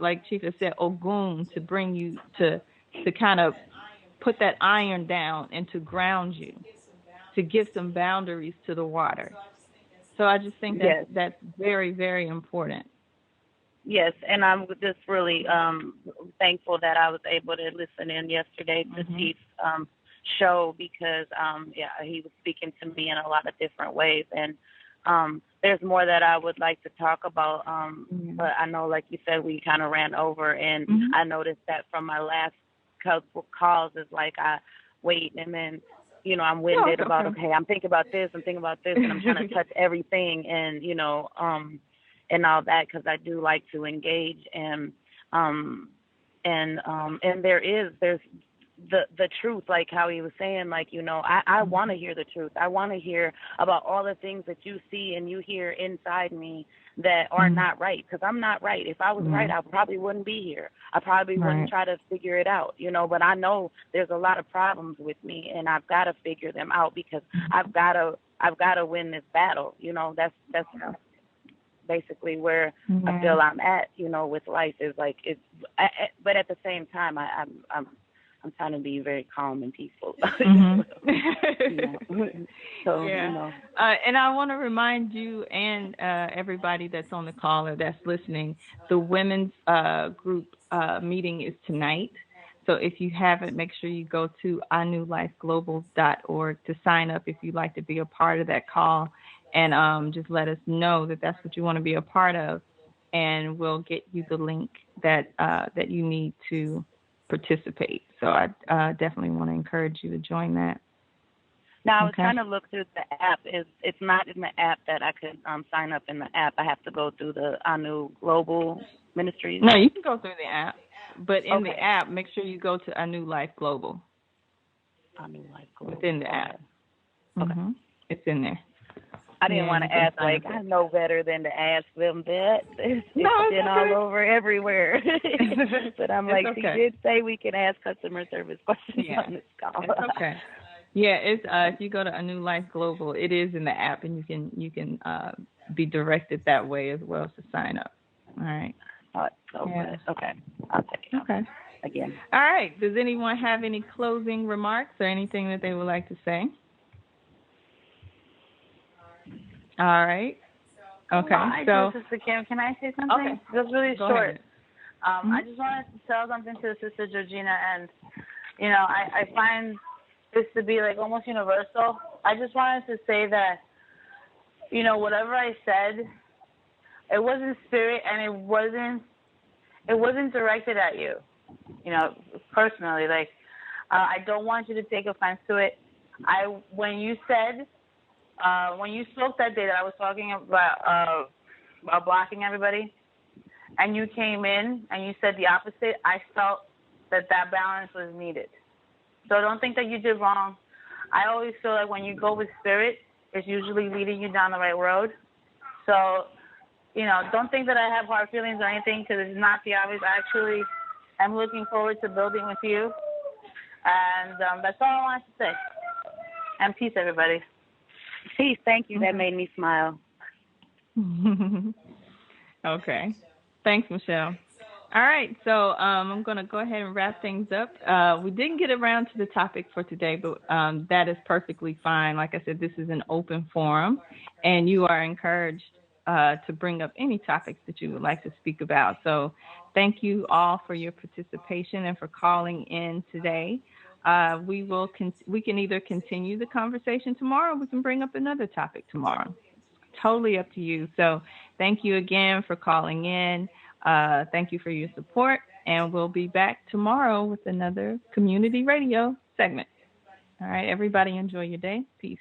like Chief has said, Ogun, to bring you to kind of put that iron down and to ground you, to give some boundaries to the water. So I just think that's very, very important. Yes, and I'm just really thankful that I was able to listen in yesterday to Chief's show, because he was speaking to me in a lot of different ways, and there's more that I would like to talk about, but I know, like you said, we kind of ran over, and I noticed that from my last couple calls, is like I wait, and then I'm winded about, okay, I'm thinking about this, and I'm trying to touch everything, and and all that, because I do like to engage, and there's the truth, like how he was saying, like, I want to hear the truth. I want to hear about all the things that you see and you hear inside me that are not right, because I'm not right. If I was right, I probably wouldn't be here. I probably wouldn't try to figure it out, but I know there's a lot of problems with me, and I've got to figure them out, because I've got to I've got to win this battle. That's basically where I feel I'm at. With life is like but at the same time, I'm trying to be very calm and peaceful. So, and I want to remind you and everybody that's on the call or that's listening, the women's group meeting is tonight. So if you haven't, make sure you go to iNewLifeGlobal.org to sign up if you'd like to be a part of that call. And just let us know that that's what you want to be a part of, and we'll get you the link that you need to participate. So I definitely want to encourage you to join that. Now, I was trying to look through the app. It's not in the app that I could sign up in the app. I have to go through the Anu Global Ministries. No, you can go through the app, but in the app, make sure you go to Anu Life Global. Anu Life Global. Within the app. Okay. It's in there. I didn't want to ask, I know better than to ask them that. It's been all over everywhere. But I'm like, she did say we can ask customer service questions on this call. It's okay. Yeah, it's if you go to A New Life Global, it is in the app, and you can be directed that way as well to sign up. All right. Good. Okay. I'll check it out. Okay. Again. All right. Does anyone have any closing remarks or anything that they would like to say? All right. Okay. Sister Kim, can I say something? Okay. Just really Go short. Ahead. I just wanted to tell something to Sister Georgina, and I find this to be like almost universal. I just wanted to say that whatever I said, it wasn't spirit, and it wasn't directed at you, personally. Like, I don't want you to take offense to it. When you spoke that day that I was talking about blocking everybody, and you came in and you said the opposite, I felt that balance was needed. So don't think that you did wrong. I always feel like when you go with spirit, it's usually leading you down the right road. So, don't think that I have hard feelings or anything, because it's not the obvious. I actually am looking forward to building with you. And that's all I wanted to say. And peace, everybody. Peace. Thank you. That made me smile. Okay. Thanks, Michelle. All right. So I'm going to go ahead and wrap things up. We didn't get around to the topic for today, but that is perfectly fine. Like I said, this is an open forum, and you are encouraged to bring up any topics that you would like to speak about. So thank you all for your participation and for calling in today. We can either continue the conversation tomorrow, or we can bring up another topic tomorrow. Totally up to you. So thank you again for calling in. Thank you for your support, and we'll be back tomorrow with another community radio segment. All right, everybody, enjoy your day. Peace.